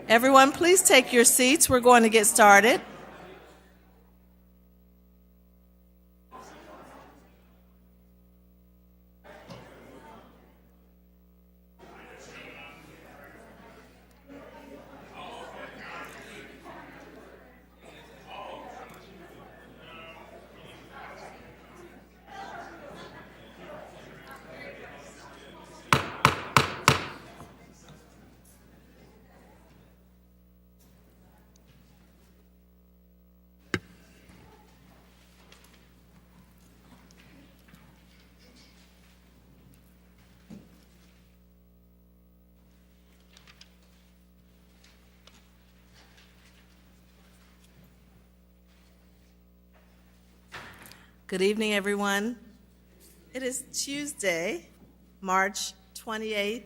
Everyone, please take your seats. We're going to get started. Good evening, everyone. It is Tuesday, March 28th,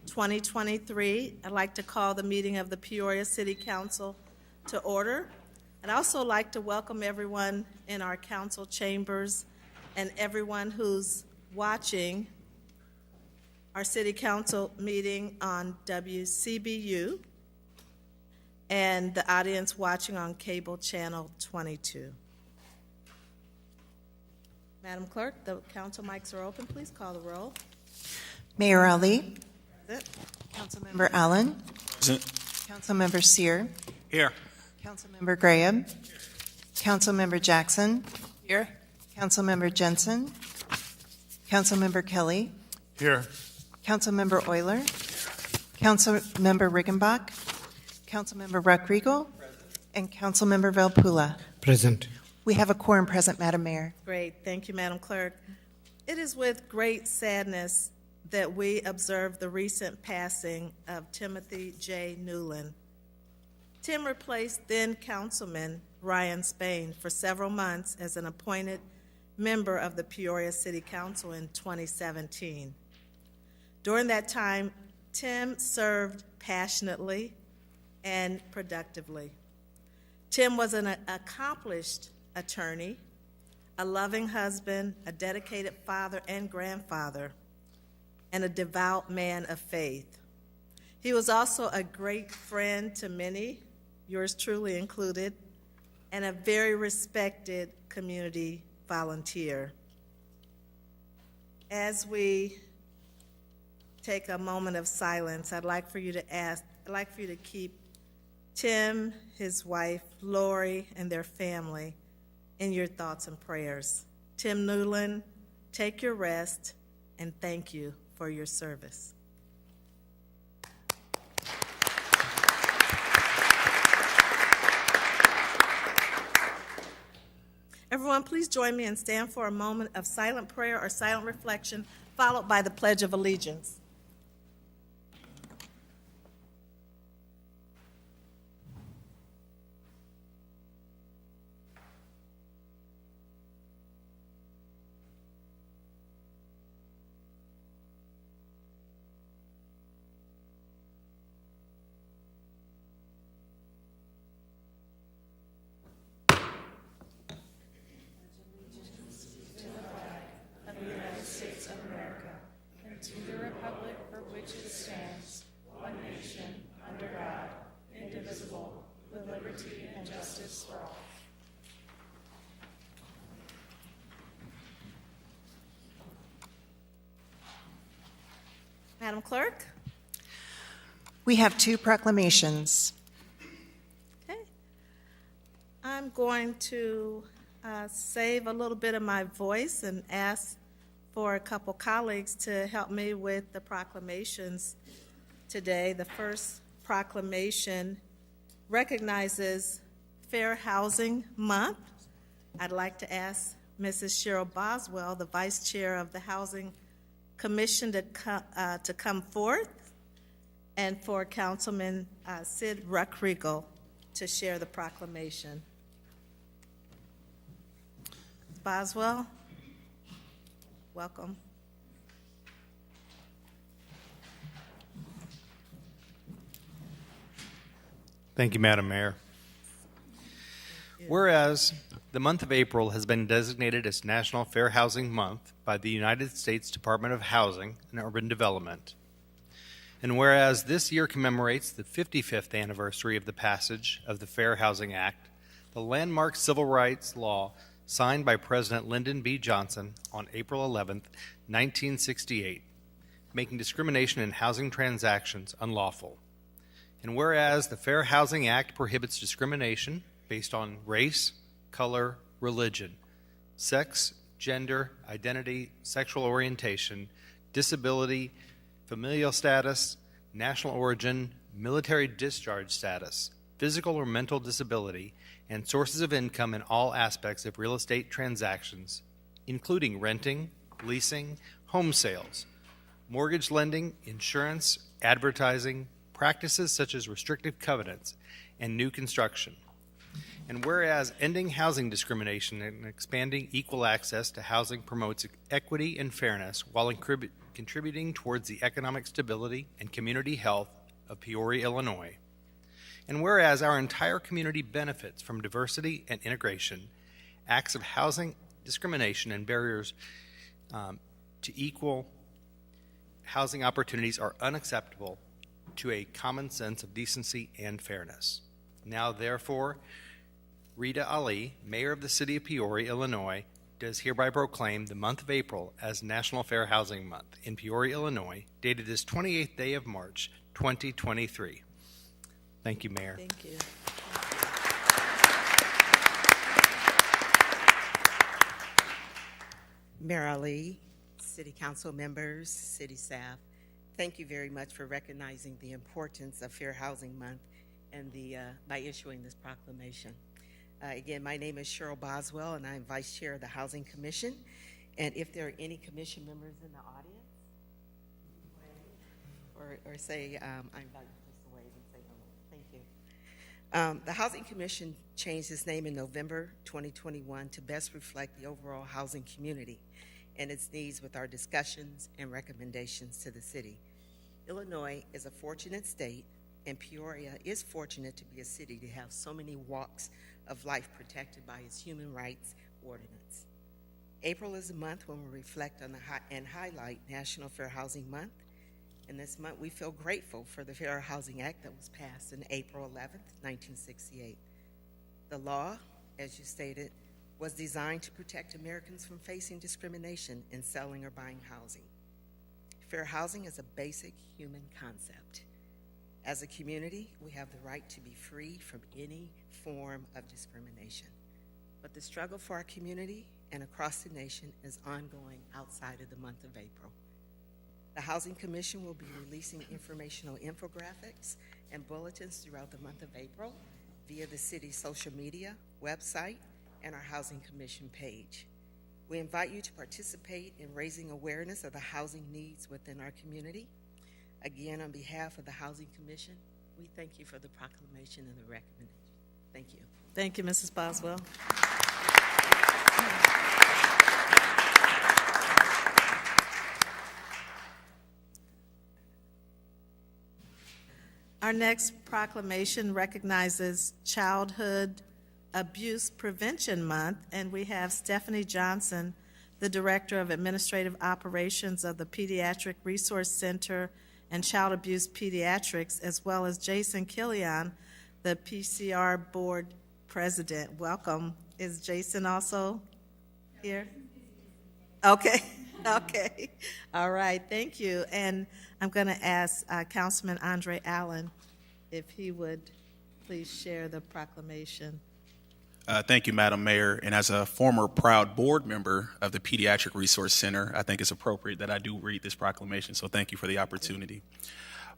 2023. I'd like to call the meeting of the Peoria City Council to order. I'd also like to welcome everyone in our council chambers and everyone who's watching our City Council meeting on WCBU and the audience watching on cable channel 22. Madam Clerk, the council mics are open. Please call the roll. Mayor Ali. Present. Councilmember Allen. Present. Councilmember Sear. Here. Councilmember Graham. Councilmember Jackson. Here. Councilmember Jensen. Councilmember Kelly. Here. Councilmember Euler. Councilmember Riggenbach. Councilmember Ruckriegel. And Councilmember Velpula. Present. We have a quorum present, Madam Mayor. Great. Thank you, Madam Clerk. It is with great sadness that we observe the recent passing of Timothy J. Newland. Tim replaced then Councilman Ryan Spain for several months as an appointed member of the Peoria City Council in 2017. During that time, Tim served passionately and productively. Tim was an accomplished attorney, a loving husband, a dedicated father and grandfather, and a devout man of faith. He was also a great friend to many, yours truly included, and a very respected community volunteer. As we take a moment of silence, I'd like for you to keep Tim, his wife, Lori, and their family in your thoughts and prayers. Tim Newland, take your rest, and thank you for your service. Everyone, please join me and stand for a moment of silent prayer or silent reflection, followed by the Pledge of Allegiance. Madam Clerk? We have two proclamations. Okay. I'm going to save a little bit of my voice and ask for a couple colleagues to help me with the proclamations today. The first proclamation recognizes Fair Housing Month. I'd like to ask Mrs. Cheryl Boswell, the Vice Chair of the Housing Commission, to come forth, and for Councilman Sid Ruckriegel to share the proclamation. Boswell, welcome. Thank you, Madam Mayor. Whereas the month of April has been designated as National Fair Housing Month by the United States Department of Housing and Urban Development. And whereas this year commemorates the 55th anniversary of the passage of the Fair Housing Act, the landmark civil rights law signed by President Lyndon B. Johnson on April 11, 1968, making discrimination in housing transactions unlawful. And whereas the Fair Housing Act prohibits discrimination based on race, color, religion, sex, gender, identity, sexual orientation, disability, familial status, national origin, military discharge status, physical or mental disability, and sources of income in all aspects of real estate transactions, including renting, leasing, home sales, mortgage lending, insurance, advertising, practices such as restrictive covenants, and new construction. And whereas ending housing discrimination and expanding equal access to housing promotes equity and fairness while contributing towards the economic stability and community health of Peoria, Illinois. And whereas our entire community benefits from diversity and integration, acts of housing discrimination and barriers to equal housing opportunities are unacceptable to a common sense of decency and fairness. Now, therefore, Rita Ali, Mayor of the City of Peoria, Illinois, does hereby proclaim the month of April as National Fair Housing Month in Peoria, Illinois, dated this 28th day of March, 2023. Thank you, Mayor. Thank you. Mayor Ali, City Council members, City staff, thank you very much for recognizing the importance of Fair Housing Month and by issuing this proclamation. Again, my name is Cheryl Boswell, and I'm Vice Chair of the Housing Commission. And if there are any commission members in the audience, or say, I invite you just to wave and say hello. Thank you. The Housing Commission changed its name in November 2021 to best reflect the overall housing community and its needs with our discussions and recommendations to the city. Illinois is a fortunate state, and Peoria is fortunate to be a city to have so many walks of life protected by its human rights ordinance. April is a month when we reflect on and highlight National Fair Housing Month. And this month we feel grateful for the Fair Housing Act that was passed on April 11th, 1968. The law, as you stated, was designed to protect Americans from facing discrimination in selling or buying housing. Fair housing is a basic human concept. As a community, we have the right to be free from any form of discrimination. But the struggle for our community and across the nation is ongoing outside of the month of April. The Housing Commission will be releasing informational infographics and bulletins throughout the month of April via the city's social media, website, and our Housing Commission page. We invite you to participate in raising awareness of the housing needs within our community. Again, on behalf of the Housing Commission, we thank you for the proclamation and the recommendation. Thank you. Thank you, Mrs. Boswell. Our next proclamation recognizes Childhood Abuse Prevention Month, and we have Stephanie Johnson, the Director of Administrative Operations of the Pediatric Resource Center and Child Abuse Pediatrics, as well as Jason Killian, the PCR Board President. Welcome. Is Jason also here? Okay. Okay. All right. Thank you. And I'm going to ask Councilman Andre Allen if he would please share the proclamation. Thank you, Madam Mayor. And as a former proud board member of the Pediatric Resource Center, I think it's appropriate that I do read this proclamation, so thank you for the opportunity.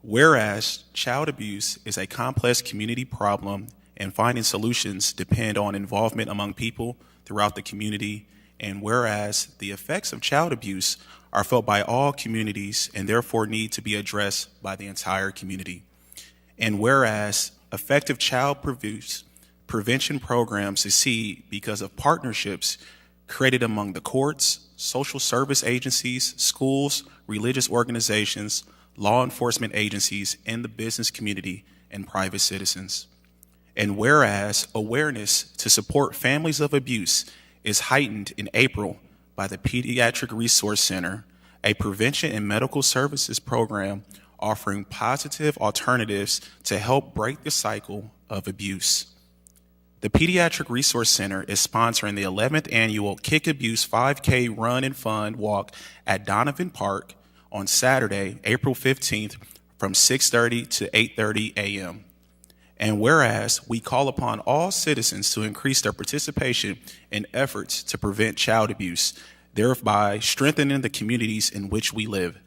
Whereas child abuse is a complex community problem and finding solutions depend on involvement among people throughout the community, and whereas the effects of child abuse are felt by all communities and therefore need to be addressed by the entire community, and whereas effective child prevention programs succeed because of partnerships created among the courts, social service agencies, schools, religious organizations, law enforcement agencies, and the business community and private citizens. And whereas awareness to support families of abuse is heightened in April by the Pediatric Resource Center, a prevention and medical services program offering positive alternatives to help break the cycle of abuse. The Pediatric Resource Center is sponsoring the 11th annual Kick Abuse 5K Run and Fun Walk at Donovan Park on Saturday, April 15th from 6:30 to 8:30 a.m. And whereas we call upon all citizens to increase their participation in efforts to prevent child abuse, thereby strengthening the communities in which we live.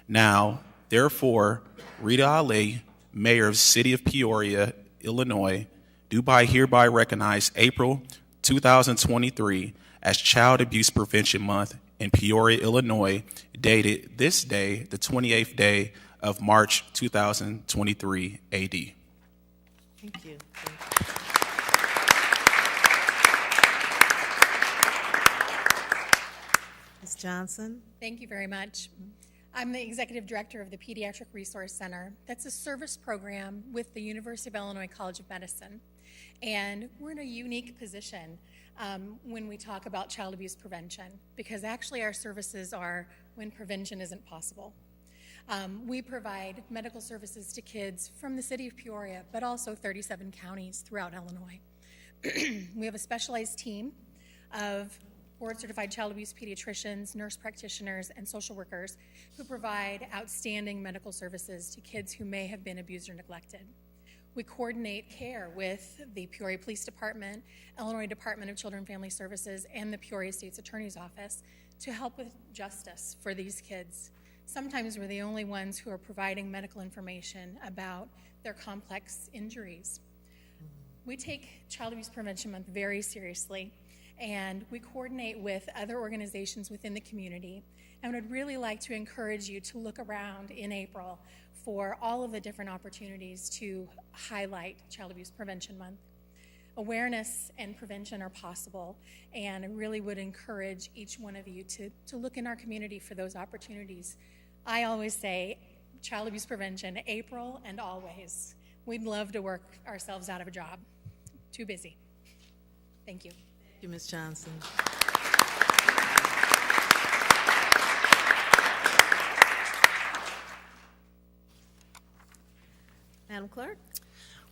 Now, therefore, Rita Ali, Mayor of the City of Peoria, Illinois, do hereby recognize April 2023 as Child Abuse Prevention Month in Peoria, Illinois, dated this day, the 28th day of March 2023 AD. Thank you. Ms. Johnson? Thank you very much. I'm the Executive Director of the Pediatric Resource Center. That's a service program with the University of Illinois College of Medicine. And we're in a unique position when we talk about child abuse prevention, because actually our services are when prevention isn't possible. We provide medical services to kids from the city of Peoria, but also 37 counties throughout Illinois. We have a specialized team of board-certified child abuse pediatricians, nurse practitioners, and social workers who provide outstanding medical services to kids who may have been abused or neglected. We coordinate care with the Peoria Police Department, Illinois Department of Children and Family Services, and the Peoria State's Attorney's Office to help with justice for these kids. Sometimes we're the only ones who are providing medical information about their complex injuries. We take Child Abuse Prevention Month very seriously, and we coordinate with other organizations within the community, and would really like to encourage you to look around in April for all of the different opportunities to highlight Child Abuse Prevention Month. Awareness and prevention are possible, and I really would encourage each one of you to look in our community for those opportunities. I always say child abuse prevention, April and always. We'd love to work ourselves out of a job. Too busy. Thank you. Thank you, Ms. Johnson. Madam Clerk?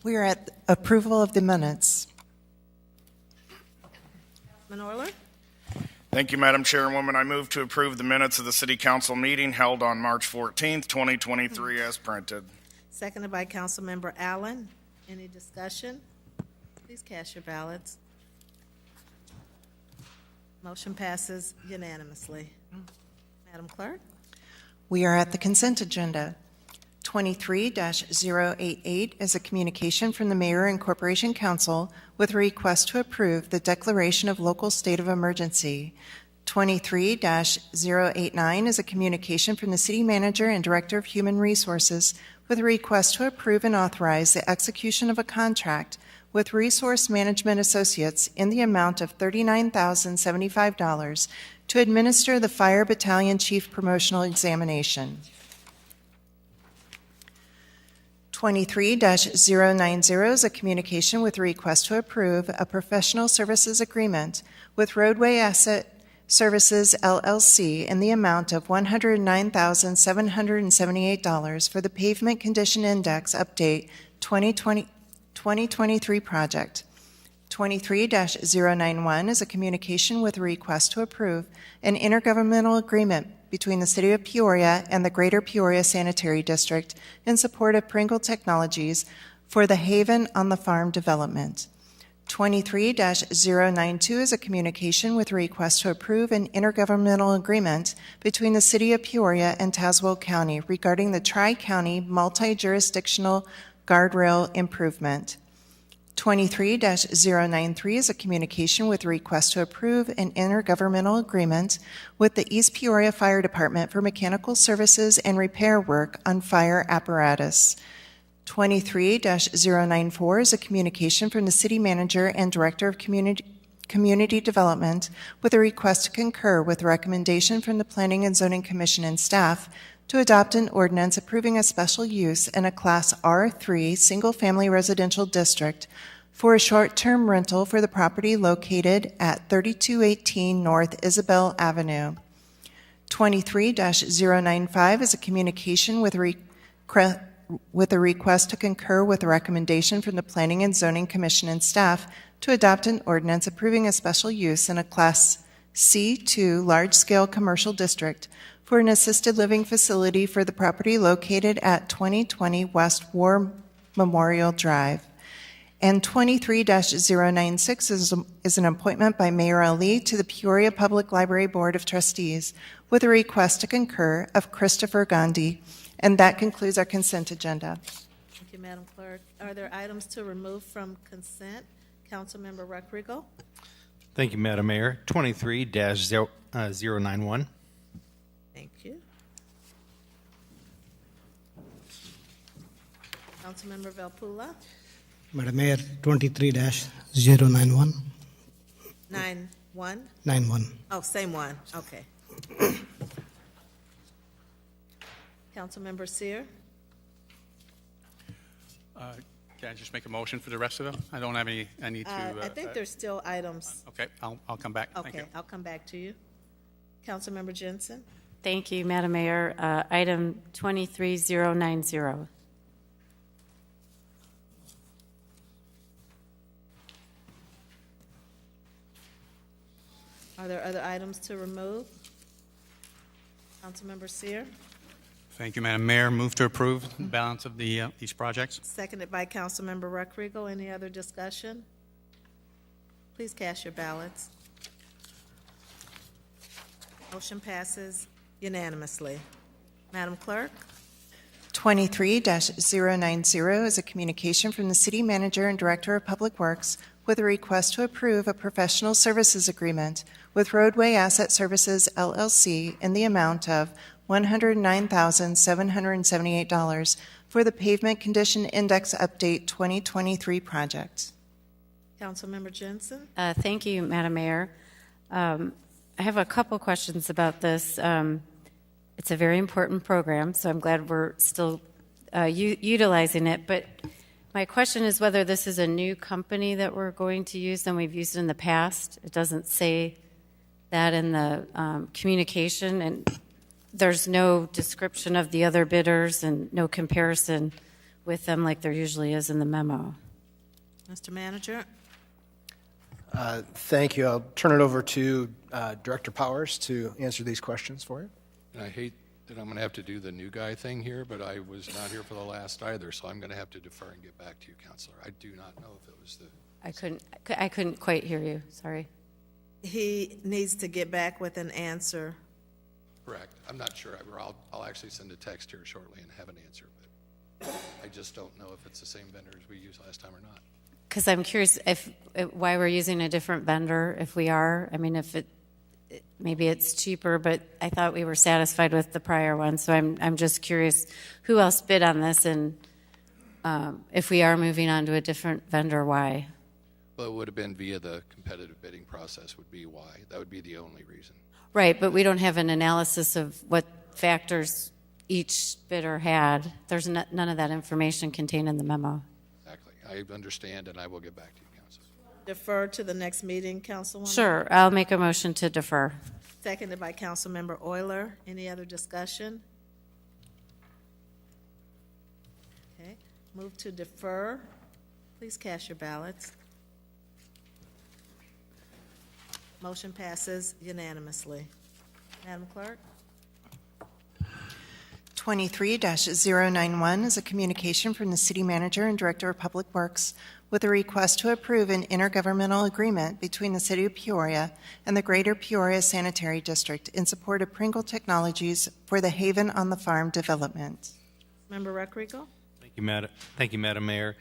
We are at approval of the minutes. Councilman Euler? Thank you, Madam Chairwoman. I move to approve the minutes of the City Council meeting held on March 14th, 2023 as printed. Seconded by Councilmember Allen. Any discussion? Please cast your ballots. Motion passes unanimously. Madam Clerk? We are at the consent agenda. 23-088 is a communication from the Mayor and Corporation Council with a request to approve the declaration of local state of emergency. 23-089 is a communication from the City Manager and Director of Human Resources with a request to approve and authorize the execution of a contract with Resource Management Associates in the amount of $39,075 to administer the Fire Battalion Chief Promotional Examination. 23-090 is a communication with a request to approve a professional services agreement with Roadway Asset Services, LLC, in the amount of $109,778 for the Pavement Condition Index Update 2023 project. 23-091 is a communication with a request to approve an intergovernmental agreement between the City of Peoria and the Greater Peoria Sanitary District in support of Pringle Technologies for the Haven on the Farm development. 23-092 is a communication with a request to approve an intergovernmental agreement between the City of Peoria and Tazewell County regarding the Tri-County Multi-Jurisdictional Guardrail Improvement. 23-093 is a communication with a request to approve an intergovernmental agreement with the East Peoria Fire Department for mechanical services and repair work on fire apparatus. 23-094 is a communication from the City Manager and Director of Community Development with a request to concur with a recommendation from the Planning and Zoning Commission and staff to adopt an ordinance approving a special use in a Class R3 single-family residential district for a short-term rental for the property located at 3218 North Isabel Avenue. 23-095 is a communication with with a request to concur with a recommendation from the Planning and Zoning Commission and staff to adopt an ordinance approving a special use in a Class C2 large-scale commercial district for an assisted living facility for the property located at 2020 West War Memorial Drive. And 23-096 is an appointment by Mayor Ali to the Peoria Public Library Board of Trustees with a request to concur of Christopher Gandhi. And that concludes our consent agenda. Thank you, Madam Clerk. Are there items to remove from consent? Councilmember Rodrigo? Thank you, Madam Mayor. 23-091. Thank you. Councilmember Velpula? Madam Mayor, 23-091. 91? Oh, same one, okay. Councilmember Seer? Can I just make a motion for the rest of them? I don't have any, I need to. I think there's still items. Okay, I'll come back. Thank you. Okay, I'll come back to you. Councilmember Jensen? Thank you, Madam Mayor. Item 23090. Are there other items to remove? Councilmember Seer? Thank you, Madam Mayor. Move to approve the balance of these projects. Seconded by Councilmember Rodrigo. Any other discussion? Please cast your ballots. Motion passes unanimously. Madam Clerk? 23-090 is a communication from the City Manager and Director of Public Works with a request to approve a professional services agreement with Roadway Asset Services, LLC, in the amount of $109,778 for the Pavement Condition Index Update 2023 project. Councilmember Jensen? Thank you, Madam Mayor. I have a couple questions about this. It's a very important program, so I'm glad we're still utilizing it. But my question is whether this is a new company that we're going to use than we've used in the past. It doesn't say that in the communication, and there's no description of the other bidders and no comparison with them like there usually is in the memo. Mr. Manager? Thank you. I'll turn it over to Director Powers to answer these questions for you. And I hate that I'm going to have to do the new guy thing here, but I was not here for the last either, so I'm going to have to defer and get back to you, Counselor. I do not know if it was the... I couldn't quite hear you. Sorry. He needs to get back with an answer. Correct. I'm not sure. I'll actually send a text here shortly and have an answer, but I just don't know if it's the same vendor as we used last time or not. Because I'm curious why we're using a different vendor, if we are. I mean, if maybe it's cheaper, but I thought we were satisfied with the prior one. So I'm just curious who else bid on this, and if we are moving on to a different vendor, why? Well, it would have been via the competitive bidding process would be why. That would be the only reason. Right, but we don't have an analysis of what factors each bidder had. There's none of that information contained in the memo. Exactly. I understand, and I will get back to you, Counselor. Defer to the next meeting, Councilwoman? Sure, I'll make a motion to defer. Seconded by Councilmember Euler. Any other discussion? Okay, move to defer. Please cast your ballots. Motion passes unanimously. Madam Clerk? 23-091 is a communication from the City Manager and Director of Public Works with a request to approve an intergovernmental agreement between the City of Peoria and the Greater Peoria Sanitary District in support of Pringle Technologies for the Haven on the Farm development. Member Rodrigo? Thank you, Madam Mayor.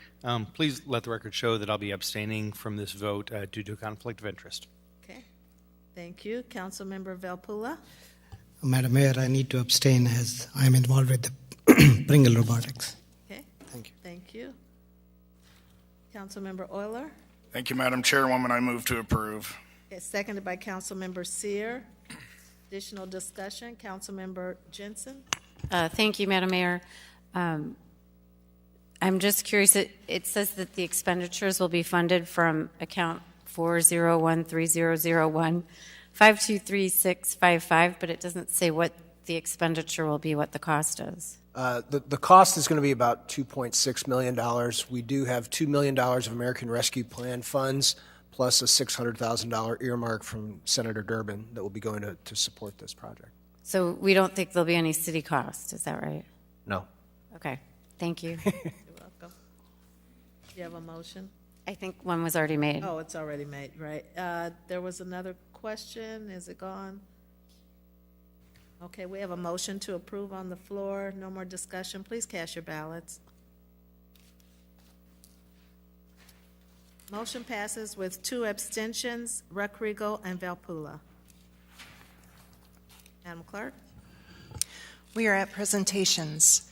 Please let the record show that I'll be abstaining from this vote due to a conflict of interest. Okay, thank you. Councilmember Velpula? Madam Mayor, I need to abstain as I'm involved with the Pringle Robotics. Okay, Thank you. thank you. Councilmember Euler? Thank you, Madam Chairwoman. I move to approve. Okay, seconded by Councilmember Seer. Additional discussion, Councilmember Jensen? Thank you, Madam Mayor. I'm just curious, it says that the expenditures will be funded from account 4013001 523655, but it doesn't say what the expenditure will be what the cost is? The cost is going to be about $2.6 million. We do have $2 million of American Rescue Plan funds, plus a $600,000 earmark from Senator Durbin that will be going to support this project. So we don't think there'll be any city cost, is that right? No. Okay, thank you. You're welcome. Do you have a motion? I think one was already made. Oh, it's already made, right. There was another question. Is it gone? Okay, we have a motion to approve on the floor. No more discussion. Please cast your ballots. Motion passes with 2 abstentions, Recreago and Valpula. Madam Clerk? We are at presentations.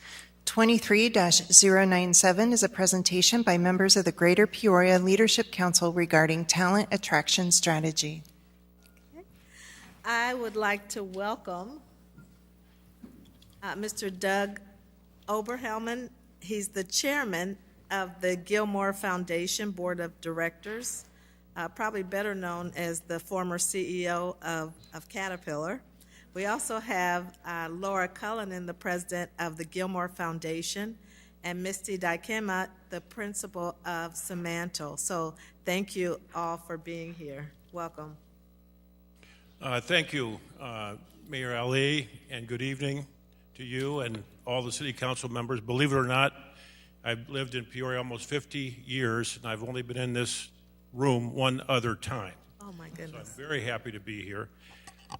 23-097 is a presentation by members of the Greater Peoria Leadership Council regarding talent attraction strategy. I would like to welcome Mr. Doug Oberhelman. He's the chairman of the Gilmore Foundation Board of Directors, probably better known as the former CEO of Caterpillar. We also have Laura Cullinan, the president of the Gilmore Foundation, and Misty Dykema, the principal of Simantel. So thank you all for being here. Welcome. Thank you, Mayor Ali, and good evening to you and all the city council members. Believe it or not, I've lived in Peoria almost 50 years, and I've only been in this room one other time. Oh, my goodness. So I'm very happy to be here.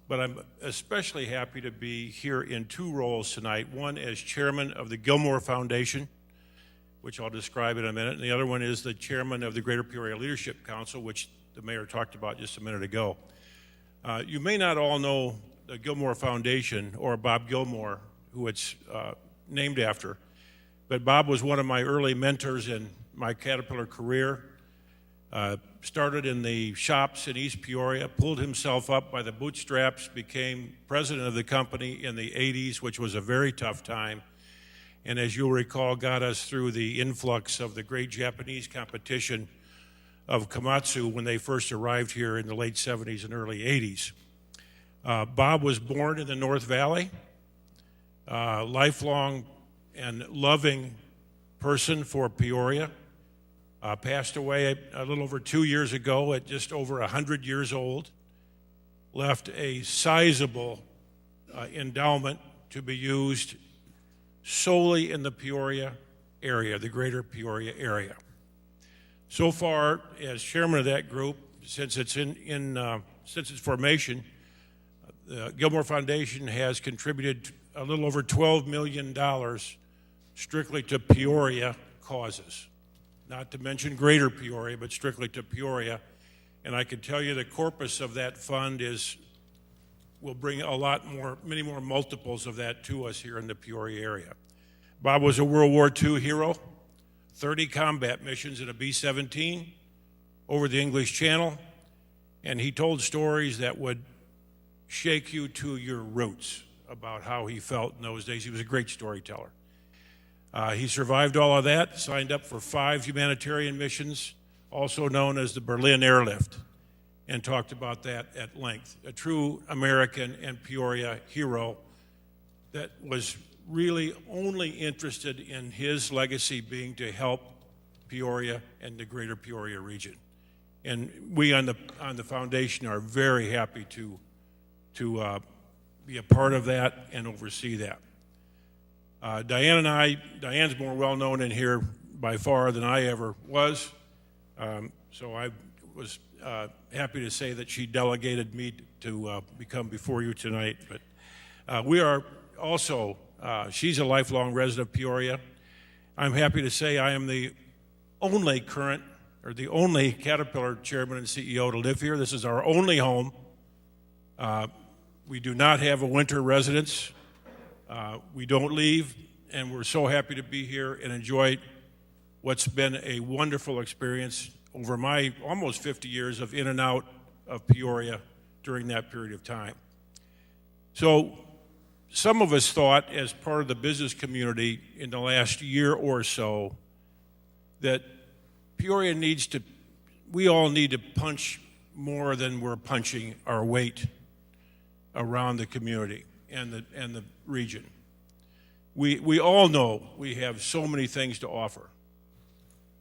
But I'm especially happy to be here in 2 roles tonight. One as chairman of the Gilmore Foundation, which I'll describe in a minute, and the other one is the chairman of the Greater Peoria Leadership Council, which the mayor talked about just a minute ago. You may not all know the Gilmore Foundation or Bob Gilmore, who it's named after, but Bob was one of my early mentors in my Caterpillar career. Started in the shops in East Peoria, pulled himself up by the bootstraps, became president of the company in the 80s, which was a very tough time, and as you'll recall, got us through the influx of the great Japanese competition of Komatsu when they first arrived here in the late 70s and early 80s. Bob was born in the North Valley, lifelong and loving person for Peoria. Passed away a little over 2 years ago at just over 100 years old. Left a sizable endowment to be used solely in the Peoria area, the greater Peoria area. So far, as chairman of that group, since its formation, the Gilmore Foundation has contributed a little over $12 million strictly to Peoria causes. Not to mention greater Peoria, but strictly to Peoria. And I can tell you the corpus of that fund will bring many more multiples of that to us here in the Peoria area. Bob was a World War II hero, 30 combat missions in a B-17 over the English Channel, and he told stories that would shake you to your roots about how he felt in those days. He was a great storyteller. He survived all of that, signed up for 5 humanitarian missions, also known as the Berlin Airlift, and talked about that at length. A true American and Peoria hero that was really only interested in his legacy being to help Peoria and the greater Peoria region. And we on the foundation are very happy to be a part of that and oversee that. Diane's more well-known in here by far than I ever was, so I was happy to say that she delegated me to become before you tonight. But we are also, she's a lifelong resident of Peoria. I'm happy to say I am the only Caterpillar chairman and CEO to live here. This is our only home. We do not have a winter residence. We don't leave, and we're so happy to be here and enjoy what's been a wonderful experience over my almost 50 years of in and out of Peoria during that period of time. So some of us thought, as part of the business community in the last year or so, that Peoria we all need to punch more than we're punching our weight around the community. and the region. We all know we have so many things to offer.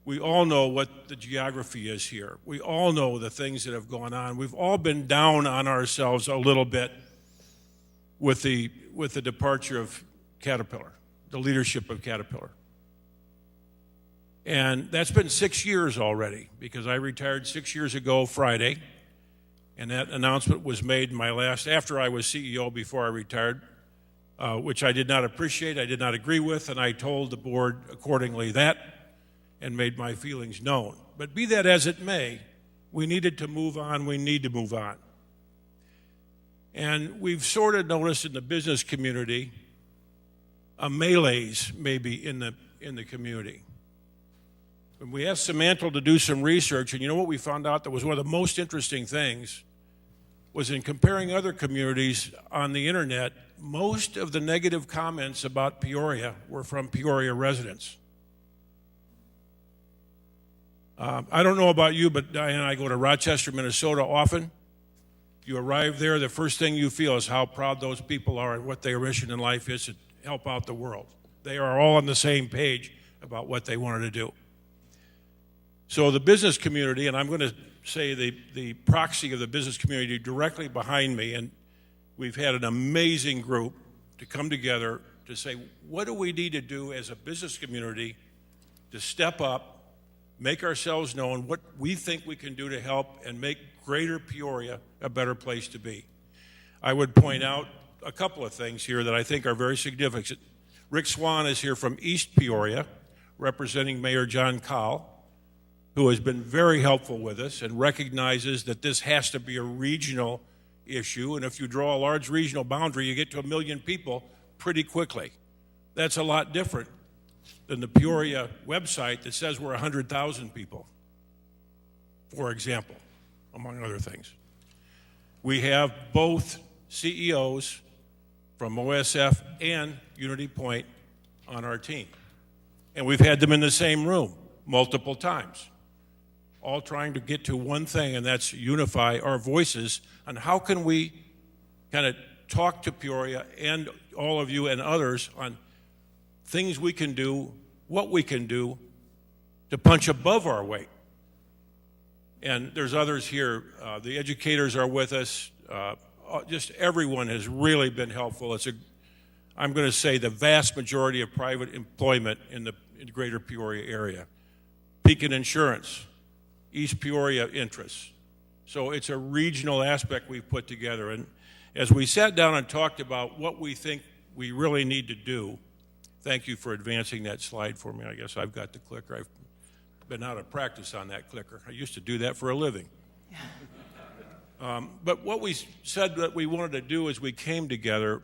We all know what the geography is here. We all know the things that have gone on. We've all been down on ourselves a little bit with the departure of Caterpillar, the leadership of Caterpillar. And that's been 6 years already, because I retired 6 years ago Friday, and that announcement was made after I was CEO before I retired, which I did not appreciate, I did not agree with, and I told the board accordingly that and made my feelings known. But be that as it may, we needed to move on, we need to move on. And we've sort of noticed in the business community a malaise maybe in the community. When we asked Samantha to do some research, and you know what we found out that was one of the most interesting things was in comparing other communities on the internet, most of the negative comments about Peoria were from Peoria residents. I don't know about you, but Diane and I go to Rochester, Minnesota often. You arrive there, the first thing you feel is how proud those people are and what their mission in life is to help out the world. They are all on the same page about what they wanted to do. So the business community, and I'm going to say the proxy of the business community directly behind me, and we've had an amazing group to come together to say, what do we need to do as a business community to step up, make ourselves known, what we think we can do to help and make greater Peoria a better place to be. I would point out a couple of things here that I think are very significant. Rick Swan is here from East Peoria, representing Mayor John Cowell, who has been very helpful with us and recognizes that this has to be a regional issue, and if you draw a large regional boundary, you get to 1 million people pretty quickly. That's a lot different than the Peoria website that says we're 100,000 people, for example, among other things. We have both CEOs from OSF and Unity Point on our team. And we've had them in the same room multiple times, all trying to get to one thing, and that's unify our voices on how can we kind of talk to Peoria and all of you and others on things we can do, what we can do to punch above our weight. And there's others here. The educators are with us. Just everyone has really been helpful. I'm going to say the vast majority of private employment in the greater Peoria area. Pekin Insurance, East Peoria interests. So it's a regional aspect we've put together. And as we sat down and talked about what we think we really need to do, thank you for advancing that slide for me. I guess I've got the clicker. I've been out of practice on that clicker. I used to do that for a living. But what we said that we wanted to do as we came together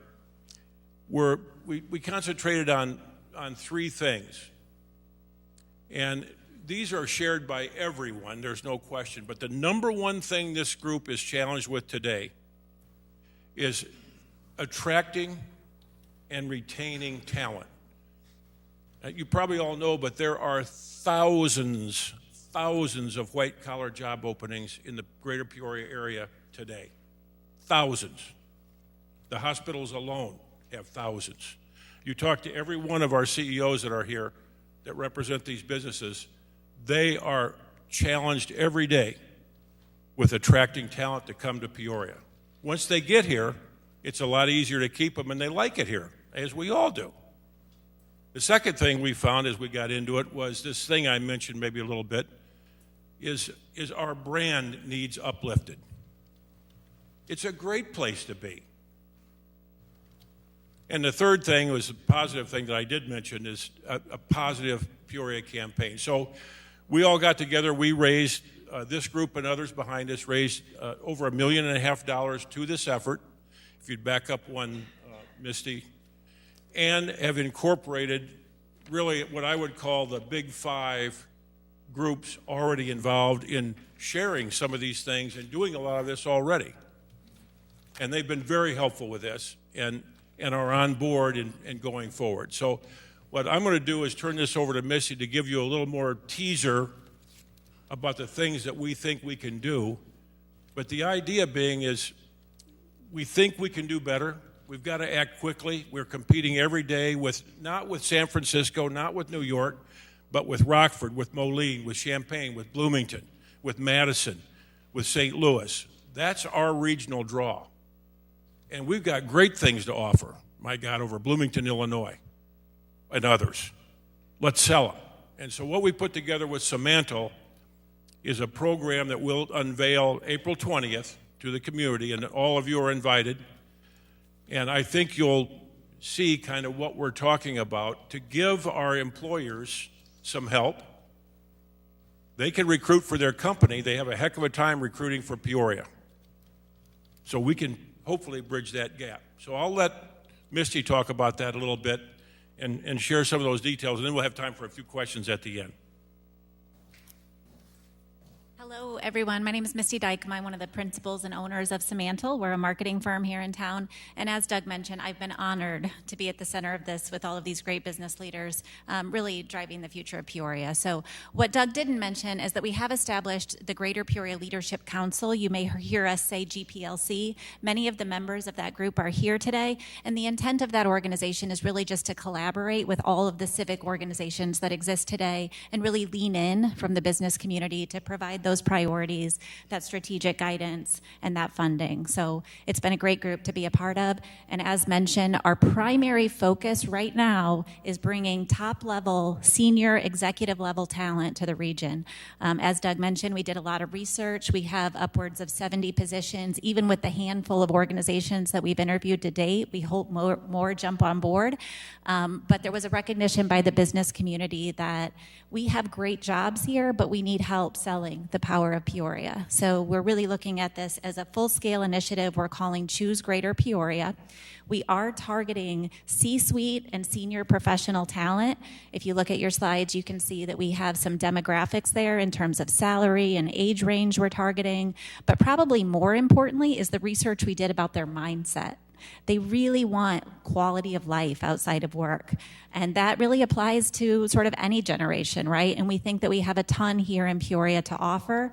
we concentrated on three things. And these are shared by everyone, there's no question. But the number one thing this group is challenged with today is attracting and retaining talent. You probably all know, but there are thousands of white-collar job openings in the greater Peoria area today. Thousands. The hospitals alone have thousands. You talk to every one of our CEOs that are here that represent these businesses, they are challenged every day with attracting talent to come to Peoria. Once they get here, it's a lot easier to keep them, and they like it here, as we all do. The second thing we found as we got into it was this thing I mentioned maybe a little bit, is our brand needs uplifted. It's a great place to be. And the third thing was a positive thing that I did mention is a positive Peoria campaign. So we all got together, we raised, this group and others behind us raised over $1.5 million to this effort, if you'd back up one, Misty, and have incorporated really what I would call the big five groups already involved in sharing some of these things and doing a lot of this already. And they've been very helpful with this and are on board and going forward. So what I'm going to do is turn this over to Missy to give you a little more teaser about the things that we think we can do. But the idea being is we think we can do better. We've got to act quickly. We're competing every day with, not with San Francisco, not with New York, but with Rockford, with Moline, with Champaign, with Bloomington, with Madison, with St. Louis. That's our regional draw. And we've got great things to offer, my God, over Bloomington, Illinois, and others. Let's sell them. And so what we put together with Simantel is a program that we'll unveil April 20th to the community, and all of you are invited. And I think you'll see kind of what we're talking about to give our employers some help. They can recruit for their company. They have a heck of a time recruiting for Peoria. So we can hopefully bridge that gap. So I'll let Misty talk about that a little bit and share some of those details, and then we'll have time for a few questions at the end. Hello, everyone. My name is Misty Dykema. I'm one of the principals and owners of Simantel. We're a marketing firm here in town. And as Doug mentioned, I've been honored to be at the center of this with all of these great business leaders, really driving the future of Peoria. So what Doug didn't mention is that we have established the Greater Peoria Leadership Council. You may hear us say GPLC. Many of the members of that group are here today. And the intent of that organization is really just to collaborate with all of the civic organizations that exist today and really lean in from the business community to provide those priorities, that strategic guidance, and that funding. So it's been a great group to be a part of. And as mentioned, our primary focus right now is bringing top-level, senior executive-level talent to the region. As Doug mentioned, we did a lot of research. We have upwards of 70 positions. Even with the handful of organizations that we've interviewed to date, we hope more jump on board. But there was a recognition by the business community that we have great jobs here, but we need help selling the power of Peoria. So we're really looking at this as a full-scale initiative we're calling Choose Greater Peoria. We are targeting C-suite and senior professional talent. If you look at your slides, you can see that we have some demographics there in terms of salary and age range we're targeting. But probably more importantly is the research we did about their mindset. They really want quality of life outside of work. And that really applies to sort of any generation, right? And we think that we have a ton here in Peoria to offer.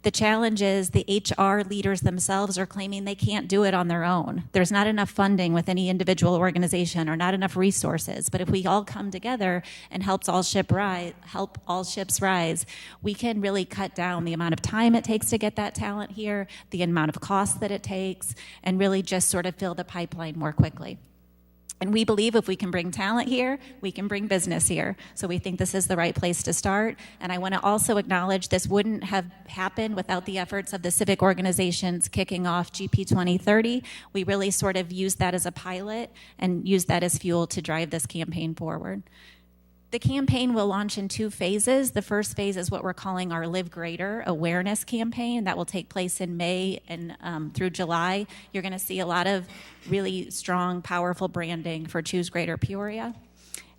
The challenge is the HR leaders themselves are claiming they can't do it on their own. There's not enough funding with any individual organization or not enough resources. But if we all come together and help all ships rise, we can really cut down the amount of time it takes to get that talent here, the amount of cost that it takes, and really just sort of fill the pipeline more quickly. And we believe if we can bring talent here, we can bring business here. So we think this is the right place to start. And I want to also acknowledge this wouldn't have happened without the efforts of the civic organizations kicking off GP 2030. We really sort of used that as a pilot and used that as fuel to drive this campaign forward. The campaign will launch in 2 phases. The first phase is what we're calling our Live Greater awareness campaign. That will take place in May and through July. You're going to see a lot of really strong, powerful branding for Choose Greater Peoria.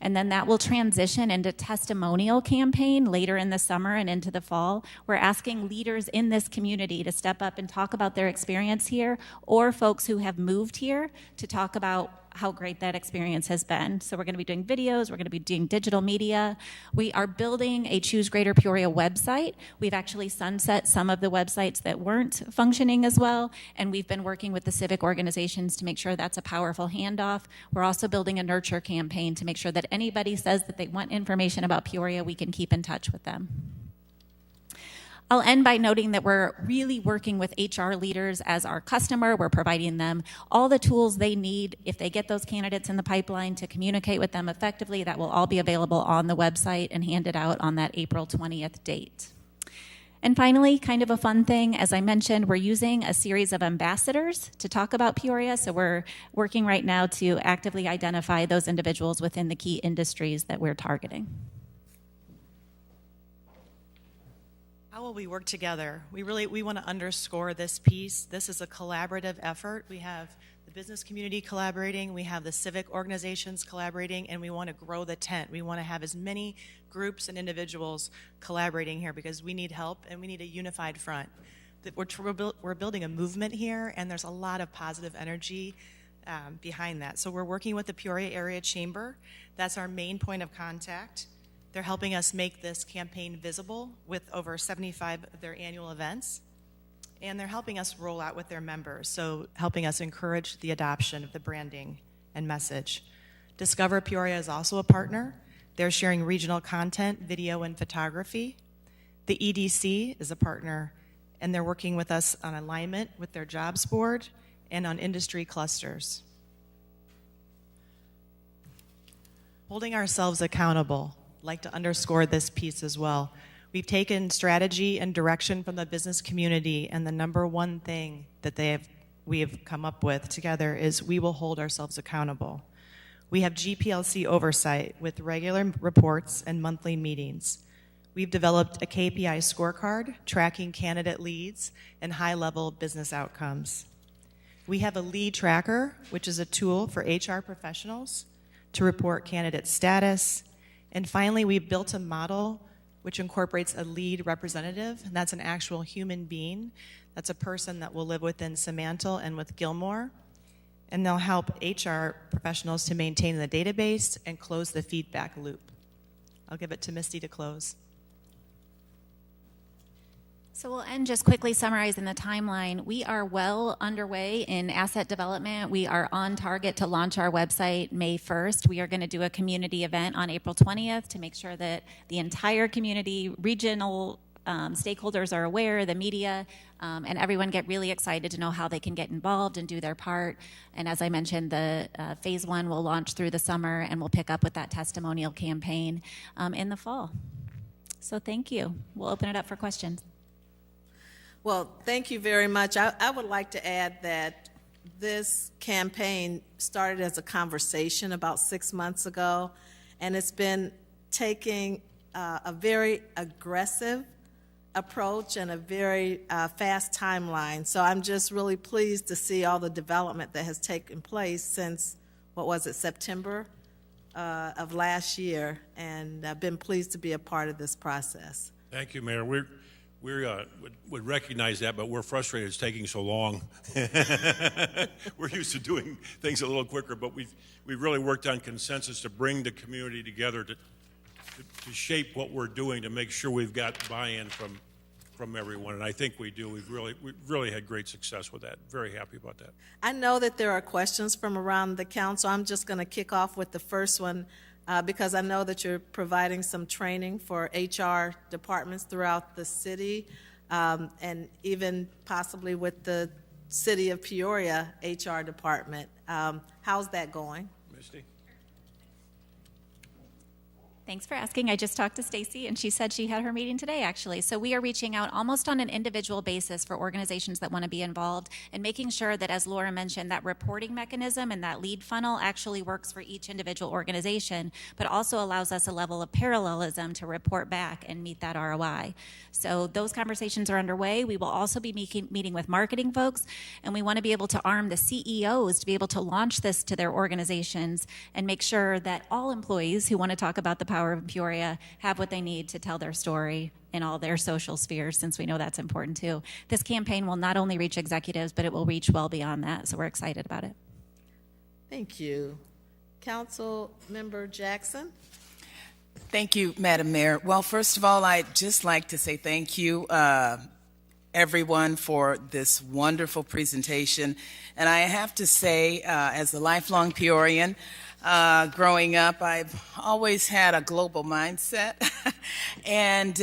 And then that will transition into testimonial campaign later in the summer and into the fall. We're asking leaders in this community to step up and talk about their experience here, or folks who have moved here to talk about how great that experience has been. So we're going to be doing videos, we're going to be doing digital media. We are building a Choose Greater Peoria website. We've actually sunset some of the websites that weren't functioning as well, and we've been working with the civic organizations to make sure that's a powerful handoff. We're also building a nurture campaign to make sure that anybody says that they want information about Peoria, we can keep in touch with them. I'll end by noting that we're really working with HR leaders as our customer. We're providing them all the tools they need if they get those candidates in the pipeline to communicate with them effectively. That will all be available on the website and handed out on that April 20th date. And finally, kind of a fun thing, as I mentioned, we're using a series of ambassadors to talk about Peoria. So we're working right now to actively identify those individuals within the key industries that we're targeting. How will we work together? We want to underscore this piece. This is a collaborative effort. We have the business community collaborating, we have the civic organizations collaborating, and we want to grow the tent. We want to have as many groups and individuals collaborating here because we need help and we need a unified front. We're building a movement here, and there's a lot of positive energy behind that. So we're working with the Peoria Area Chamber. That's our main point of contact. They're helping us make this campaign visible with over 75 of their annual events. and they're helping us roll out with their members, so helping us encourage the adoption of the branding and message. Discover Peoria is also a partner. They're sharing regional content, video, and photography. The EDC is a partner, and they're working with us on alignment with their jobs board and on industry clusters. Holding ourselves accountable, I'd like to underscore this piece as well. We've taken strategy and direction from the business community, and the number one thing that we have come up with together is we will hold ourselves accountable. We have GPLC oversight with regular reports and monthly meetings. We've developed a KPI scorecard tracking candidate leads and high-level business outcomes. We have a lead tracker, which is a tool for HR professionals to report candidate status. And finally, we've built a model which incorporates a lead representative, and that's an actual human being. That's a person that will live within Samantle and with Gilmore, and they'll help HR professionals to maintain the database and close the feedback loop. I'll give it to Misty to close. So we'll end just quickly summarizing the timeline. We are well underway in asset development. We are on target to launch our website May 1st. We are going to do a community event on April 20th to make sure that the entire community, regional stakeholders are aware, the media, and everyone get really excited to know how they can get involved and do their part. And as I mentioned, the phase 1 will launch through the summer, and we'll pick up with that testimonial campaign in the fall. So thank you. We'll open it up for questions. Well, thank you very much. I would like to add that this campaign started as a conversation about 6 months ago, and it's been taking a very aggressive approach and a very fast timeline. So I'm just really pleased to see all the development that has taken place since, September of last year, and I've been pleased to be a part of this process. Thank you, Mayor. We would recognize that, but we're frustrated it's taking so long. We're used to doing things a little quicker, but we've really worked on consensus to bring the community together to shape what we're doing, to make sure we've got buy-in from everyone, and I think we do. We've really had great success with that. Very happy about that. I know that there are questions from around the council. I'm just going to kick off with the first one. Because I know that you're providing some training for HR departments throughout the city, and even possibly with the City of Peoria HR department. How's that going? Misty? Thanks for asking. I just talked to Stacy, and she said she had her meeting today, actually. So we are reaching out almost on an individual basis for organizations that want to be involved and making sure that, as Laura mentioned, that reporting mechanism and that lead funnel actually works for each individual organization, but also allows us a level of parallelism to report back and meet that ROI. So those conversations are underway. We will also be meeting with marketing folks, and we want to be able to arm the CEOs to be able to launch this to their organizations and make sure that all employees who want to talk about the power of Peoria have what they need to tell their story in all their social spheres, since we know that's important too. This campaign will not only reach executives, but it will reach well beyond that, so we're excited about it. Thank you. Council Member Jackson. Thank you, Madam Mayor. Well, first of all, I'd just like to say thank you, everyone, for this wonderful presentation. And I have to say, as a lifelong Peorian, growing up, I've always had a global mindset and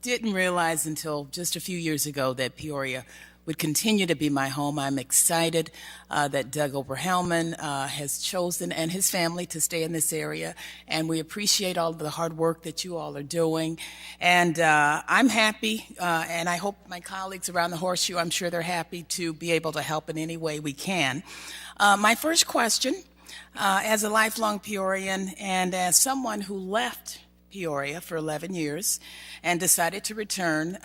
didn't realize until just a few years ago that Peoria would continue to be my home. I'm excited that Doug Oberhelman has chosen, and his family, to stay in this area, and we appreciate all of the hard work that you all are doing. And I'm happy, and I hope my colleagues around the Horseshoe, I'm sure they're happy to be able to help in any way we can. My first question, as a lifelong Peorian and as someone who left Peoria for 11 years and decided to return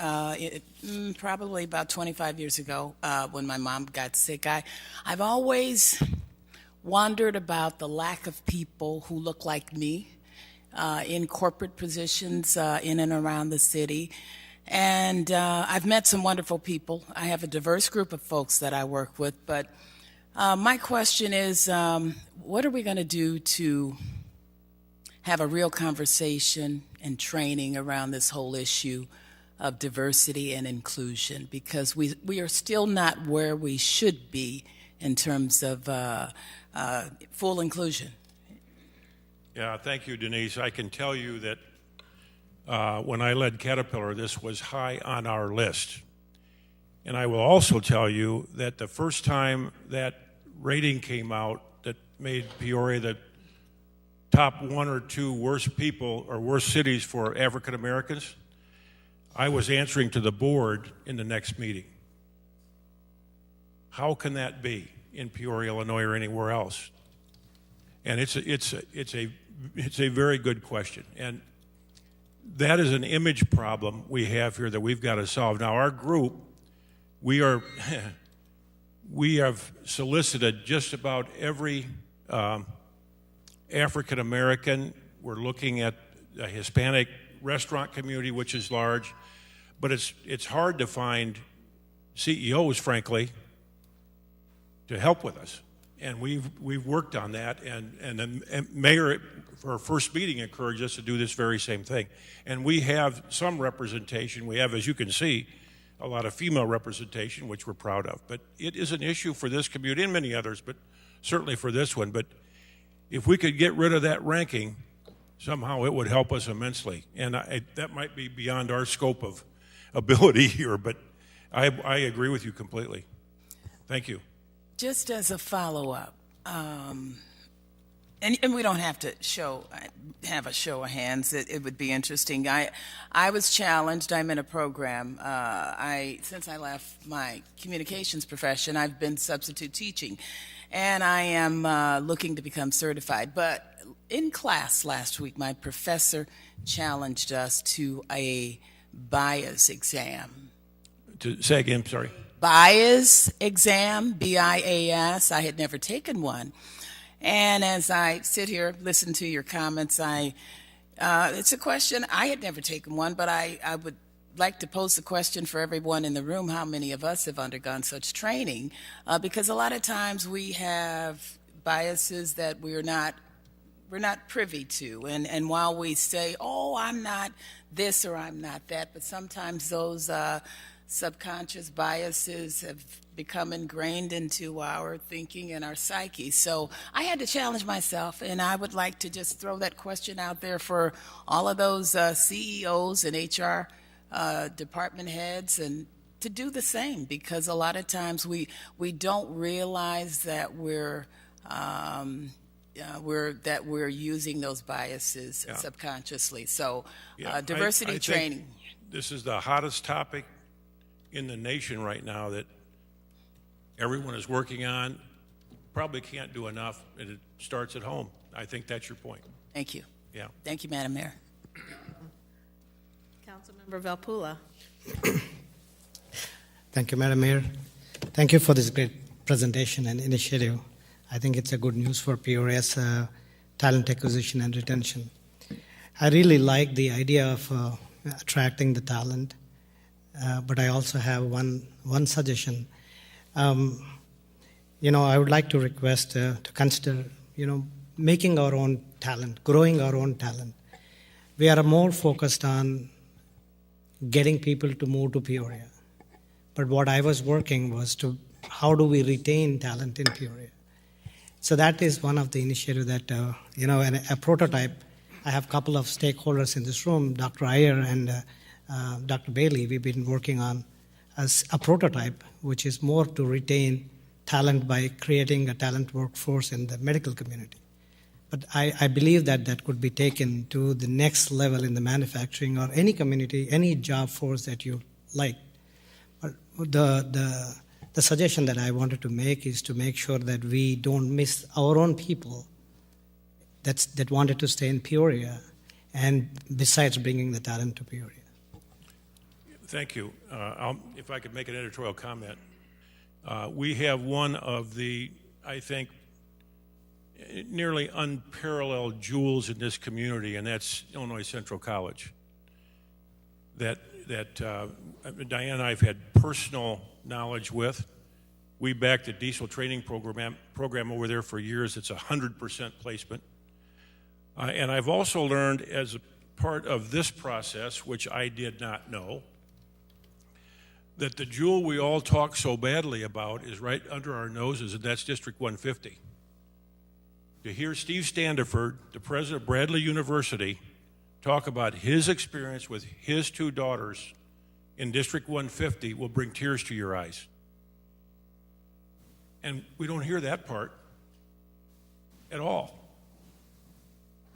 probably about 25 years ago when my mom got sick, I've always wondered about the lack of people who look like me in corporate positions in and around the city. And I've met some wonderful people. I have a diverse group of folks that I work with, but my question is, what are we going to do to have a real conversation and training around this whole issue of diversity and inclusion, because we are still not where we should be in terms of full inclusion. Yeah, thank you, Denise. I can tell you that when I led Caterpillar, this was high on our list. And I will also tell you that the first time that rating came out that made Peoria the top 1 or 2 worst people or worst cities for African Americans, I was answering to the board in the next meeting. How can that be in Peoria, Illinois, or anywhere else? And it's a very good question. And that is an image problem we have here that we've got to solve. Now, our group, we have solicited just about every African American. We're looking at a Hispanic restaurant community, which is large, but it's hard to find CEOs, frankly, to help with us. And we've worked on that, and the mayor, for our first meeting, encouraged us to do this very same thing. And we have some representation. We have, as you can see, a lot of female representation, which we're proud of. But it is an issue for this community and many others, but certainly for this one. But if we could get rid of that ranking, somehow it would help us immensely. And that might be beyond our scope of ability here, but I agree with you completely. Thank you. Just as a follow-up, and we don't have to have a show of hands. It would be interesting. I was challenged. I'm in a program. Since I left my communications profession, I've been substitute teaching, and I am looking to become certified. But in class last week, my professor challenged us to a bias exam. Say again, sorry. Bias exam, BIAS. I had never taken one. And as I sit here, listen to your comments, it's a question. I had never taken one, but I would like to pose the question for everyone in the room, how many of us have undergone such training? Because a lot of times we have biases that we're not privy to. And while we say, oh, I'm not this or I'm not that, but sometimes those subconscious biases have become ingrained into our thinking and our psyche. So I had to challenge myself, and I would like to just throw that question out there for all of those CEOs and HR department heads, and to do the same, because a lot of times we don't realize that we're using those biases subconsciously. So diversity training. This is the hottest topic in the nation right now that everyone is working on. Probably can't do enough, and it starts at home. I think that's your point. Thank you. Yeah. Thank you, Madam Mayor. Councilmember Valpula. Thank you, Madam Mayor. Thank you for this great presentation and initiative. I think it's a good news for Peoria's talent acquisition and retention. I really like the idea of attracting the talent, but I also have one suggestion. I would like to request to consider, making our own talent, growing our own talent. We are more focused on getting people to move to Peoria. But what I was working was how do we retain talent in Peoria? So that is one of the initiatives that, a prototype. I have a couple of stakeholders in this room, Dr. Iyer and Dr. Bailey. We've been working on as a prototype, which is more to retain talent by creating a talent workforce in the medical community. But I believe that could be taken to the next level in the manufacturing or any community, any job force that you like. But the suggestion that I wanted to make is to make sure that we don't miss our own people that wanted to stay in Peoria, and besides bringing the talent to Peoria. Thank you. If I could make an editorial comment. We have one of the, I think, nearly unparalleled jewels in this community, and that's Illinois Central College. That Diane and I have had personal knowledge with. We backed the diesel training program over there for years. It's 100% placement. And I've also learned as a part of this process, which I did not know, that the jewel we all talk so badly about is right under our noses, and that's District 150. To hear Steve Standiford, the president of Bradley University, talk about his experience with his two daughters in District 150 will bring tears to your eyes. And we don't hear that part at all.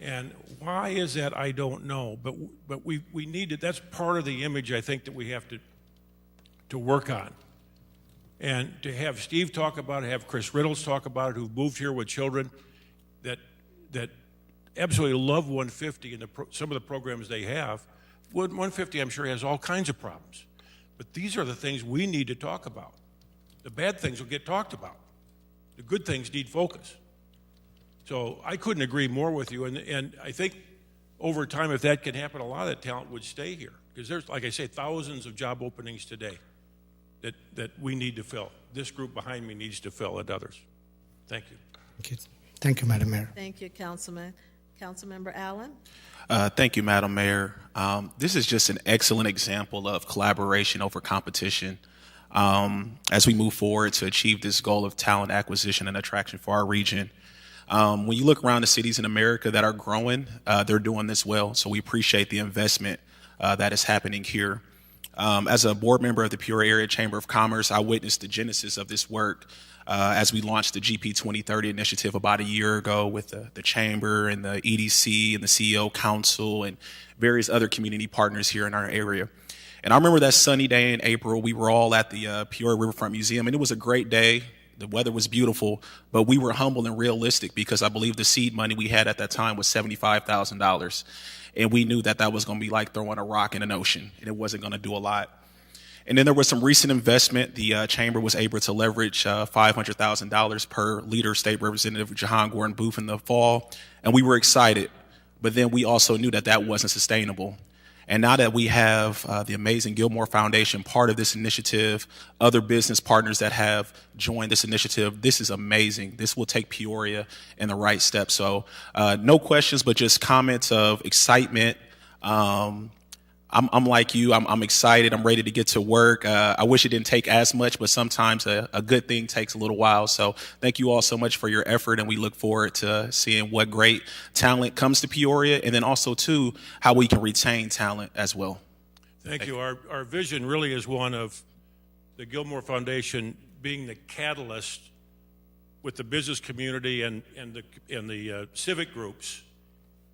And why is that? I don't know. But we need it. That's part of the image I think that we have to work on. And to have Steve talk about it, have Chris Riddles talk about it, who moved here with children that absolutely love 150 and some of the programs they have. 150, I'm sure, has all kinds of problems. But these are the things we need to talk about. The bad things will get talked about. The good things need focus. So I couldn't agree more with you. And I think over time, if that can happen, a lot of that talent would stay here. Because there's, like I say, thousands of job openings today that we need to fill. This group behind me needs to fill, and others. Thank you. Thank you. Thank you, Madam Mayor. Thank you, Councilman. Councilmember Allen? Thank you, Madam Mayor. This is just an excellent example of collaboration over competition as we move forward to achieve this goal of talent acquisition and attraction for our region. When you look around the cities in America that are growing, they're doing this well, so we appreciate the investment that is happening here. As a board member of the Peoria Area Chamber of Commerce, I witnessed the genesis of this work as we launched the GP 2030 initiative about a year ago with the Chamber and the EDC and the CEO Council and various other community partners here in our area. And I remember that sunny day in April, we were all at the Peoria Riverfront Museum, and it was a great day. The weather was beautiful, but we were humble and realistic because I believe the seed money we had at that time was $75,000. And we knew that was going to be like throwing a rock in an ocean, and it wasn't going to do a lot. And then there was some recent investment. The Chamber was able to leverage $500,000 per leader, State Representative Jahan Gordon Booth in the fall, and we were excited. But then we also knew that wasn't sustainable. And now that we have the amazing Gilmore Foundation part of this initiative, other business partners that have joined this initiative, this is amazing. This will take Peoria in the right step. So no questions, but just comments of excitement. I'm like you. I'm excited. I'm ready to get to work. I wish it didn't take as much, but sometimes a good thing takes a little while. So thank you all so much for your effort, and we look forward to seeing what great talent comes to Peoria, and then also, too, how we can retain talent as well. Thank you. Our vision really is one of the Gilmore Foundation being the catalyst with the business community and the civic groups,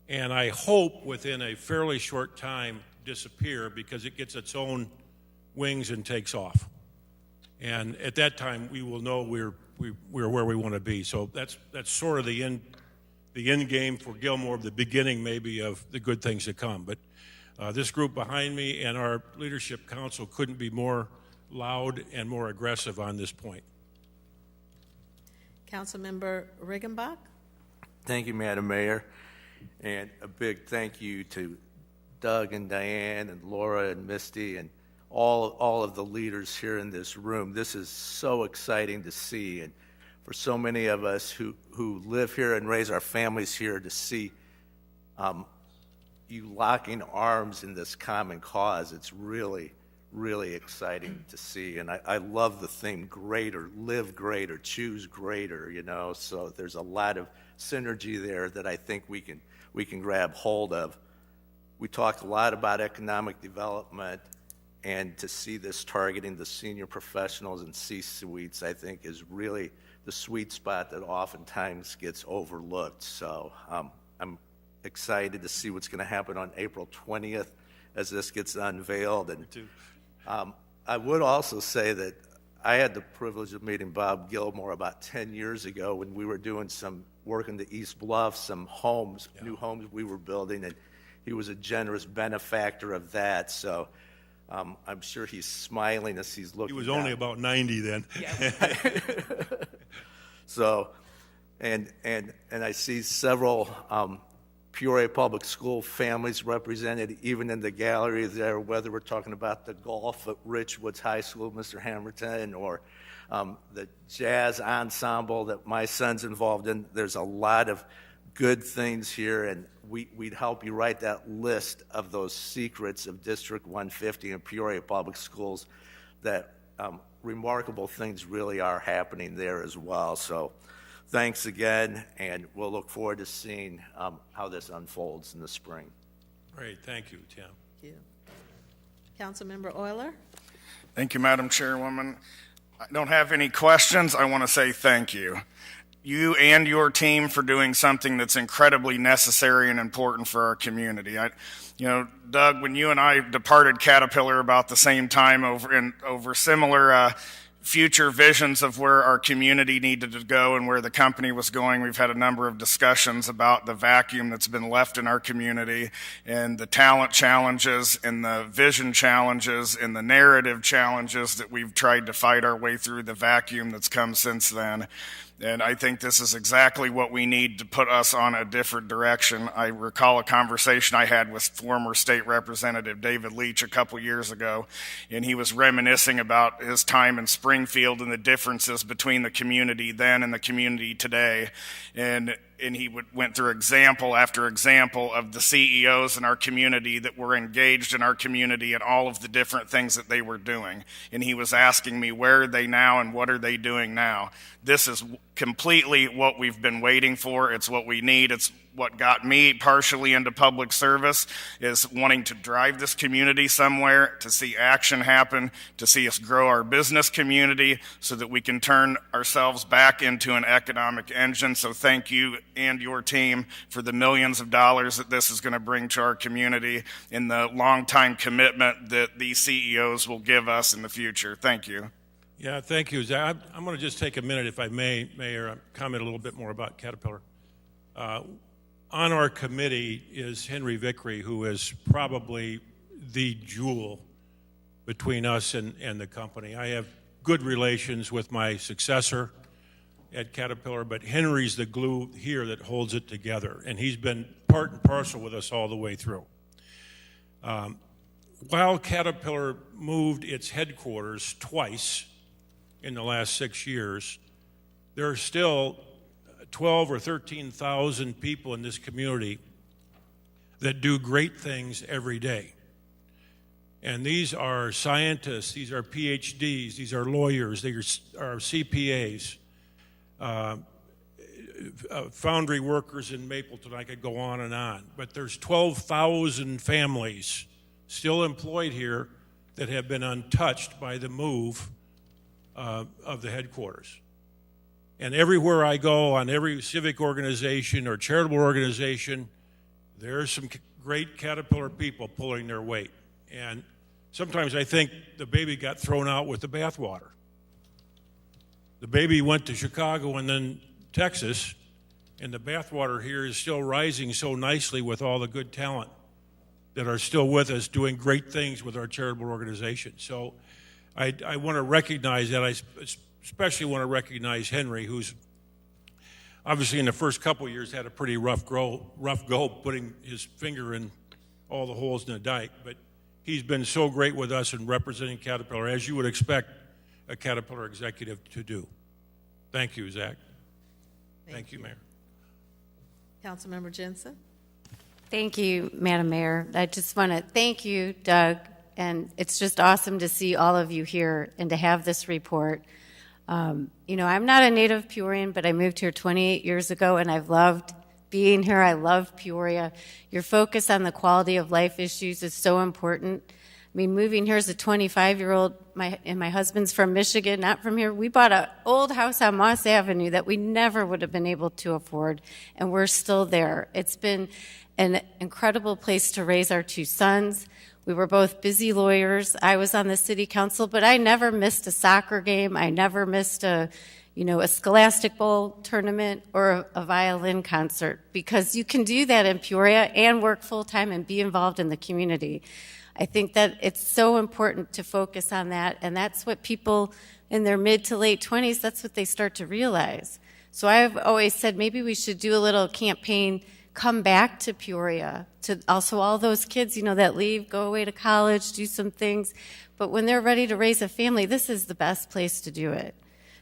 and I hope within a fairly short time disappear because it gets its own wings and takes off. And at that time, we will know we're where we want to be. So that's sort of the end game for Gilmore, the beginning maybe of the good things to come. But this group behind me and our leadership council couldn't be more loud and more aggressive on this point. Councilmember Riggenbach? Thank you, Madam Mayor. And a big thank you to Doug and Diane and Laura and Misty and all of the leaders here in this room. This is so exciting to see, and for so many of us who live here and raise our families here, to see you locking arms in this common cause, it's really, really exciting to see. And I love the theme, greater, live greater, choose greater, so there's a lot of synergy there that I think we can grab hold of. We talked a lot about economic development, and to see this targeting the senior professionals and C-suites, I think, is really the sweet spot that oftentimes gets overlooked. So I'm excited to see what's going to happen on April 20th as this gets unveiled. And I would also say that I had the privilege of meeting Bob Gilmore about 10 years ago when we were doing some work in the East Bluff, some homes, new homes we were building, and he was a generous benefactor of that. So I'm sure he's smiling as he's looking. He was down. only about 90 then. So, and I see several Peoria Public School families represented even in the gallery there, whether we're talking about the golf at Richwoods High School, Mr. Hammerton, or the jazz ensemble that my son's involved in. There's a lot of good things here, and we'd help you write that list of those secrets of District 150 and Peoria Public Schools that remarkable things really are happening there as well. So thanks again, and we'll look forward to seeing how this unfolds in the spring. Great, thank you, Tim. Thank you. Councilmember Euler? Thank you, Madam Chairwoman. I don't have any questions. I want to say thank you. You and your team for doing something that's incredibly necessary and important for our community. Doug, when you and I departed Caterpillar about the same time over similar future visions of where our community needed to go and where the company was going, we've had a number of discussions about the vacuum that's been left in our community and the talent challenges and the vision challenges and the narrative challenges that we've tried to fight our way through the vacuum that's come since then. And I think this is exactly what we need to put us on a different direction. I recall a conversation I had with former state representative David Leach a couple years ago, and he was reminiscing about his time in Springfield and the differences between the community then and the community today. And he went through example after example of the CEOs in our community that were engaged in our community and all of the different things that they were doing. And he was asking me, where are they now and what are they doing now? This is completely what we've been waiting for. It's what we need. It's what got me partially into public service, is wanting to drive this community somewhere, to see action happen, to see us grow our business community so that we can turn ourselves back into an economic engine. So thank you and your team for the millions of dollars that this is going to bring to our community and the long-time commitment that these CEOs will give us in the future. Thank you. Yeah, thank you, Zach. I'm going to just take a minute, if I may, Mayor, comment a little bit more about Caterpillar. On our committee is Henry Vickery, who is probably the jewel between us and the company. I have good relations with my successor at Caterpillar, but Henry's the glue here that holds it together, and he's been part and parcel with us all the way through. While Caterpillar moved its headquarters twice in the last 6 years, there are still 12 or 13,000 people in this community that do great things every day. And these are scientists, these are PhDs, these are lawyers, these are CPAs, foundry workers in Mapleton. I could go on. But there's 12,000 families still employed here that have been untouched by the move of the headquarters. And everywhere I go, on every civic organization or charitable organization, there's some great Caterpillar people pulling their weight. And sometimes I think the baby got thrown out with the bathwater. The baby went to Chicago and then Texas, and the bathwater here is still rising so nicely with all the good talent that are still with us doing great things with our charitable organization. So I want to recognize that. I especially want to recognize Henry, who's obviously in the first couple of years had a pretty rough go putting his finger in all the holes in the dike, but he's been so great with us in representing Caterpillar, as you would expect a Caterpillar executive to do. Thank you, Zach. Thank you, Mayor. Councilmember Jensen? Thank you, Madam Mayor. I just want to thank you, Doug, and it's just awesome to see all of you here and to have this report. I'm not a native Peorian, but I moved here 28 years ago, and I've loved being here. I love Peoria. Your focus on the quality of life issues is so important. I mean, moving here as a 25-year-old, and my husband's from Michigan, not from here. We bought an old house on Moss Avenue that we never would have been able to afford, and we're still there. It's been an incredible place to raise our two sons. We were both busy lawyers. I was on the city council, but I never missed a soccer game. I never missed a Scholastic Bowl tournament or a violin concert, because you can do that in Peoria and work full-time and be involved in the community. I think that it's so important to focus on that, and that's what people in their mid to late 20s, that's what they start to realize. So I've always said maybe we should do a little campaign, come back to Peoria, to also all those kids, that leave, go away to college, do some things. But when they're ready to raise a family, this is the best place to do it.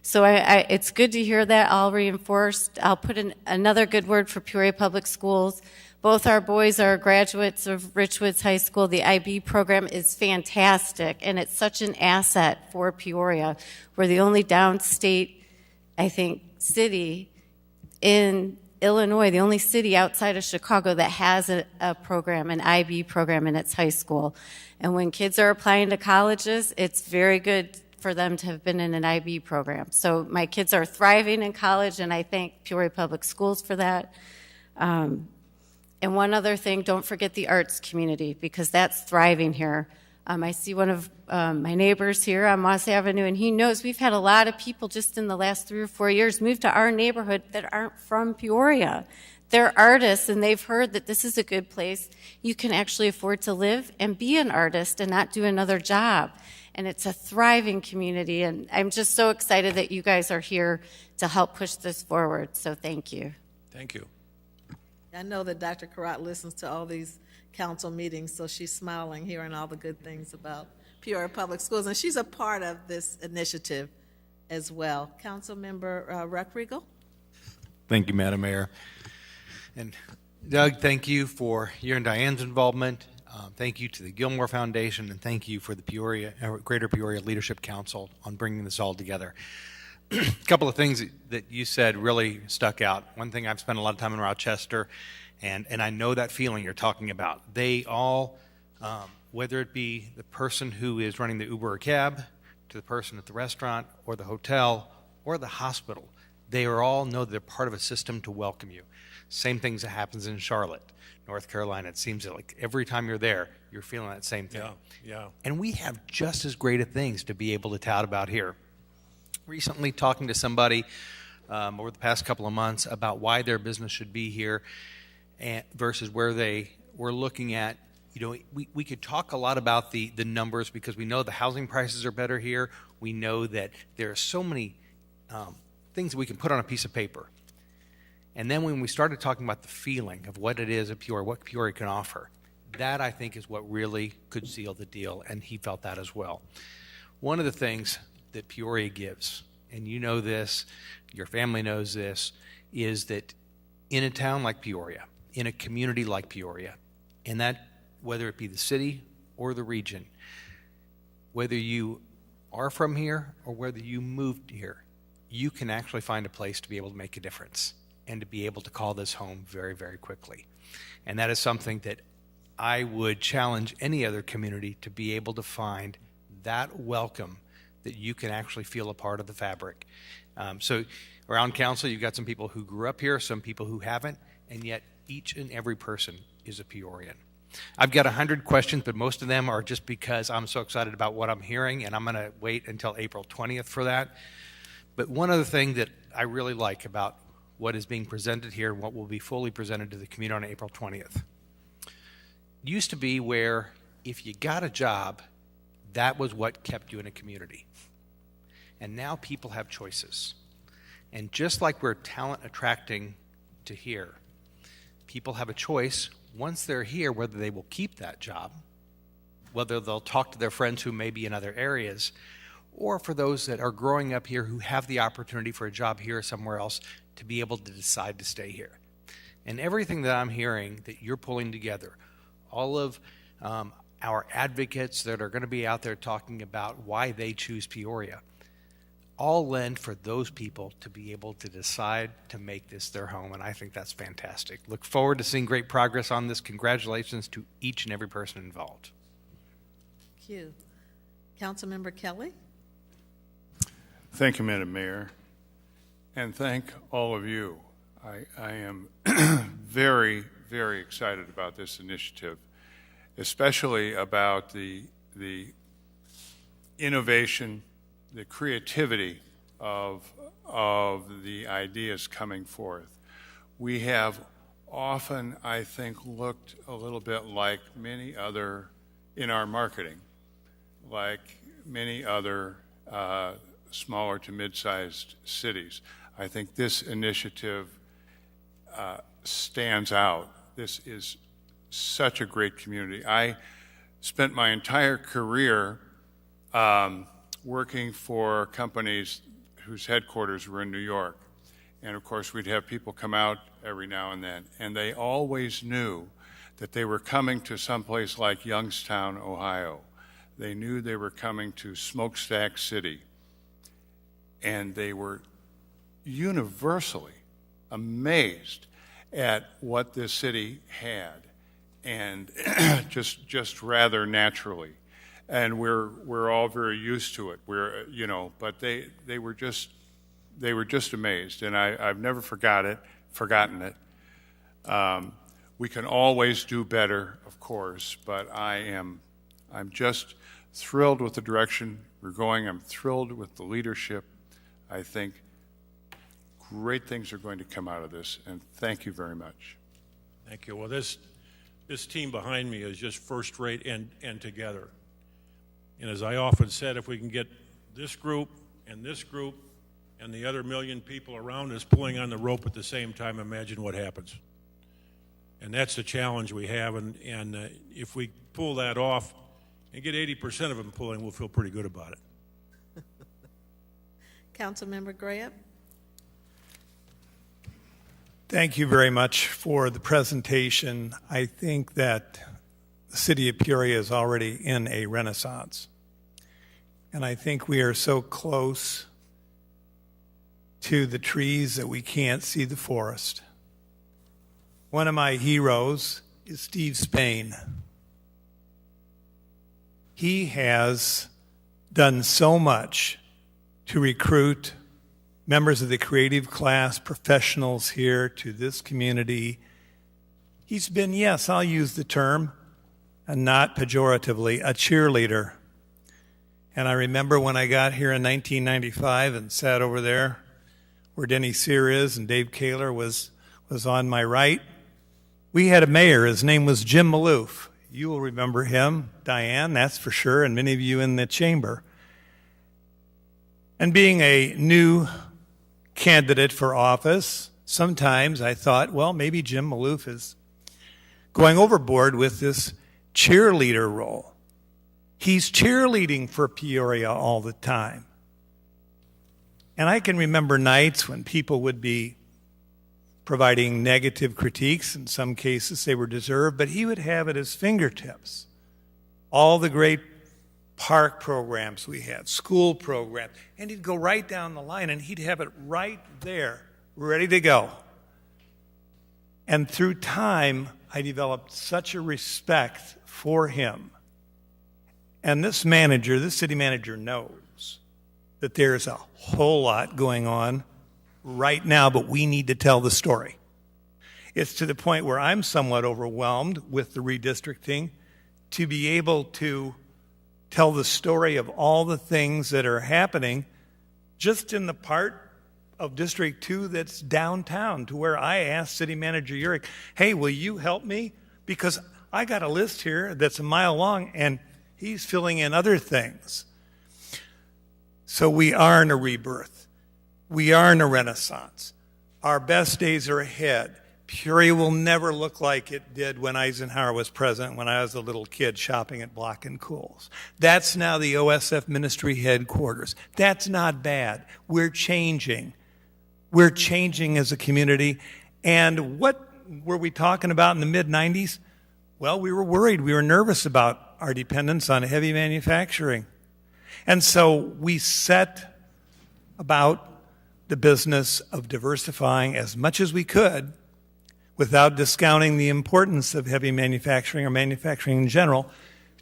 So it's good to hear that all reinforced. I'll put in another good word for Peoria Public Schools. Both our boys are graduates of Richwoods High School. The IB program is fantastic, and it's such an asset for Peoria. We're the only downstate, I think, city in Illinois, the only city outside of Chicago that has a program, an IB program in its high school. And when kids are applying to colleges, it's very good for them to have been in an IB program. So my kids are thriving in college, and I thank Peoria Public Schools for that. And one other thing, don't forget the arts community, because that's thriving here. I see one of my neighbors here on Moss Avenue, and he knows we've had a lot of people just in the last 3 or 4 years move to our neighborhood that aren't from Peoria. They're artists, and they've heard that this is a good place. You can actually afford to live and be an artist and not do another job. And it's a thriving community, and I'm just so excited that you guys are here to help push this forward. So thank you. Thank you. I know that Dr. Karat listens to all these council meetings, so she's smiling, hearing all the good things about Peoria Public Schools, and she's a part of this initiative as well. Councilmember Ruckriegel? Thank you, Madam Mayor. And Doug, thank you for your and Diane's involvement. Thank you to the Gilmore Foundation, and thank you for the Greater Peoria Leadership Council on bringing this all together. A couple of things that you said really stuck out. One thing, I've spent a lot of time in Rochester, and I know that feeling you're talking about. They all, whether it be the person who is running the Uber or cab, to the person at the restaurant or the hotel or the hospital, they are all know that they're part of a system to welcome you. Same things that happens in Charlotte, North Carolina. It seems like every time you're there, you're feeling that same thing. Yeah. And we have just as great of things to be able to tout about here. Recently talking to somebody over the past couple of months about why their business should be here versus where they were looking at. We could talk a lot about the numbers because we know the housing prices are better here. We know that there are so many things that we can put on a piece of paper. And then when we started talking about the feeling of what it is at Peoria, what Peoria can offer, that I think is what really could seal the deal, and he felt that as well. One of the things that Peoria gives, and you know this, your family knows this, is that in a town like Peoria, in a community like Peoria, and that whether it be the city or the region, whether you are from here or whether you moved here, you can actually find a place to be able to make a difference and to be able to call this home very, very quickly. And that is something that I would challenge any other community to be able to find that welcome that you can actually feel a part of the fabric. So around council, you've got some people who grew up here, some people who haven't, and yet each and every person is a Peorian. I've got 100 questions, but most of them are just because I'm so excited about what I'm hearing, and I'm going to wait until April 20th for that. But one other thing that I really like about what is being presented here and what will be fully presented to the community on April 20th. It used to be where if you got a job, that was what kept you in a community. And now people have choices. And just like we're talent attracting to here, people have a choice once they're here whether they will keep that job, whether they'll talk to their friends who may be in other areas, or for those that are growing up here who have the opportunity for a job here or somewhere else to be able to decide to stay here. And everything that I'm hearing that you're pulling together, all of our advocates that are going to be out there talking about why they choose Peoria, all lend for those people to be able to decide to make this their home, and I think that's fantastic. Look forward to seeing great progress on this. Congratulations to each and every person involved. Thank you. Councilmember Kelly? Thank you, Madam Mayor, and thank all of you. I am very, very excited about this initiative, especially about the innovation, the creativity of the ideas coming forth. We have often, I think, looked a little bit like many other, in our marketing, like many other smaller to mid-sized cities. I think this initiative stands out. This is such a great community. I spent my entire career working for companies whose headquarters were in New York. And of course, we'd have people come out every now and then, and they always knew that they were coming to someplace like Youngstown, Ohio. They knew they were coming to Smokestack City, and they were universally amazed at what this city had, and just rather naturally. And we're all very used to it. But they were just amazed, and I've never forgotten it. We can always do better, of course, but I'm just thrilled with the direction we're going. I'm thrilled with the leadership. I think great things are going to come out of this, and thank you very much. Thank you. Well, this team behind me is just first rate and together. And as I often said, if we can get this group and the other million people around us pulling on the rope at the same time, imagine what happens. And that's the challenge we have. And if we pull that off and get 80% of them pulling, we'll feel pretty good about it. Councilmember Graham. Thank you very much for the presentation. I think that the city of Peoria is already in a renaissance. And I think we are so close to the trees that we can't see the forest. One of my heroes is Steve Spain. He has done so much to recruit members of the creative class, professionals here to this community. He's been, yes, I'll use the term, and not pejoratively, a cheerleader. And I remember when I got here in 1995 and sat over there where Denny Sear is and Dave Kaler was on my right, we had a mayor. His name was Jim Maloof. You will remember him, Diane, that's for sure, and many of you in the chamber. And being a new candidate for office, sometimes I thought, well, maybe Jim Maloof is going overboard with this cheerleader role. He's cheerleading for Peoria all the time. And I can remember nights when people would be providing negative critiques. In some cases, they were deserved, but he would have at his fingertips all the great park programs we had, school programs, and he'd go right down the line and he'd have it right there, ready to go. And through time, I developed such a respect for him. And this city manager knows that there's a whole lot going on right now, but we need to tell the story. It's to the point where I'm somewhat overwhelmed with the redistricting to be able to tell the story of all the things that are happening just in the part of District 2 that's downtown, to where I asked City Manager Urick, hey, will you help me? Because I got a list here that's a mile long, and he's filling in other things. So we are in a rebirth. We are in a renaissance. Our best days are ahead. Peoria will never look like it did when Eisenhower was president, when I was a little kid shopping at Block and Cools. That's now the OSF ministry headquarters. That's not bad. We're changing. We're changing as a community. And what were we talking about in the mid-90s? Well, we were worried. We were nervous about our dependence on heavy manufacturing. And so we set about the business of diversifying as much as we could without discounting the importance of heavy manufacturing or manufacturing in general,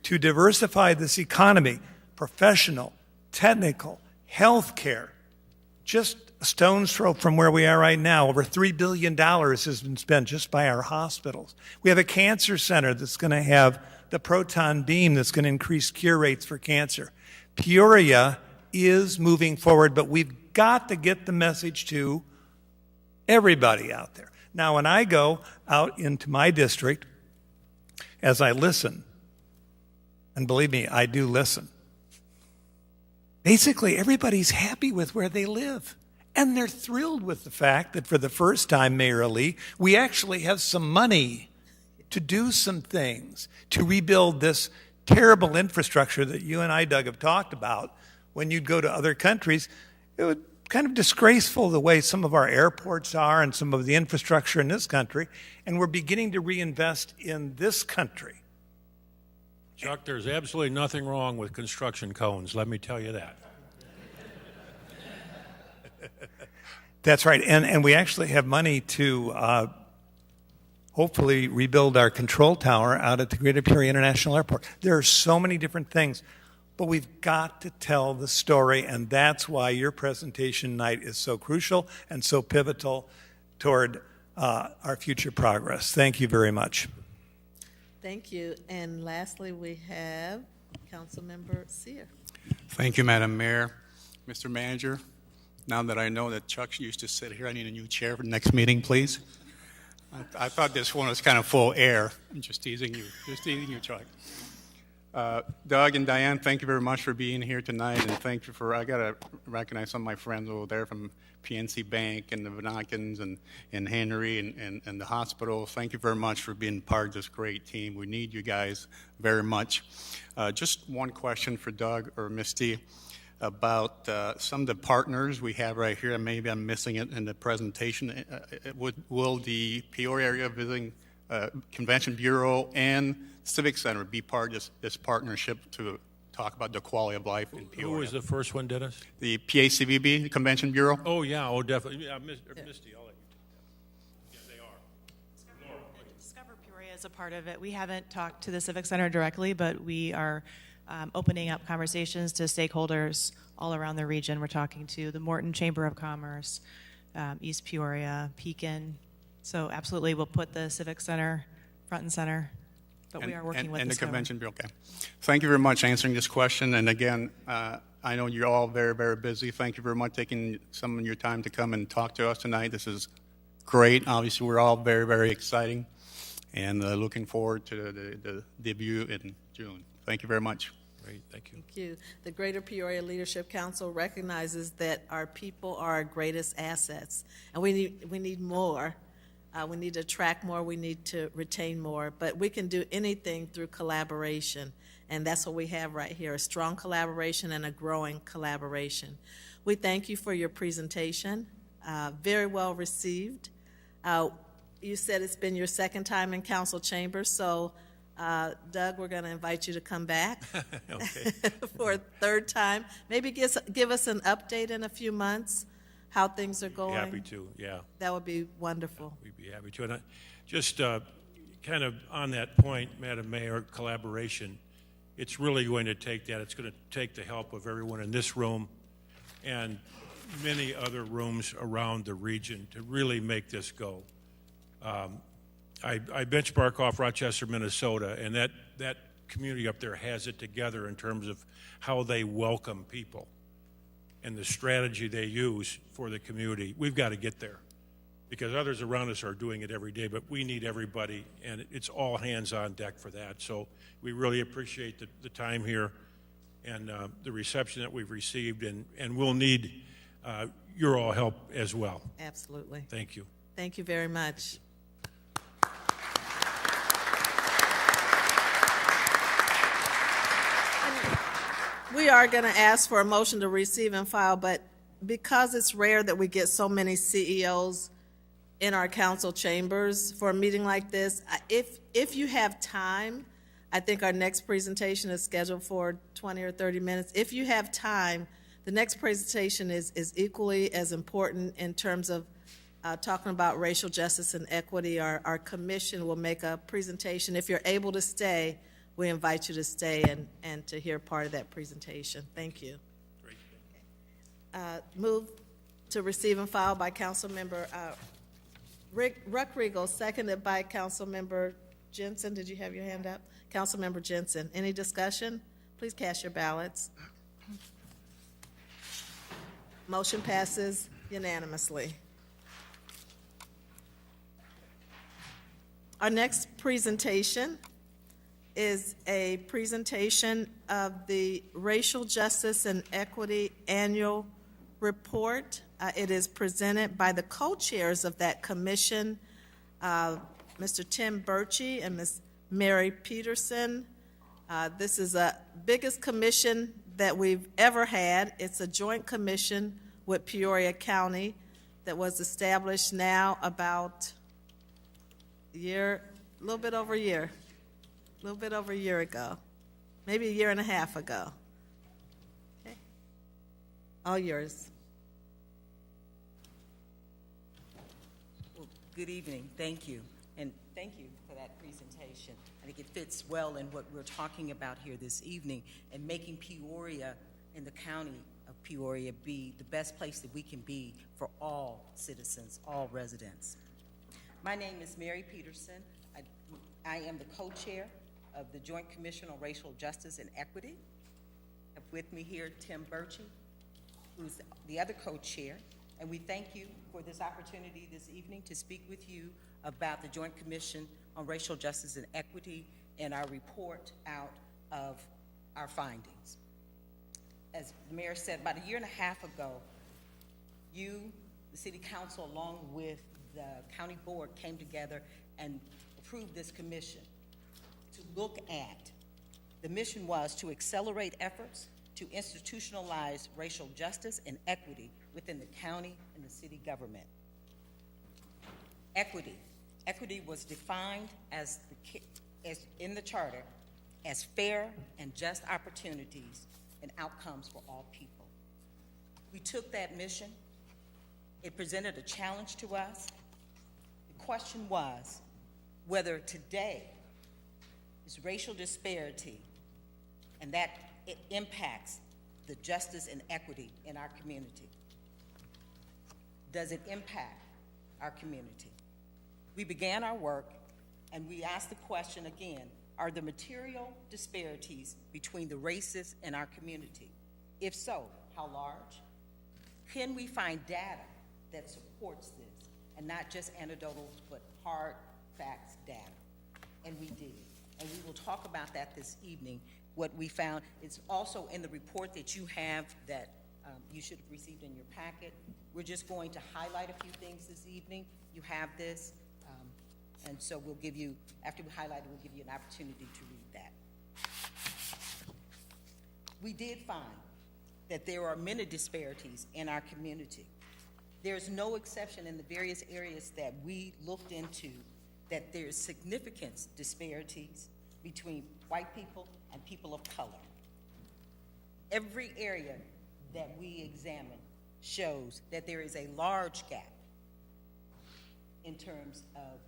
to diversify this economy, professional, technical, healthcare. Just a stone's throw from where we are right now, over $3 billion has been spent just by our hospitals. We have a cancer center that's going to have the proton beam that's going to increase cure rates for cancer. Peoria is moving forward, but we've got to get the message to everybody out there. Now, when I go out into my district, as I listen, and believe me, I do listen, basically everybody's happy with where they live. And they're thrilled with the fact that for the first time, Mayor Ali, we actually have some money to do some things, to rebuild this terrible infrastructure that you and I, Doug, have talked about. When you'd go to other countries, it would kind of disgraceful the way some of our airports are and some of the infrastructure in this country, and we're beginning to reinvest in this country. Chuck, there's absolutely nothing wrong with construction cones, let me tell you that. That's right, and we actually have money to hopefully rebuild our control tower out at the Greater Peoria International Airport. There are so many different things, but we've got to tell the story, and that's why your presentation tonight is so crucial and so pivotal toward our future progress. Thank you very much. Thank you. And lastly, we have Councilmember Sear. Thank you, Madam Mayor. Mr. Manager, now that I know that Chuck used to sit here, I need a new chair for the next meeting, please. I thought this one was kind of full air. I'm just teasing you, Chuck. Doug and Diane, thank you very much for being here tonight, and thank you for, I got to recognize some of my friends over there from PNC Bank and the Vanakins and Henry and the hospital. Thank you very much for being part of this great team. We need you guys very much. Just one question for Doug or Misty about some of the partners we have right here, and maybe I'm missing it in the presentation. Will the Peoria Area Visiting Convention Bureau and Civic Center be part of this partnership to talk about the quality of life in Peoria? Who was the first one, Dennis? The PACVB, the Convention Bureau? Oh, yeah, oh, definitely. Yeah, Misty, I'll let you take that. Yeah, they are. Discover Peoria is a part of it. We haven't talked to the Civic Center directly, but we are opening up conversations to stakeholders all around the region. We're talking to the Morton Chamber of Commerce, East Peoria, Pekin. So absolutely, we'll put the Civic Center front and center, but we are working with and the Discover. Convention Bureau. Okay. Thank you very much for answering this question. And again, I know you're all very, very busy. Thank you very much for taking some of your time to come and talk to us tonight. This is great. Obviously, we're all very, very exciting, and looking forward to the debut in June. Thank you very much. Great, thank you. Thank you. The Greater Peoria Leadership Council recognizes that our people are our greatest assets, and we need more. We need to attract more, we need to retain more, but we can do anything through collaboration, and that's what we have right here, a strong collaboration and a growing collaboration. We thank you for your presentation, very well received. You said it's been your second time in council chambers, so Doug, we're going to invite you to come back for a third time. Maybe give us an update in a few months, how things are going. Happy to, yeah. That would be wonderful. We'd be happy to. And just kind of on that point, Madam Mayor, collaboration, it's really going to take that. It's going to take the help of everyone in this room and many other rooms around the region to really make this go. I benchmark off Rochester, Minnesota, and that community up there has it together in terms of how they welcome people and the strategy they use for the community. We've got to get there because others around us are doing it every day, but we need everybody, and it's all hands on deck for that. So we really appreciate the time here and the reception that we've received, and we'll need your all help as well. Absolutely. Thank you. Thank you very much. We are going to ask for a motion to receive and file, but because it's rare that we get so many CEOs in our council chambers for a meeting like this, if you have time, I think our next presentation is scheduled for 20 or 30 minutes. If you have time, the next presentation is equally as important in terms of talking about racial justice and equity. Our commission will make a presentation. If you're able to stay, we invite you to stay and to hear part of that presentation. Thank you. Move to receive and file by Councilmember Ruckriegel, seconded by Councilmember Jensen. Did you have your hand up? Councilmember Jensen. Any discussion? Please cast your ballots. Motion passes unanimously. Our next presentation is a presentation of the Racial Justice and Equity Annual Report. It is presented by the co-chairs of that commission, Mr. Tim Birchie and Ms. Mary Peterson. This is the biggest commission that we've ever had. It's a joint commission with Peoria County that was established now about a little bit over a year ago, maybe a year and a half ago. Okay. All yours. Well, good evening. Thank you. And thank you for that presentation. I think it fits well in what we're talking about here this evening and making Peoria and the county of Peoria be the best place that we can be for all citizens, all residents. My name is Mary Peterson. I am the co-chair of the Joint Commission on Racial Justice and Equity. I have with me here Tim Birchie, who's the other co-chair, and we thank you for this opportunity this evening to speak with you about the Joint Commission on Racial Justice and Equity and our report out of our findings. As the mayor said, about a year and a half ago, you, the city council, along with the county board, came together and approved this commission to look at. The mission was to accelerate efforts to institutionalize racial justice and equity within the county and the city government. Equity was defined as in the charter as fair and just opportunities and outcomes for all people. We took that mission. It presented a challenge to us. The question was whether today is racial disparity and that it impacts the justice and equity in our community. Does it impact our community? We began our work and we asked the question again, are there material disparities between the races in our community? If so, how large? Can we find data that supports this and not just anecdotal but hard facts data? And we did. And we will talk about that this evening, what we found. It's also in the report that you have that you should have received in your packet. We're just going to highlight a few things this evening. You have this, and so we'll give you, after we highlight it, we'll give you an opportunity to read that. We did find that there are many disparities in our community. There's no exception in the various areas that we looked into that there's significant disparities between white people and people of color. Every area that we examine shows that there is a large gap in terms of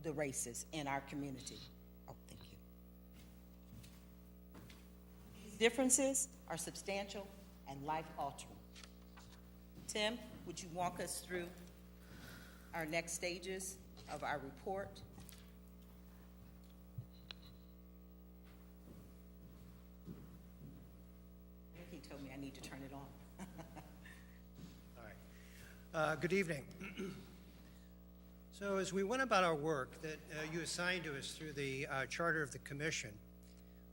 the races in our community. Oh, thank you. These differences are substantial and life-altering. Tim, would you walk us through our next stages of our report? He told me I need to turn it on. All right. Good evening. So as we went about our work that you assigned to us through the charter of the commission,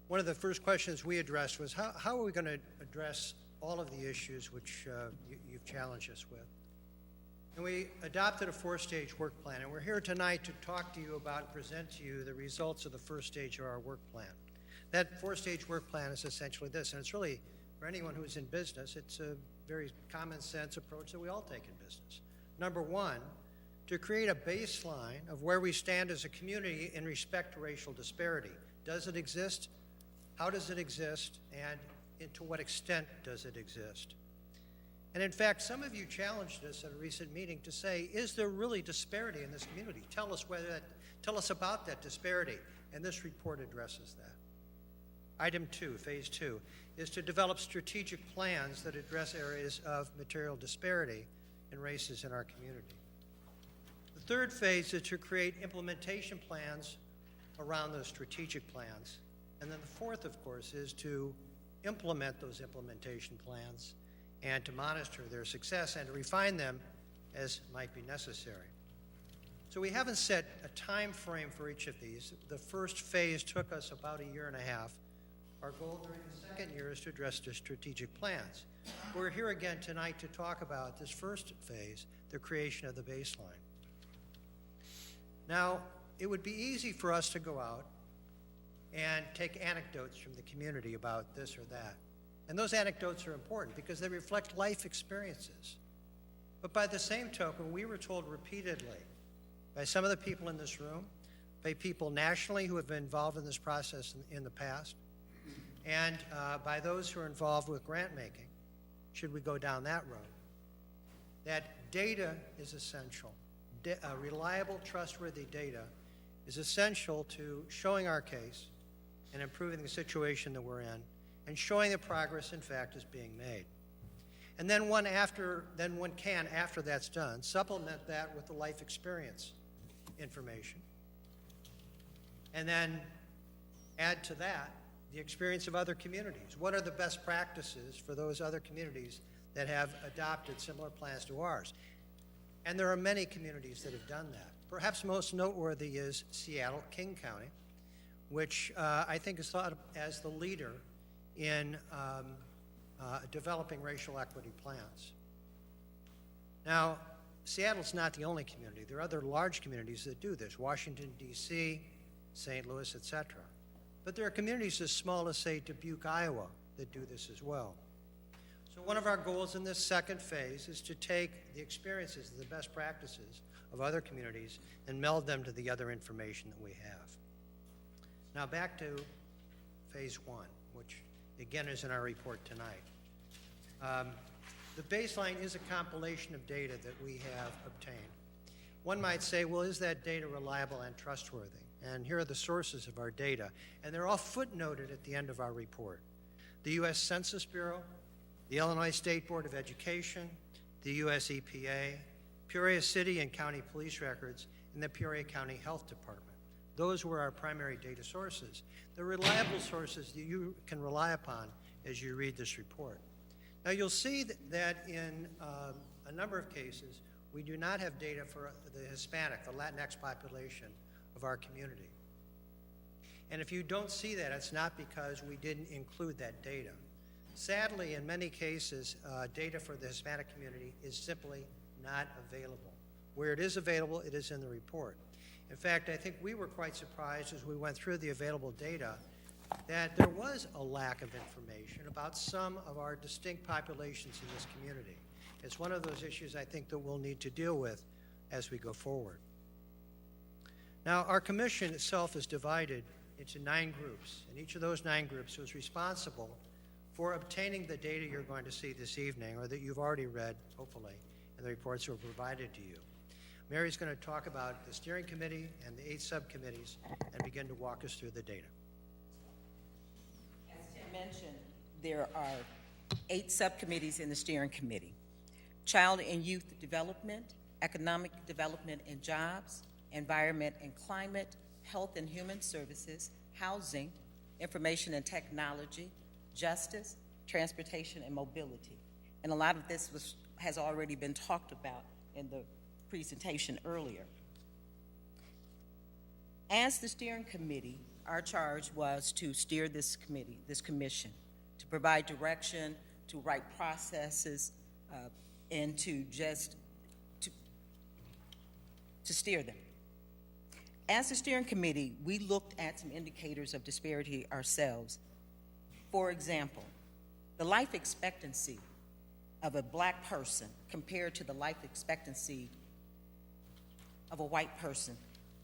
one of the first questions we addressed was how are we going to address all of the issues which you've challenged us with? And we adopted a four-stage work plan, and we're here tonight to talk to you about and present to you the results of the first stage of our work plan. That four-stage work plan is essentially this, and it's really, for anyone who's in business, it's a very common sense approach that we all take in business. Number one, to create a baseline of where we stand as a community in respect to racial disparity. Does it exist? How does it exist? And to what extent does it exist? And in fact, some of you challenged us at a recent meeting to say, is there really disparity in this community? Tell us about that disparity. And this report addresses that. Item 2, phase 2, is to develop strategic plans that address areas of material disparity in races in our community. The third phase is to create implementation plans around those strategic plans. And then the fourth, of course, is to implement those implementation plans and to monitor their success and to refine them as might be necessary. So we haven't set a time frame for each of these. The first phase took us about a year and a half. Our goal during the second year is to address the strategic plans. We're here again tonight to talk about this first phase, the creation of the baseline. Now, it would be easy for us to go out and take anecdotes from the community about this or that. And those anecdotes are important because they reflect life experiences. But by the same token, we were told repeatedly by some of the people in this room, by people nationally who have been involved in this process in the past, and by those who are involved with grant making, should we go down that road, that data is essential. Reliable, trustworthy data is essential to showing our case and improving the situation that we're in and showing that progress, in fact, is being made. And then one can, after that's done, supplement that with the life experience information. And then add to that the experience of other communities. What are the best practices for those other communities that have adopted similar plans to ours? And there are many communities that have done that. Perhaps most noteworthy is Seattle, King County, which I think is thought of as the leader in developing racial equity plans. Now, Seattle's not the only community. There are other large communities that do this, Washington, D.C., St. Louis, etc. But there are communities as small as, say, Dubuque, Iowa, that do this as well. So one of our goals in this second phase is to take the experiences and the best practices of other communities and meld them to the other information that we have. Now back to phase one, which again is in our report tonight. The baseline is a compilation of data that we have obtained. One might say, well, is that data reliable and trustworthy? And here are the sources of our data, and they're all footnoted at the end of our report. The U.S. Census Bureau, the Illinois State Board of Education, the U.S. EPA, Peoria City and County Police Records, and the Peoria County Health Department. Those were our primary data sources. They're reliable sources that you can rely upon as you read this report. Now you'll see that in a number of cases, we do not have data for the Hispanic, the Latinx population of our community. And if you don't see that, it's not because we didn't include that data. Sadly, in many cases, data for the Hispanic community is simply not available. Where it is available, it is in the report. In fact, I think we were quite surprised as we went through the available data that there was a lack of information about some of our distinct populations in this community. It's one of those issues I think that we'll need to deal with as we go forward. Now, our commission itself is divided into 9 groups, and each of those 9 groups was responsible for obtaining the data you're going to see this evening, or that you've already read, hopefully, in the reports that were provided to you. Mary's going to talk about the steering committee and the 8 subcommittees and begin to walk us through the data. As Tim mentioned, there are 8 subcommittees in the steering committee: Child and Youth Development, Economic Development and Jobs, Environment and Climate, Health and Human Services, Housing, Information and Technology, Justice, Transportation and Mobility. And a lot of this has already been talked about in the presentation earlier. As the steering committee, our charge was to steer this committee, this commission, to provide direction, to write processes, and to steer them. As the steering committee, we looked at some indicators of disparity ourselves. For example, the life expectancy of a black person compared to the life expectancy of a white person,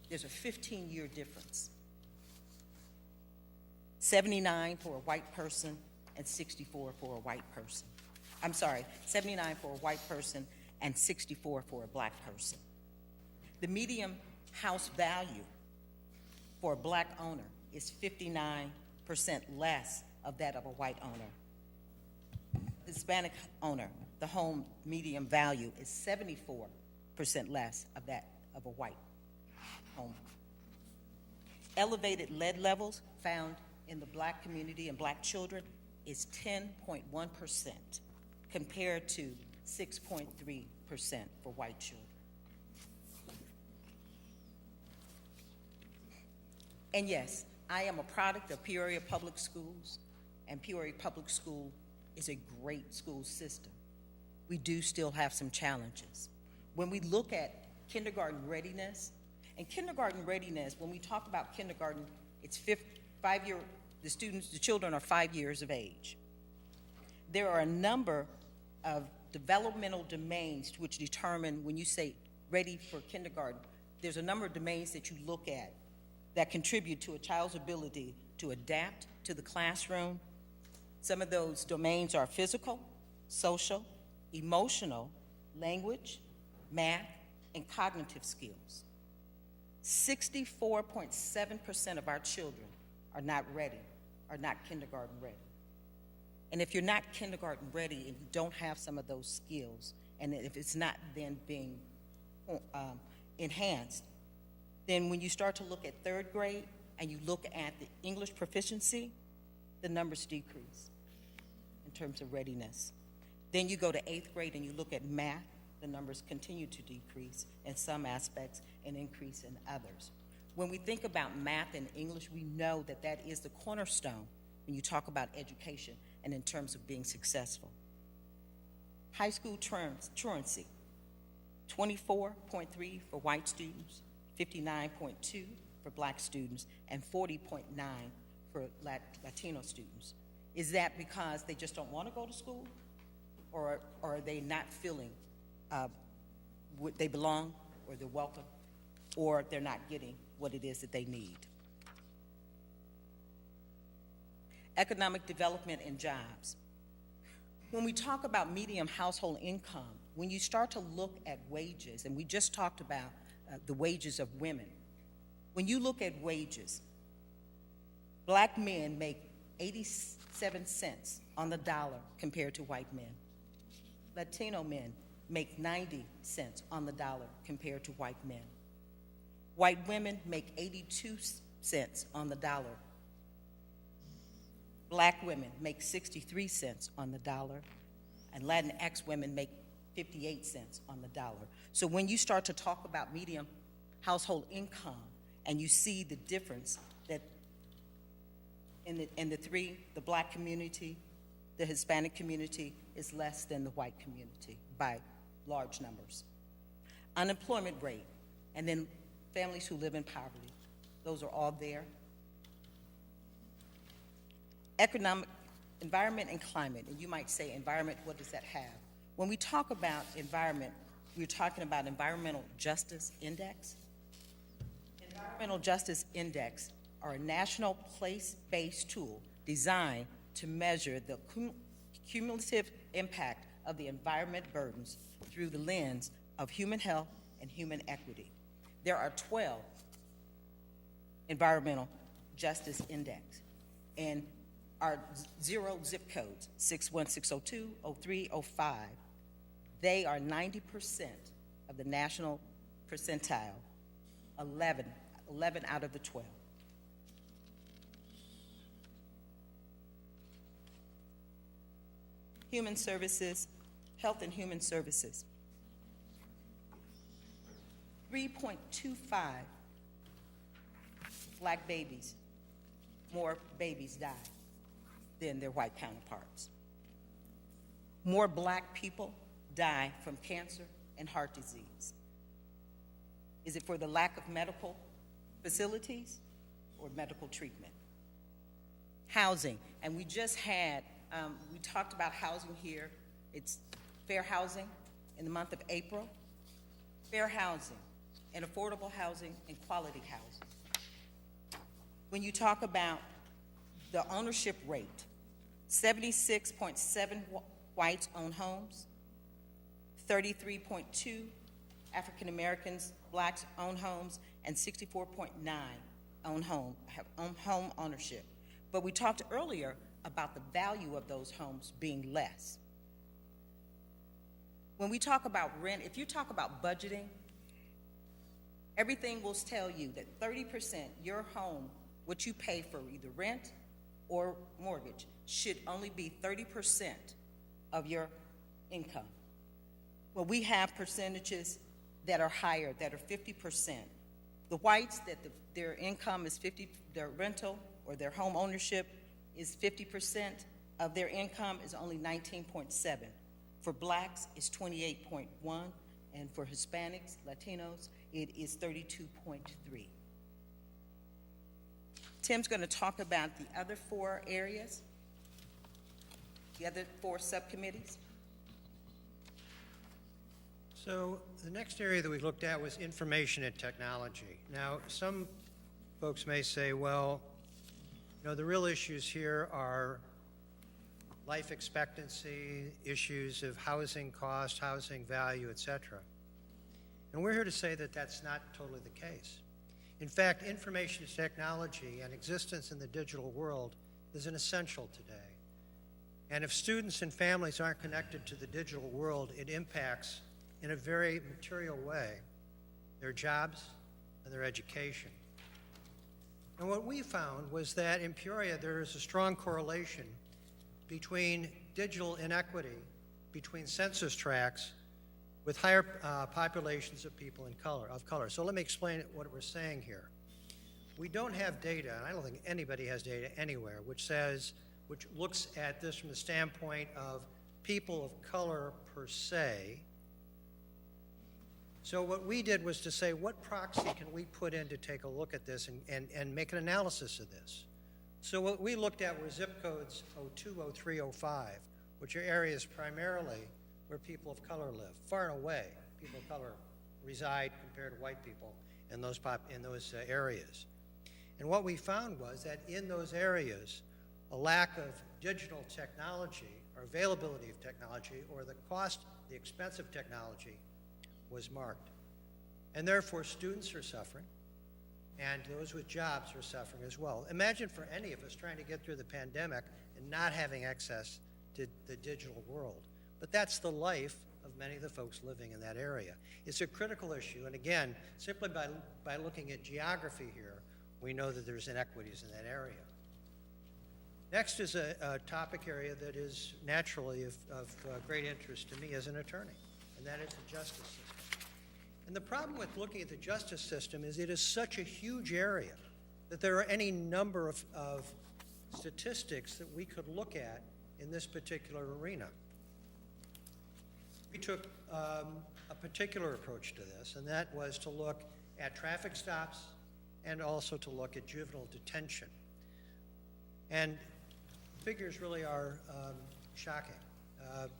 there's a 15-year difference. 79 for a white person and 64 for a white person. I'm sorry, 79 for a white person and 64 for a black person. The median house value for a black owner is 59% less of that of a white owner. The Hispanic owner, the home median value is 74% less of that of a white home. Elevated lead levels found in the black community and black children is 10.1% compared to 6.3% for white children. And yes, I am a product of Peoria Public Schools, and Peoria Public School is a great school system. We do still have some challenges. When we look at kindergarten readiness, and kindergarten readiness, when we talk about kindergarten, it's 5-year, the children are 5 years of age. There are a number of developmental domains which determine when you say ready for kindergarten, there's a number of domains that you look at that contribute to a child's ability to adapt to the classroom. Some of those domains are physical, social, emotional, language, math, and cognitive skills. 64.7% of our children are not ready, are not kindergarten ready. And if you're not kindergarten ready and you don't have some of those skills, and if it's not then being enhanced, then when you start to look at third grade and you look at the English proficiency, the numbers decrease in terms of readiness. Then you go to 8th grade and you look at math, the numbers continue to decrease in some aspects and increase in others. When we think about math and English, we know that that is the cornerstone when you talk about education and in terms of being successful. High school truancy, 24.3 for white students, 59.2 for black students, and 40.9 for Latino students. Is that because they just don't want to go to school? Or are they not feeling they belong, or they're welcome, or they're not getting what it is that they need? Economic development and jobs. When we talk about median household income, when you start to look at wages, and we just talked about the wages of women, when you look at wages, black men make 87 cents on the dollar compared to white men. Latino men make 90 cents on the dollar compared to white men. White women make 82 cents on the dollar. Black women make 63 cents on the dollar, and Latinx women make 58 cents on the dollar. So when you start to talk about median household income and you see the difference that in the three, the black community, the Hispanic community is less than the white community by large numbers. Unemployment rate, and then families who live in poverty, those are all there. Economic, environment and climate, and you might say environment, what does that have? When we talk about environment, we're talking about Environmental Justice Index. Environmental Justice Index are a national place-based tool designed to measure the cumulative impact of the environment burdens through the lens of human health and human equity. There are 12 Environmental Justice Index, and our 0 zip codes, 61602, 03, 05, they are 90% of the national percentile, 11 out of the 12. Human services, health and human services. 3.25 black babies, more babies die than their white counterparts. More black people die from cancer and heart disease. Is it for the lack of medical facilities or medical treatment? Housing, and we just had, we talked about housing here. It's fair housing in the month of April. Fair housing and affordable housing and quality housing. When you talk about the ownership rate, 76.7 whites own homes, 33.2 African Americans, blacks own homes, and 64.9 have home ownership. But we talked earlier about the value of those homes being less. When we talk about rent, if you talk about budgeting, everything will tell you that 30% your home, what you pay for either rent or mortgage, should only be 30% of your income. Well, we have percentages that are higher, that are 50%. The whites, that their income is 50, their rental or their home ownership is 50% of their income is only 19.7. For blacks, it's 28.1, and for Hispanics, Latinos, it is 32.3. Tim's going to talk about the other 4 areas, the other 4 subcommittees. So the next area that we looked at was information and technology. Now, some folks may say, well, you know, the real issues here are life expectancy, issues of housing cost, housing value, etc. And we're here to say that that's not totally the case. In fact, information technology and existence in the digital world is an essential today. And if students and families aren't connected to the digital world, it impacts in a very material way their jobs and their education. And what we found was that in Peoria there is a strong correlation between digital inequity, between census tracts, with higher populations of people of color. So let me explain what we're saying here. We don't have data, and I don't think anybody has data anywhere, which looks at this from the standpoint of people of color per se. So what we did was to say, what proxy can we put in to take a look at this and make an analysis of this? So what we looked at were zip codes 02, 03, 05, which are areas primarily where people of color live. Far and away, people of color reside compared to white people in those areas. And what we found was that in those areas, a lack of digital technology or availability of technology or the expense of technology was marked. And therefore, students are suffering, and those with jobs are suffering as well. Imagine for any of us trying to get through the pandemic and not having access to the digital world. But that's the life of many of the folks living in that area. It's a critical issue, and again, simply by looking at geography here, we know that there's inequities in that area. Next is a topic area that is naturally of great interest to me as an attorney, and that is the justice system. And the problem with looking at the justice system is it is such a huge area that there are any number of statistics that we could look at in this particular arena. We took a particular approach to this, and that was to look at traffic stops and also to look at juvenile detention. And figures really are shocking.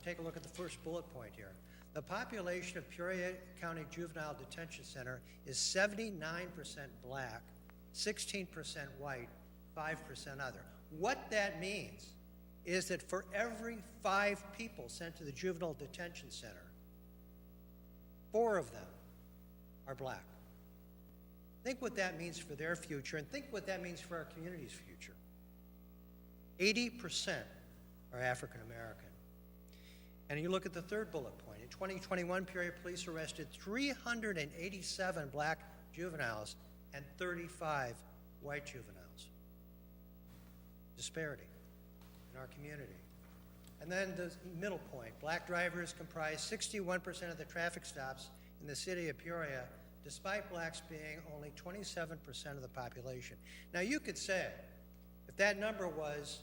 Take a look at the first bullet point here. The population of Peoria County Juvenile Detention Center is 79% black, 16% white, 5% other. What that means is that for every 5 people sent to the Juvenile Detention Center, 4 of them are black. Think what that means for their future, and think what that means for our community's future. 80% are African American. And you look at the third bullet point. In 2021, Peoria police arrested 387 black juveniles and 35 white juveniles. Disparity in our community. And then the middle point, black drivers comprise 61% of the traffic stops in the city of Peoria, despite blacks being only 27% of the population. Now you could say, if that number was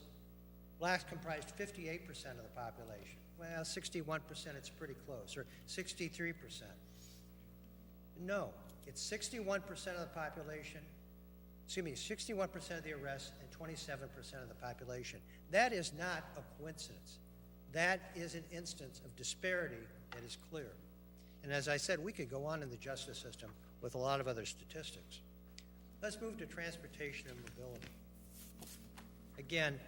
blacks comprised 58% of the population, well, 61%, it's pretty close, or 63%. No, it's 61% of the population, 61% of the arrests and 27% of the population. That is not a coincidence. That is an instance of disparity that is clear. And as I said, we could go on in the justice system with a lot of other statistics. Let's move to transportation and mobility. Again,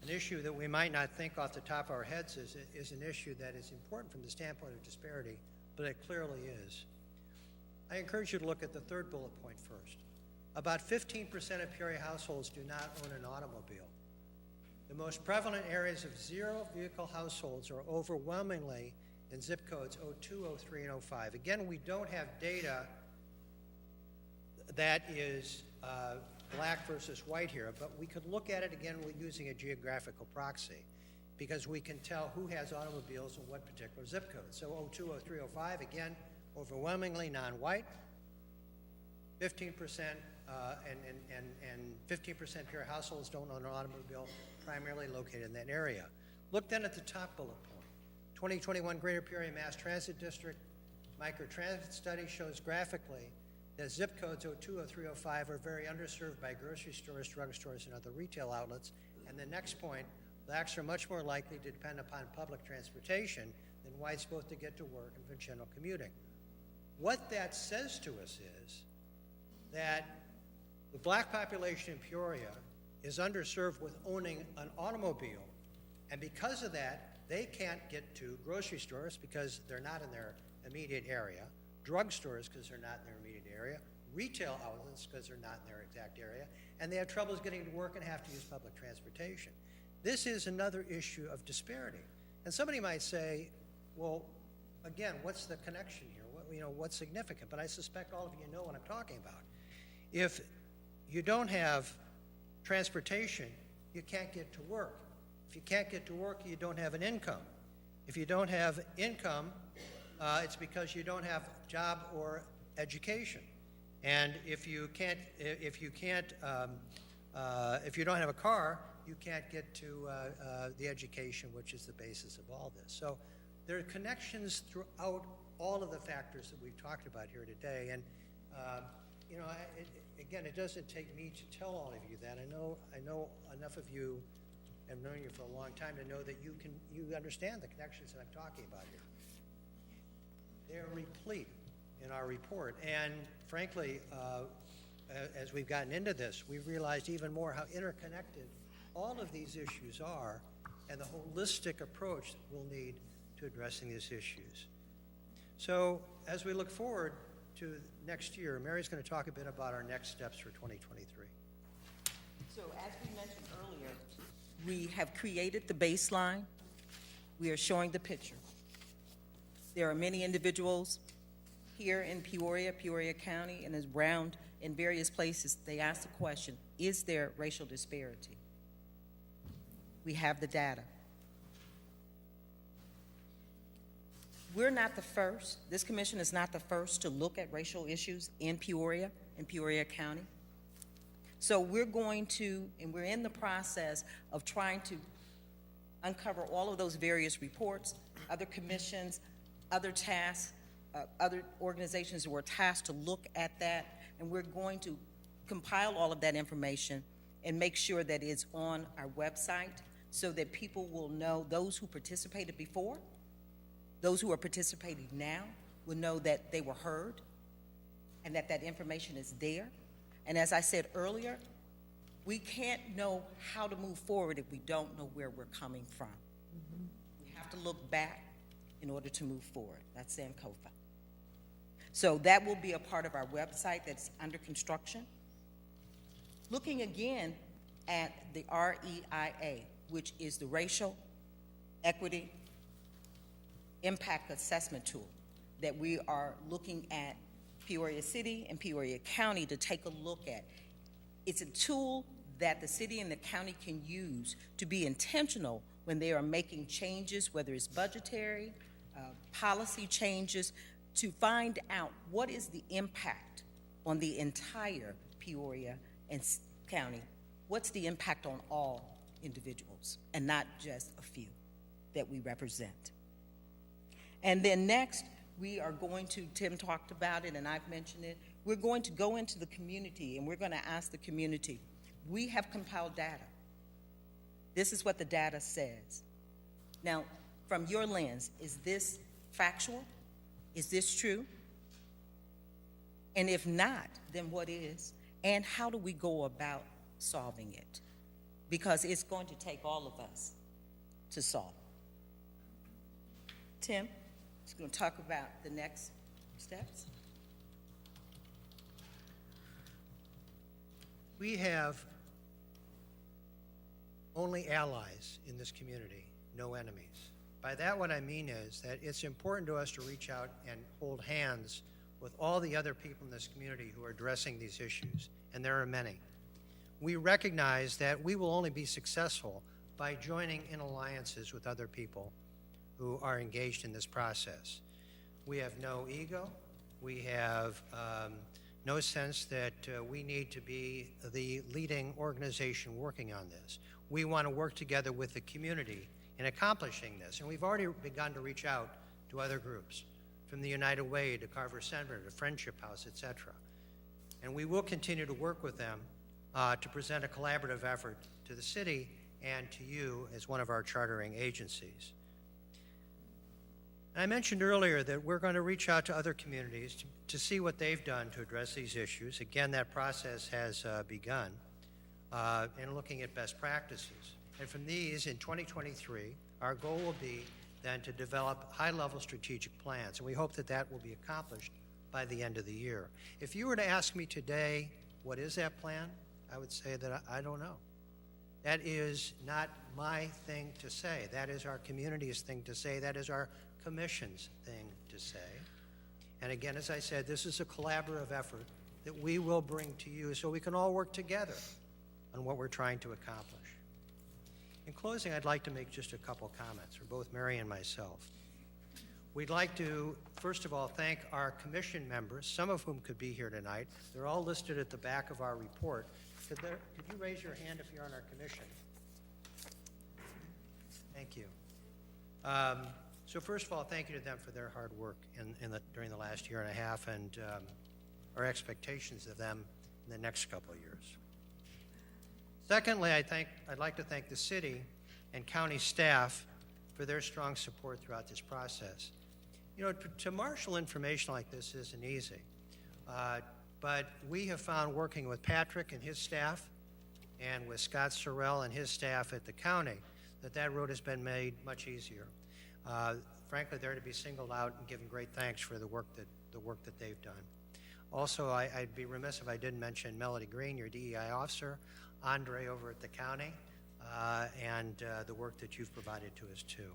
an issue that we might not think off the top of our heads is an issue that is important from the standpoint of disparity, but it clearly is. I encourage you to look at the third bullet point first. About 15% of Peoria households do not own an automobile. The most prevalent areas of zero-vehicle households are overwhelmingly in zip codes 02, 03, and 05. Again, we don't have data that is black versus white here, but we could look at it again using a geographical proxy because we can tell who has automobiles in what particular zip code. So 02, 03, 05, again, overwhelmingly non-white, 15% and 15% Peoria households don't own an automobile, primarily located in that area. Look then at the top bullet point. 2021 Greater Peoria Mass Transit District microtransit study shows graphically that zip codes 02, 03, 05 are very underserved by grocery stores, drugstores, and other retail outlets. And the next point, blacks are much more likely to depend upon public transportation than whites both to get to work and for general commuting. What that says to us is that the black population in Peoria is underserved with owning an automobile, and because of that, they can't get to grocery stores because they're not in their immediate area, drugstores because they're not in their immediate area, retail outlets because they're not in their exact area, and they have troubles getting to work and have to use public transportation. This is another issue of disparity. And somebody might say, well, again, what's the connection here? What's significant? But I suspect all of you know what I'm talking about. If you don't have transportation, you can't get to work. If you can't get to work, you don't have an income. If you don't have income, it's because you don't have job or education. And if you don't have a car, you can't get to the education, which is the basis of all this. So there are connections throughout all of the factors that we've talked about here today. And again, it doesn't take me to tell all of you that. I know enough of you have known you for a long time to know that you understand the connections that I'm talking about here. They're replete in our report. And frankly, as we've gotten into this, we've realized even more how interconnected all of these issues are and the holistic approach that we'll need to addressing these issues. So as we look forward to next year, Mary's going to talk a bit about our next steps for 2023. So as we mentioned earlier, we have created the baseline. We are showing the picture. There are many individuals here in Peoria, Peoria County, and around in various places. They ask the question, is there racial disparity? We have the data. We're not the first. This commission is not the first to look at racial issues in Peoria County. So we're going to, and we're in the process of trying to uncover all of those various reports, other commissions, other tasks, other organizations who are tasked to look at that, and we're going to compile all of that information and make sure that it's on our website so that people will know, those who participated before, those who are participating now will know that they were heard and that that information is there. And as I said earlier, we can't know how to move forward if we don't know where we're coming from. Mm-hmm. We have to look back in order to move forward. That's Sankofa. So that will be a part of our website that's under construction. Looking again at the REIA, which is the Racial Equity Impact Assessment Tool that we are looking at Peoria City and Peoria County to take a look at. It's a tool that the city and the county can use to be intentional when they are making changes, whether it's budgetary, policy changes, to find out what is the impact on the entire Peoria and county. What's the impact on all individuals and not just a few that we represent. And then next, we are going to, Tim talked about it and I've mentioned it, we're going to go into the community and we're going to ask the community, we have compiled data. This is what the data says. Now, from your lens, is this factual? Is this true? And if not, then what is? And how do we go about solving it? Because it's going to take all of us to solve. Tim is going to talk about the next steps. We have only allies in this community, no enemies. By that, what I mean is that it's important to us to reach out and hold hands with all the other people in this community who are addressing these issues, and there are many. We recognize that we will only be successful by joining in alliances with other people who are engaged in this process. We have no ego. We have no sense that we need to be the leading organization working on this. We want to work together with the community in accomplishing this, and we've already begun to reach out to other groups, from the United Way to Carver Center to Friendship House, etc. And we will continue to work with them to present a collaborative effort to the city and to you as one of our chartering agencies. And I mentioned earlier that we're going to reach out to other communities to see what they've done to address these issues. Again, that process has begun in looking at best practices. And from these, in 2023, our goal will be then to develop high-level strategic plans, and we hope that that will be accomplished by the end of the year. If you were to ask me today, what is that plan? I would say that I don't know. That is not my thing to say. That is our community's thing to say. That is our commission's thing to say. And again, as I said, this is a collaborative effort that we will bring to you so we can all work together on what we're trying to accomplish. In closing, I'd like to make just a couple comments for both Mary and myself. We'd like to, first of all, thank our commission members, some of whom could be here tonight. They're all listed at the back of our report. Could you raise your hand if you're on our commission? Thank you. So first of all, thank you to them for their hard work during the last year and a half, and our expectations of them in the next couple of years. Secondly, I'd like to thank the city and county staff for their strong support throughout this process. You know, to marshal information like this isn't easy, but we have found working with Patrick and his staff and with Scott Sorrell and his staff at the county that road has been made much easier. Frankly, they're to be singled out and given great thanks for the work that they've done. Also, I'd be remiss if I didn't mention Melody Green, your DEI officer, Andre over at the county, and the work that you've provided to us too.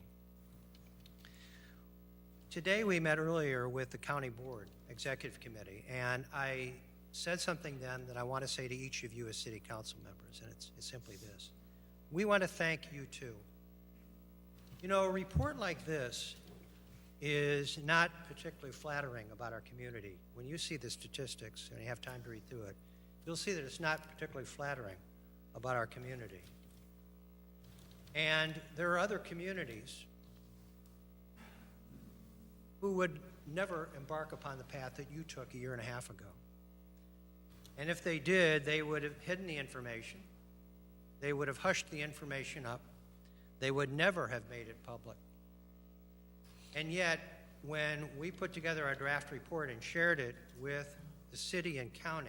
Today we met earlier with the County Board Executive Committee, and I said something then that I want to say to each of you as City Council members, and it's simply this. We want to thank you too. You know, a report like this is not particularly flattering about our community. When you see the statistics and you have time to read through it, you'll see that it's not particularly flattering about our community. And there are other communities who would never embark upon the path that you took a year and a half ago. And if they did, they would have hidden the information. They would have hushed the information up. They would never have made it public. And yet, when we put together our draft report and shared it with the city and county,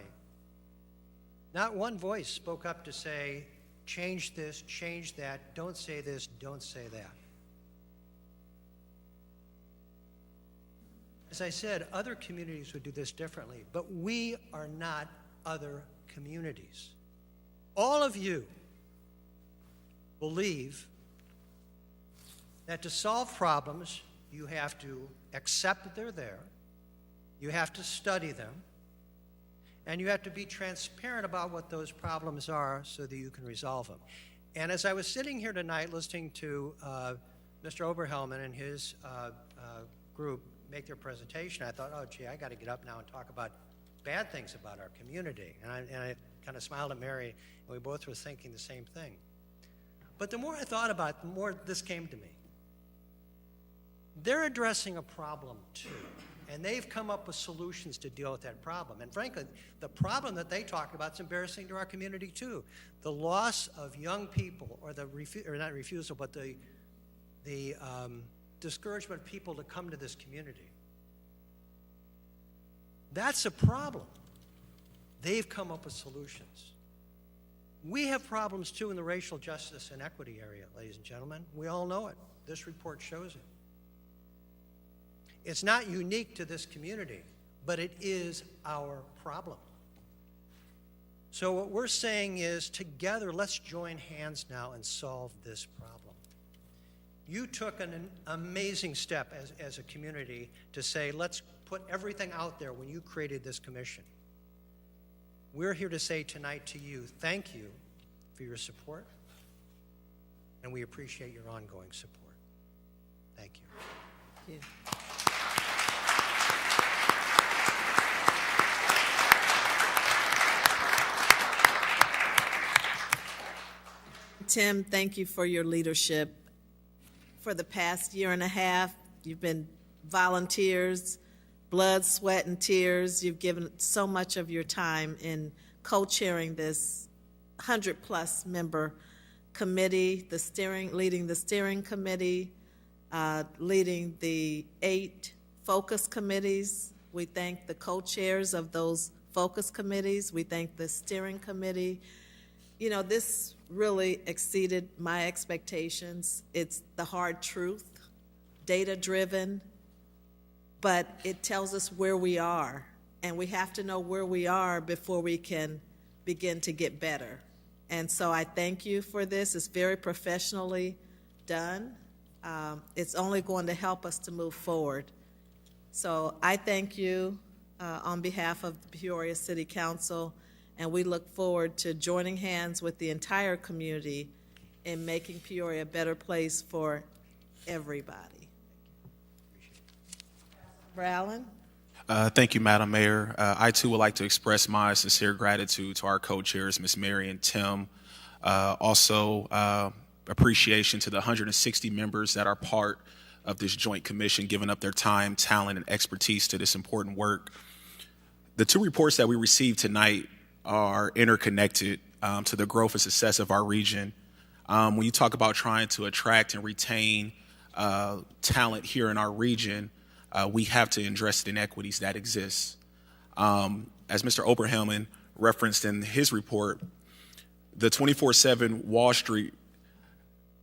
not one voice spoke up to say, change this, change that, don't say this, don't say that. As I said, other communities would do this differently, but we are not other communities. All of you believe that to solve problems, you have to accept that they're there, you have to study them, and you have to be transparent about what those problems are so that you can resolve them. And as I was sitting here tonight listening to Mr. Oberhelman and his group make their presentation, I thought, oh, gee, I got to get up now and talk about bad things about our community. And I kind of smiled at Mary, and we both were thinking the same thing. But the more I thought about it, the more this came to me. They're addressing a problem, too. And they've come up with solutions to deal with that problem. And frankly, the problem that they talked about is embarrassing to our community, too. The loss of young people, or not refusal, but the discouragement of people to come to this community. That's a problem. They've come up with solutions. We have problems, too, in the racial justice and equity area, ladies and gentlemen. We all know it. This report shows it. It's not unique to this community, but it is our problem. So what we're saying is, together, let's join hands now and solve this problem. You took an amazing step as a community to say, let's put everything out there when you created this commission. We're here to say tonight to you, thank you for your support, and we appreciate your ongoing support. Thank you. Thank you. Tim, thank you for your leadership. For the past year and a half, you've been volunteers, blood, sweat, and tears. You've given so much of your time in co-chairing this 100-plus member committee, leading the steering committee, leading the 8 focus committees. We thank the co-chairs of those focus committees. We thank the steering committee. You know, this really exceeded my expectations. It's the hard truth, data-driven, but it tells us where we are, and we have to know where we are before we can begin to get better. And so I thank you for this. It's very professionally done. It's only going to help us to move forward. So I thank you on behalf of the Peoria City Council, and we look forward to joining hands with the entire community in making Peoria a better place for everybody. Allen? Thank you, Madam Mayor. I, too, would like to express my sincere gratitude to our co-chairs, Ms. Mary and Tim. Also, appreciation to the 160 members that are part of this joint commission, giving up their time, talent, and expertise to this important work. The 2 reports that we received tonight are interconnected to the growth and success of our region. When you talk about trying to attract and retain talent here in our region, we have to address the inequities that exist. As Mr. Oberhelman referenced in his report, the 24/7 Wall Street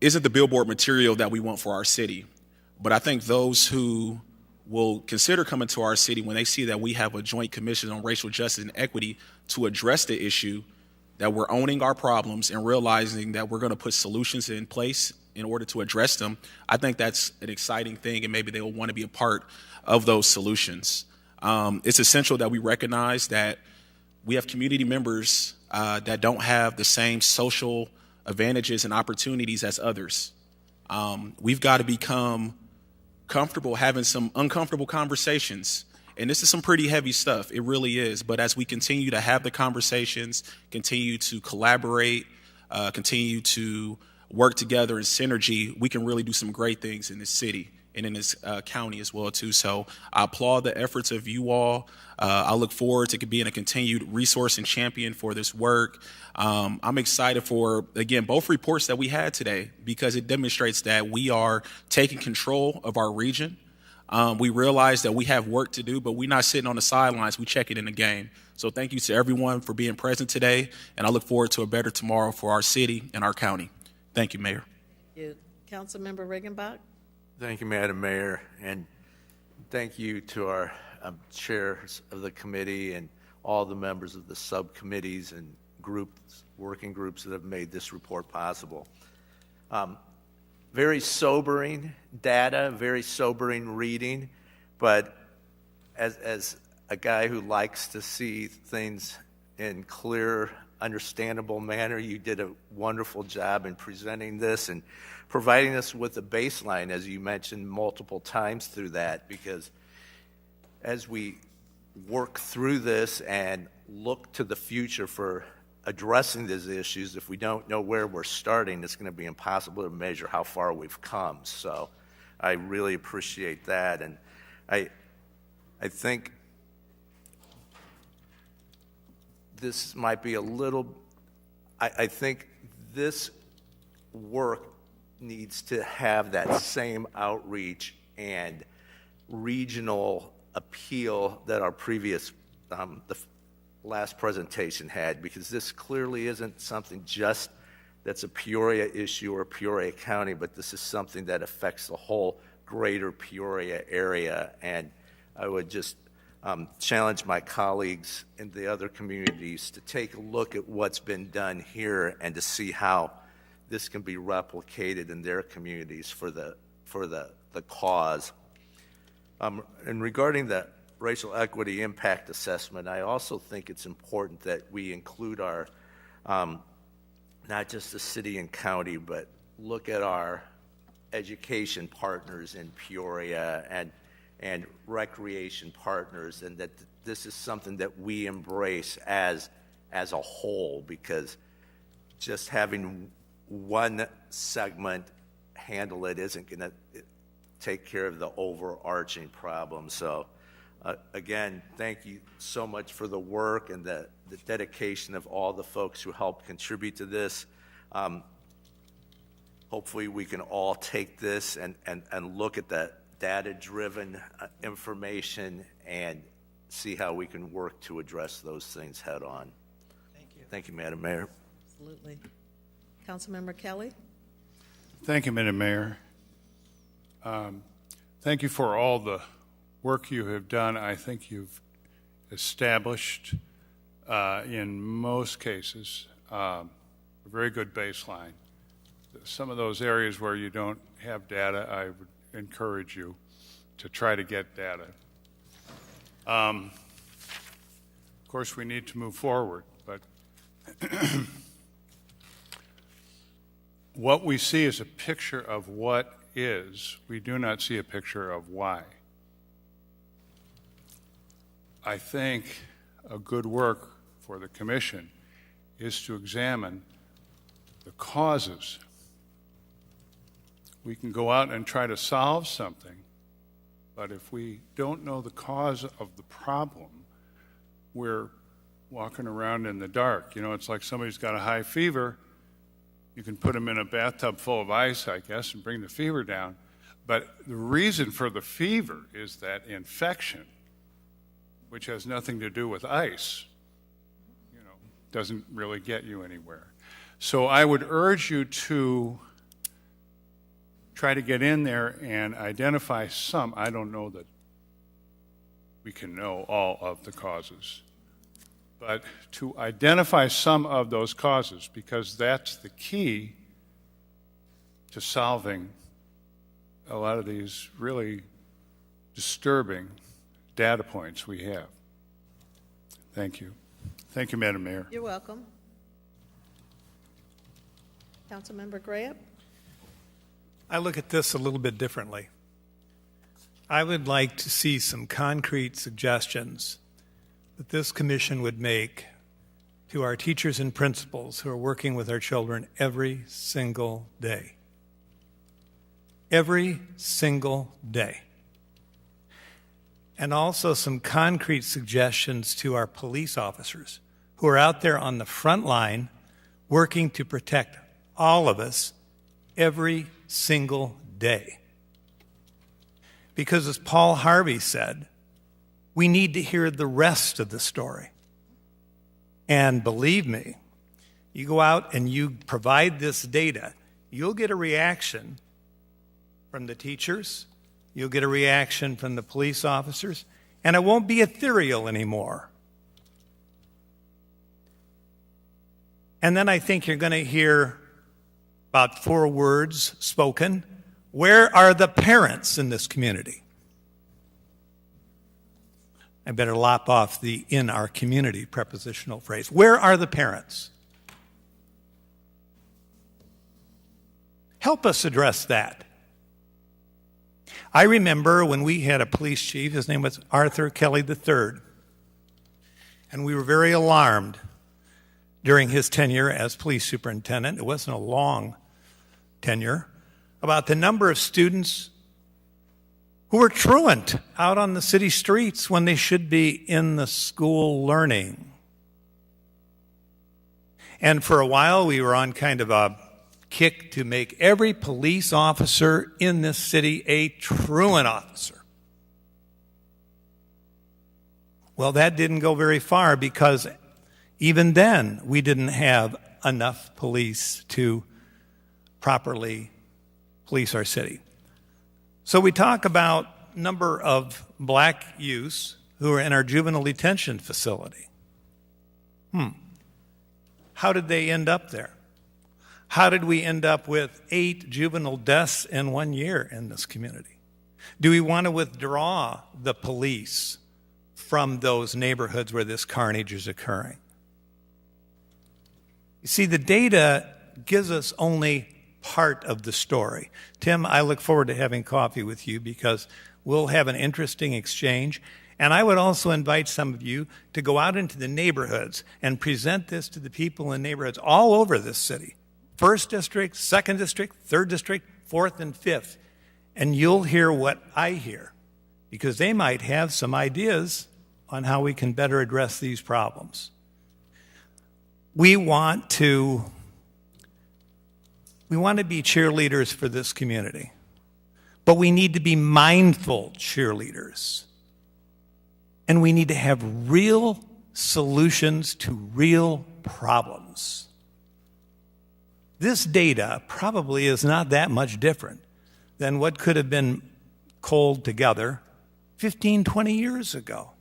isn't the billboard material that we want for our city. But I think those who will consider coming to our city when they see that we have a joint commission on racial justice and equity to address the issue, that we're owning our problems and realizing that we're going to put solutions in place in order to address them, I think that's an exciting thing, and maybe they will want to be a part of those solutions. It's essential that we recognize that we have community members that don't have the same social advantages and opportunities as others. We've got to become comfortable having some uncomfortable conversations. And this is some pretty heavy stuff. It really is. But as we continue to have the conversations, continue to collaborate, continue to work together in synergy, we can really do some great things in this city and in this county as well, too. So I applaud the efforts of you all. I look forward to being a continued resource and champion for this work. I'm excited for, again, both reports that we had today, because it demonstrates that we are taking control of our region. We realize that we have work to do, but we're not sitting on the sidelines. We check it in the game. So thank you to everyone for being present today, and I look forward to a better tomorrow for our city and our county. Thank you, Mayor. Thank you. Councilmember Riggenbach? Thank you, Madam Mayor, and thank you to our chairs of the committee and all the members of the subcommittees and groups, working groups that have made this report possible. Very sobering data, very sobering reading, but as a guy who likes to see things in clear, understandable manner, you did a wonderful job in presenting this and providing us with a baseline, as you mentioned multiple times through that, because as we work through this and look to the future for addressing these issues, if we don't know where we're starting, it's going to be impossible to measure how far we've come. So I really appreciate that. And I think this might be a little, I think this work needs to have that same outreach and regional appeal that our previous, the last presentation had, because this clearly isn't something just that's a Peoria issue or Peoria County, but this is something that affects the whole greater Peoria area. And I would just challenge my colleagues in the other communities to take a look at what's been done here and to see how this can be replicated in their communities for the cause. And regarding the racial equity impact assessment, I also think it's important that we include our, not just the city and county, but look at our education partners in Peoria and recreation partners, and that this is something that we embrace as a whole, because just having one segment handle it isn't going to take care of the overarching problem. So again, thank you so much for the work and the dedication of all the folks who helped contribute to this. hopefully we can all take this and look at that data-driven information and see how we can work to address those things head on. Thank you. Thank you, Madam Mayor. Absolutely. Councilmember Kelly? Thank you, Madam Mayor. Thank you for all the work you have done. I think you've established, in most cases, a very good baseline. Some of those areas where you don't have data, I would encourage you to try to get data. Of course, we need to move forward, but what we see is a picture of what is. We do not see a picture of why. I think a good work for the Commission is to examine the causes. We can go out and try to solve something, but if we don't know the cause of the problem, we're walking around in the dark. You know, it's like somebody's got a high fever. You can put them in a bathtub full of ice, I guess, and bring the fever down. But the reason for the fever is that infection, which has nothing to do with ice, doesn't really get you anywhere. So I would urge you to try to get in there and identify some. I don't know that we can know all of the causes, but to identify some of those causes, because that's the key to solving a lot of these really disturbing data points we have. Thank you. Thank you, Madam Mayor. You're welcome. Councilmember Graham? I look at this a little bit differently. I would like to see some concrete suggestions that this commission would make to our teachers and principals who are working with our children every single day. Every single day. And also some concrete suggestions to our police officers who are out there on the front line working to protect all of us every single day. Because as Paul Harvey said, we need to hear the rest of the story. And believe me, you go out and you provide this data, you'll get a reaction from the teachers, you'll get a reaction from the police officers, and it won't be ethereal anymore. And then I think you're going to hear about 4 words spoken. Where are the parents in this community? I better lop off the "in our community" prepositional phrase. Where are the parents? Help us address that. I remember when we had a police chief, his name was Arthur Kelly III, and we were very alarmed during his tenure as police superintendent. It wasn't a long tenure, about the number of students who were truant out on the city streets when they should be in the school learning. And for a while, we were on kind of a kick to make every police officer in this city a truant officer. Well, that didn't go very far because even then, we didn't have enough police to properly police our city. So we talk about number of black youths who are in our juvenile detention facility. How did they end up there? How did we end up with 8 juvenile deaths in 1 year in this community? Do we want to withdraw the police from those neighborhoods where this carnage is occurring? You see, the data gives us only part of the story. Tim, I look forward to having coffee with you because we'll have an interesting exchange. And I would also invite some of you to go out into the neighborhoods and present this to the people in neighborhoods all over this city. 1st District, 2nd District, 3rd District, 4th and 5th. And you'll hear what I hear because they might have some ideas on how we can better address these problems. We want to We want to be cheerleaders for this community. But we need to be mindful cheerleaders. And we need to have real solutions to real problems. This data probably is not that much different than what could have been culled together 15, 20 years ago.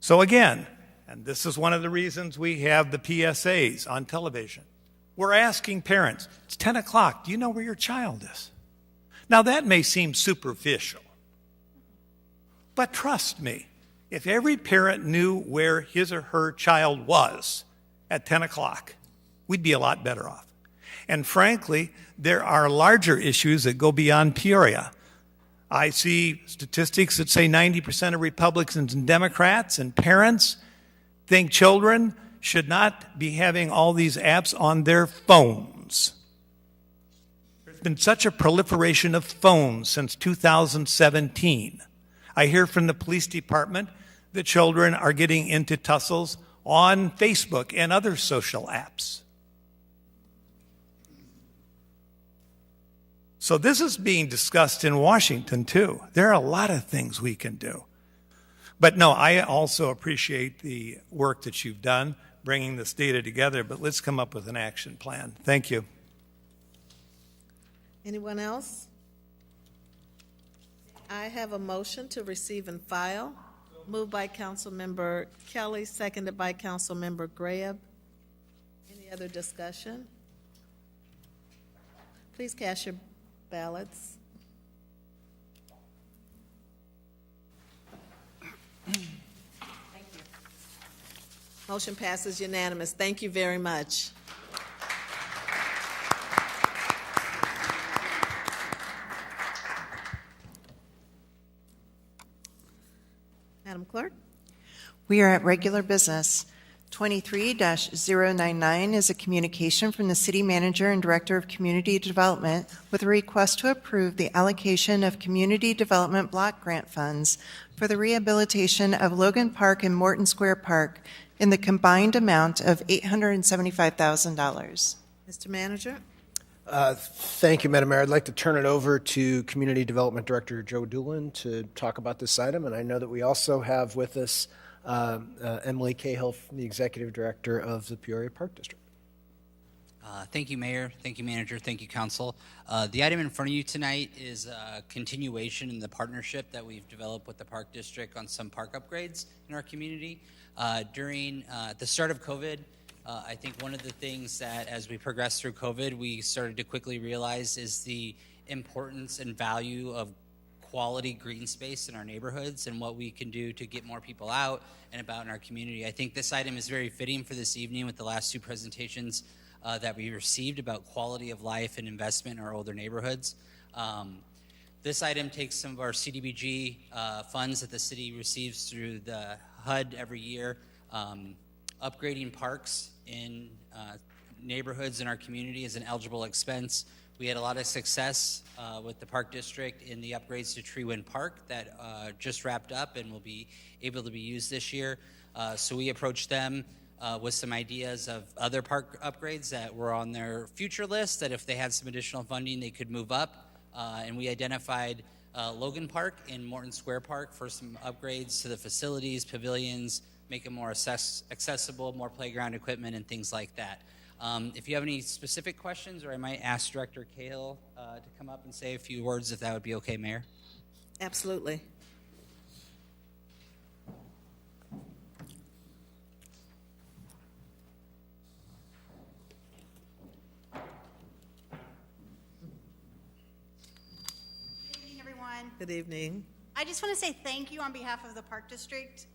So again, and this is one of the reasons we have the PSAs on television, we're asking parents, it's 10 o'clock, do you know where your child is? Now that may seem superficial, but trust me, if every parent knew where his or her child was at 10 o'clock, we'd be a lot better off. And frankly, there are larger issues that go beyond Peoria. I see statistics that say 90% of Republicans and Democrats and parents think children should not be having all these apps on their phones. There's been such a proliferation of phones since 2017. I hear from the police department that children are getting into tussles on Facebook and other social apps. So this is being discussed in Washington too. There are a lot of things we can do. But no, I also appreciate the work that you've done bringing this data together, but let's come up with an action plan. Thank you. Anyone else? I have a motion to receive and file. Moved by Councilmember Kelly, seconded by Councilmember Graham. Any other discussion? Please cast your ballots. Thank you. Motion passes unanimous. Thank you very much. Madam Clerk? We are at regular business. 23-099 is a communication from the City Manager and Director of Community Development with a request to approve the allocation of Community Development Block Grant funds for the rehabilitation of Logan Park and Morton Square Park in the combined amount of $875,000. Mr. Manager? Thank you, Madam Mayor. I'd like to turn it over to Community Development Director Joe Doolin to talk about this item. And I know that we also have with us Emily Cahill, the Executive Director of the Peoria Park District. Thank you, Mayor. Thank you, Manager. Thank you, Council. The item in front of you tonight is a continuation in the partnership that we've developed with the Park District on some park upgrades in our community. During the start of COVID, I think one of the things that as we progressed through COVID, we started to quickly realize is the importance and value of quality green space in our neighborhoods and what we can do to get more people out and about in our community. I think this item is very fitting for this evening with the last two presentations that we received about quality of life and investment in our older neighborhoods. This item takes some of our CDBG funds that the city receives through the HUD every year, upgrading parks in neighborhoods in our community is an eligible expense. We had a lot of success with the Park District in the upgrades to Treewind Park that just wrapped up and will be able to be used this year. So we approached them with some ideas of other park upgrades that were on their future list, that if they had some additional funding, they could move up. And we identified Logan Park and Morton Square Park for some upgrades to the facilities, pavilions, make them more accessible, more playground equipment, and things like that. If you have any specific questions, or I might ask Director Cahill to come up and say a few words, if that would be okay, Mayor. Absolutely. Good evening, everyone. Good evening. I just want to say thank you on behalf of the Park District.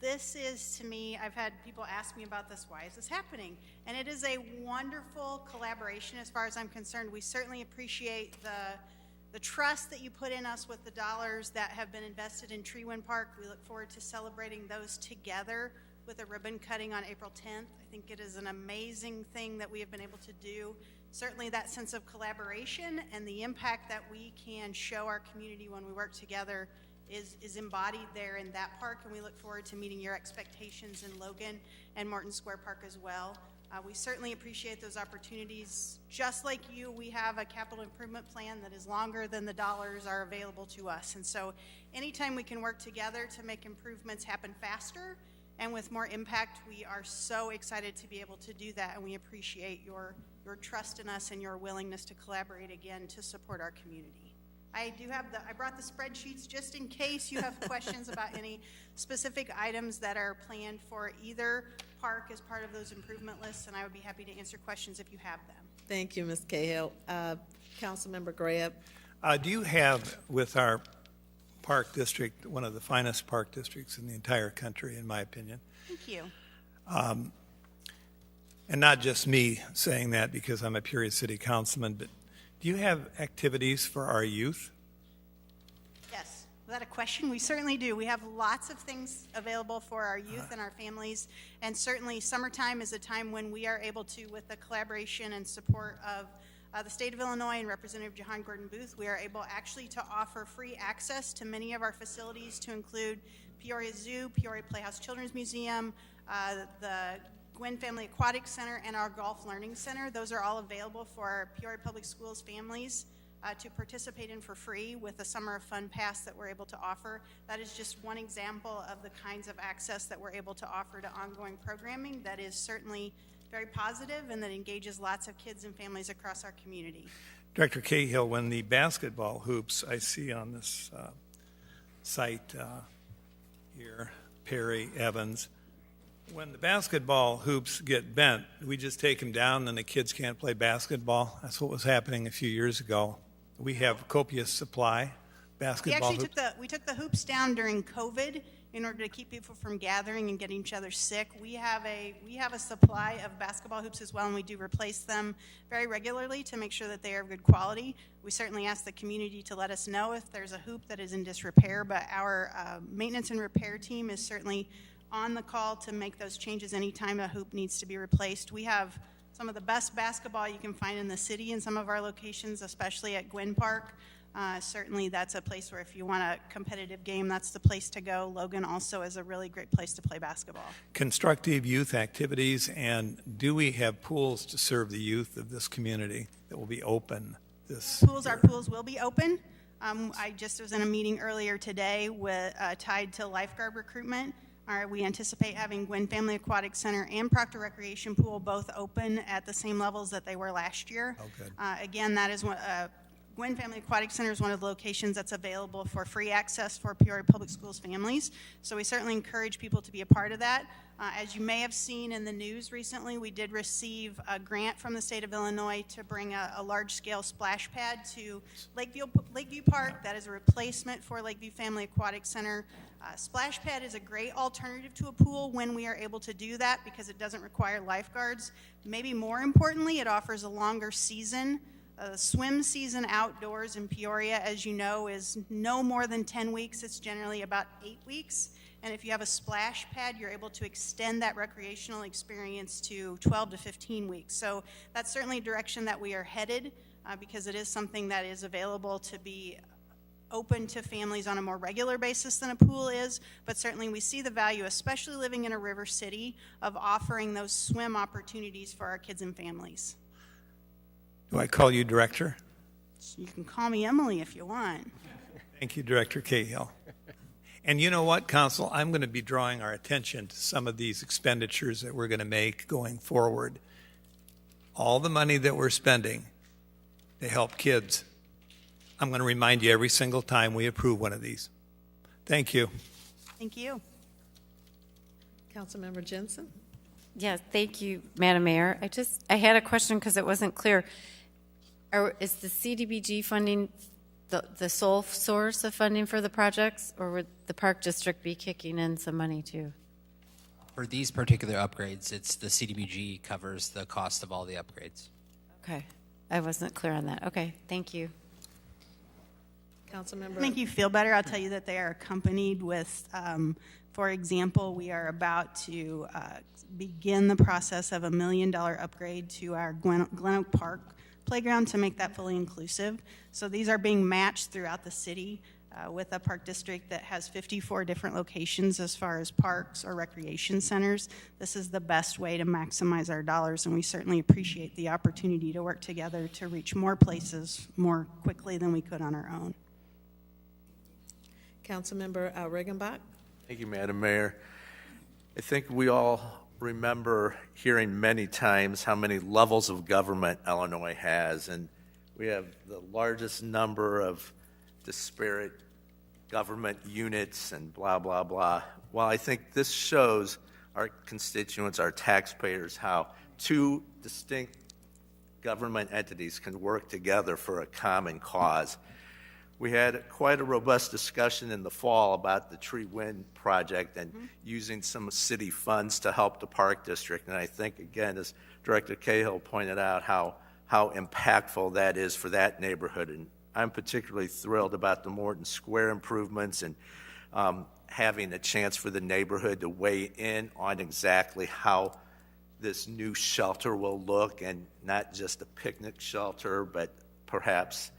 This is, to me, I've had people ask me about this, why is this happening? And it is a wonderful collaboration as far as I'm concerned. We certainly appreciate the trust that you put in us with the dollars that have been invested in Treewind Park. We look forward to celebrating those together with a ribbon cutting on April 10th. I think it is an amazing thing that we have been able to do. Certainly that sense of collaboration and the impact that we can show our community when we work together is embodied there in that park, and we look forward to meeting your expectations in Logan and Martin Square Park as well. We certainly appreciate those opportunities. Just like you, we have a capital improvement plan that is longer than the dollars are available to us. And so anytime we can work together to make improvements happen faster and with more impact, we are so excited to be able to do that, and we appreciate your trust in us and your willingness to collaborate again to support our community. I brought the spreadsheets just in case you have questions about any specific items that are planned for either park as part of those improvement lists, and I would be happy to answer questions if you have them. Thank you, Ms. Cahill. Councilmember Grab. Do you have, with our park district, one of the finest park districts in the entire country, in my opinion? Thank you. And not just me saying that because I'm a Peoria City Councilman, but do you have activities for our youth? Yes. Is that a question? We certainly do. We have lots of things available for our youth and our families, and certainly summertime is a time when we are able to, with the collaboration and support of the state of Illinois and Representative Jahan Gordon Booth, we are able actually to offer free access to many of our facilities, to include Peoria Zoo, Peoria Playhouse Children's Museum, the Gwynn Family Aquatic Center, and our Golf Learning Center. Those are all available for our Peoria Public Schools families to participate in for free with a Summer of Fun Pass that we're able to offer. That is just one example of the kinds of access that we're able to offer to ongoing programming that is certainly very positive and that engages lots of kids and families across our community. Director Cahill, when the basketball hoops I see on this site here, Perry, Evans, when the basketball hoops get bent, we just take them down and the kids can't play basketball. That's what was happening a few years ago. We have copious supply, basketball hoops. We took the hoops down during COVID in order to keep people from gathering and getting each other sick. We have a supply of basketball hoops as well, and we do replace them very regularly to make sure that they are of good quality. We certainly ask the community to let us know if there's a hoop that is in disrepair, but our maintenance and repair team is certainly on the call to make those changes anytime a hoop needs to be replaced. We have some of the best basketball you can find in the city in some of our locations, especially at Gwynn Park. Certainly that's a place where if you want a competitive game, that's the place to go. Logan also is a really great place to play basketball. Constructive youth activities, and do we have pools to serve the youth of this community that will be open this year? Our pools will be open. I just was in a meeting earlier today tied to lifeguard recruitment. We anticipate having Gwynn Family Aquatic Center and Proctor Recreation Pool both open at the same levels that they were last year. Oh, good. Again, that is Gwynn Family Aquatic Center is one of the locations that's available for free access for Peoria Public Schools families. So we certainly encourage people to be a part of that. As you may have seen in the news recently, we did receive a grant from the state of Illinois to bring a large-scale splash pad to Lakeview Park. That is a replacement for Lakeview Family Aquatic Center. Splash pad is a great alternative to a pool when we are able to do that because it doesn't require lifeguards. Maybe more importantly, it offers a longer season. Swim season outdoors in Peoria, as you know, is no more than 10 weeks. It's generally about 8 weeks. And if you have a splash pad, you're able to extend that recreational experience to 12 to 15 weeks. So that's certainly a direction that we are headed because it is something that is available to be open to families on a more regular basis than a pool is, but certainly we see the value, especially living in a river city, of offering those swim opportunities for our kids and families. Do I call you Director? You can call me Emily if you want. Thank you, Director Cahill. And you know what, Council? I'm going to be drawing our attention to some of these expenditures that we're going to make going forward. All the money that we're spending to help kids, I'm going to remind you every single time we approve one of these. Thank you. Thank you. Councilmember Jensen? Yes, thank you, Madam Mayor. I had a question because it wasn't clear. Is the CDBG funding the sole source of funding for the projects, or would the Park District be kicking in some money too? For these particular upgrades, it's the CDBG covers the cost of all the upgrades. Okay, I wasn't clear on that. Okay, thank you. Councilmember? To make you feel better, I'll tell you that they are accompanied with, for example, we are about to begin the process of $1 million upgrade to our Glen Oak Park playground to make that fully inclusive. So these are being matched throughout the city. with a park district that has 54 different locations as far as parks or recreation centers. This is the best way to maximize our dollars, and we certainly appreciate the opportunity to work together to reach more places more quickly than we could on our own. Councilmember Riggenbach. Thank you, Madam Mayor. I think we all remember hearing many times how many levels of government Illinois has, and we have the largest number of disparate government units and blah, blah, blah. Well, I think this shows our constituents, our taxpayers, how two distinct government entities can work together for a common cause. We had quite a robust discussion in the fall about the Tree Wind project and using some city funds to help the Park District. And I think, again, as Director Cahill pointed out, how impactful that is for that neighborhood. And I'm particularly thrilled about the Morton Square improvements and having a chance for the neighborhood to weigh in on exactly how this new shelter will look, and not just a picnic shelter, but perhaps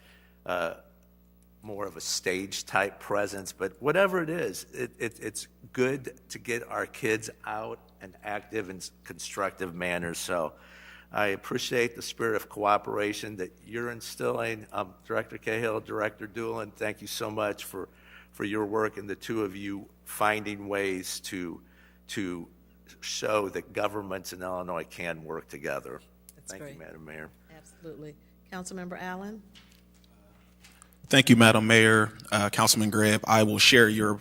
more of a stage-type presence. But whatever it is, it's good to get our kids out and active in constructive manners. So I appreciate the spirit of cooperation that you're instilling. Director Cahill, Director Doolin, thank you so much for your work, and the two of you finding ways to show that governments in Illinois can work together. Thank you, Madam Mayor. Absolutely. Councilmember Allen. Thank you, Madam Mayor. Councilman Greb, I will share your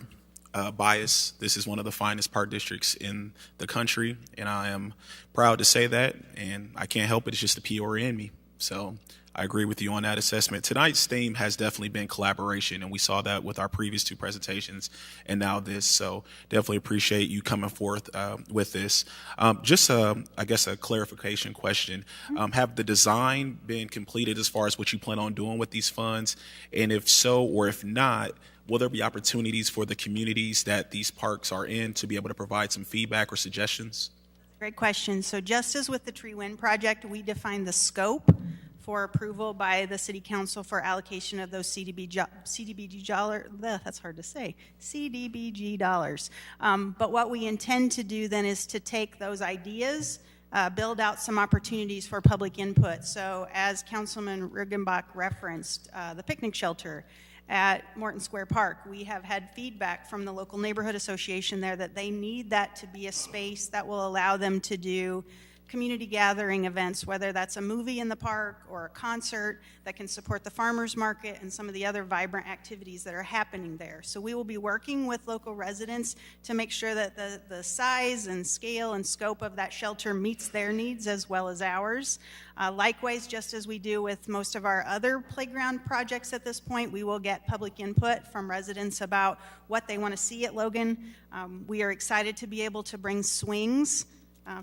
bias. This is one of the finest park districts in the country, and I am proud to say that, and I can't help it. It's just the Peoria in me. So I agree with you on that assessment. Tonight's theme has definitely been collaboration, and we saw that with our previous two presentations and now this. So definitely appreciate you coming forth with this. Just, I guess, a clarification question. Have the design been completed as far as what you plan on doing with these funds? And if so, or if not, will there be opportunities for the communities that these parks are in to be able to provide some feedback or suggestions? Great question. So just as with the Tree Wind project, we defined the scope for approval by the City Council for allocation of those CDBG dollars. That's hard to say. CDBG dollars. But what we intend to do then is to take those ideas, build out some opportunities for public input. So as Councilman Riggenbach referenced, the picnic shelter at Morton Square Park, we have had feedback from the local neighborhood association there that they need that to be a space that will allow them to do community gathering events, whether that's a movie in the park or a concert that can support the farmers market and some of the other vibrant activities that are happening there. So we will be working with local residents to make sure that the size and scale and scope of that shelter meets their needs as well as ours. Likewise, just as we do with most of our other playground projects at this point, we will get public input from residents about what they want to see at Logan. We are excited to be able to bring swings.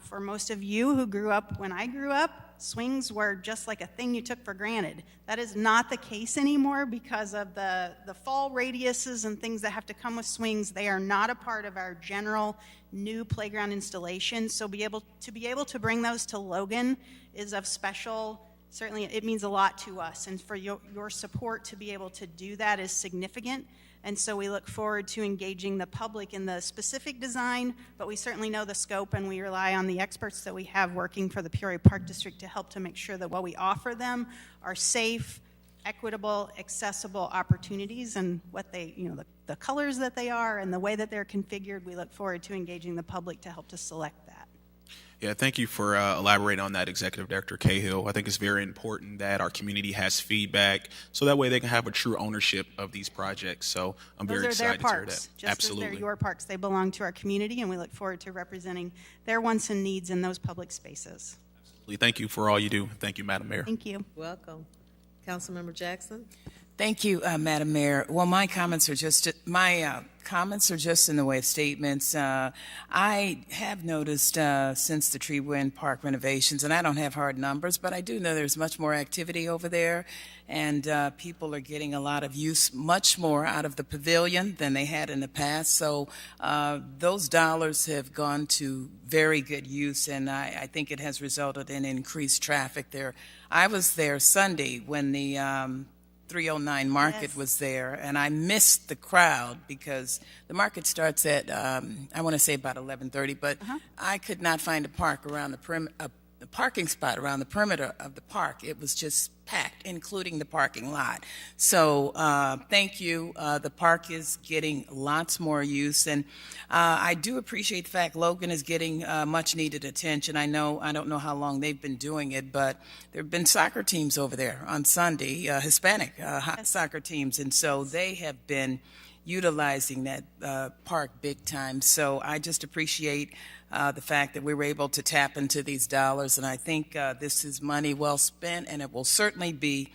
For most of you who grew up when I grew up, swings were just like a thing you took for granted. That is not the case anymore because of the fall radiuses and things that have to come with swings. They are not a part of our general new playground installation. So be able to bring those to Logan is of special, certainly it means a lot to us. And for your support to be able to do that is significant. And so we look forward to engaging the public in the specific design, but we certainly know the scope, and we rely on the experts that we have working for the Peoria Park District to help to make sure that what we offer them are safe, equitable, accessible opportunities, and what they, the colors that they are and the way that they're configured. We look forward to engaging the public to help to select that. Yeah, thank you for elaborating on that, Executive Director Cahill. I think it's very important that our community has feedback so that way they can have a true ownership of these projects. So I'm very excited to hear that. Just Absolutely. as they're your parks, they belong to our community, and we look forward to representing their wants and needs in those public spaces. Absolutely. Thank you for all you do. Thank you, Madam Mayor. Thank you. Welcome. Councilmember Jackson. Thank you, Madam Mayor. Well, my comments are just in the way of statements. I have noticed since the Tree Wind Park renovations, and I don't have hard numbers, but I do know there's much more activity over there, and people are getting a lot of use, much more out of the pavilion than they had in the past. So those dollars have gone to very good use, and I think it has resulted in increased traffic there. I was there Sunday when the 309 market Yes. was there, and I missed the crowd because the market starts at I want to say about 11:30, but I could not find a park around the parking spot around the perimeter of the park. It was just packed, including the parking lot. So thank you. The park is getting lots more use, and I do appreciate the fact Logan is getting much needed attention. I don't know how long they've been doing it, but there have been soccer teams over there on Sunday, Hispanic soccer teams, and so they have been utilizing that park big time. So I just appreciate the fact that we were able to tap into these dollars, and I think this is money well spent, and it will certainly be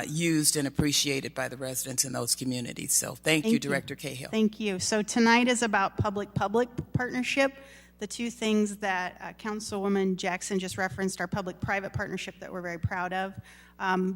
used and appreciated by the residents in those communities. So thank you, Director Cahill. Thank you. So tonight is about public-public partnership. The two things that Councilwoman Jackson just referenced are public-private partnership that we're very proud of.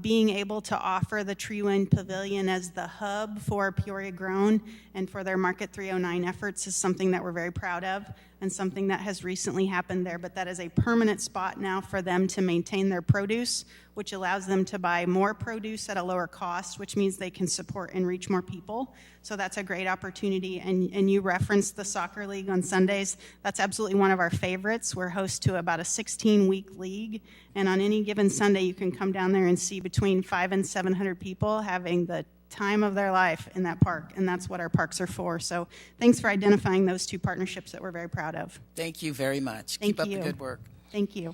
Being able to offer the Treewind Pavilion as the hub for Peoria Grown and for their Market 309 efforts is something that we're very proud of and something that has recently happened there, but that is a permanent spot now for them to maintain their produce, which allows them to buy more produce at a lower cost, which means they can support and reach more people. So that's a great opportunity. And you referenced the soccer league on Sundays. That's absolutely one of our favorites. We're host to about a 16-week league, and on any given Sunday, you can come down there and see between 500 and 700 people having the time of their life in that park, and that's what our parks are for. So thanks for identifying those two partnerships that we're very proud of. Thank you very much. Thank Keep up you. the good work. Thank you.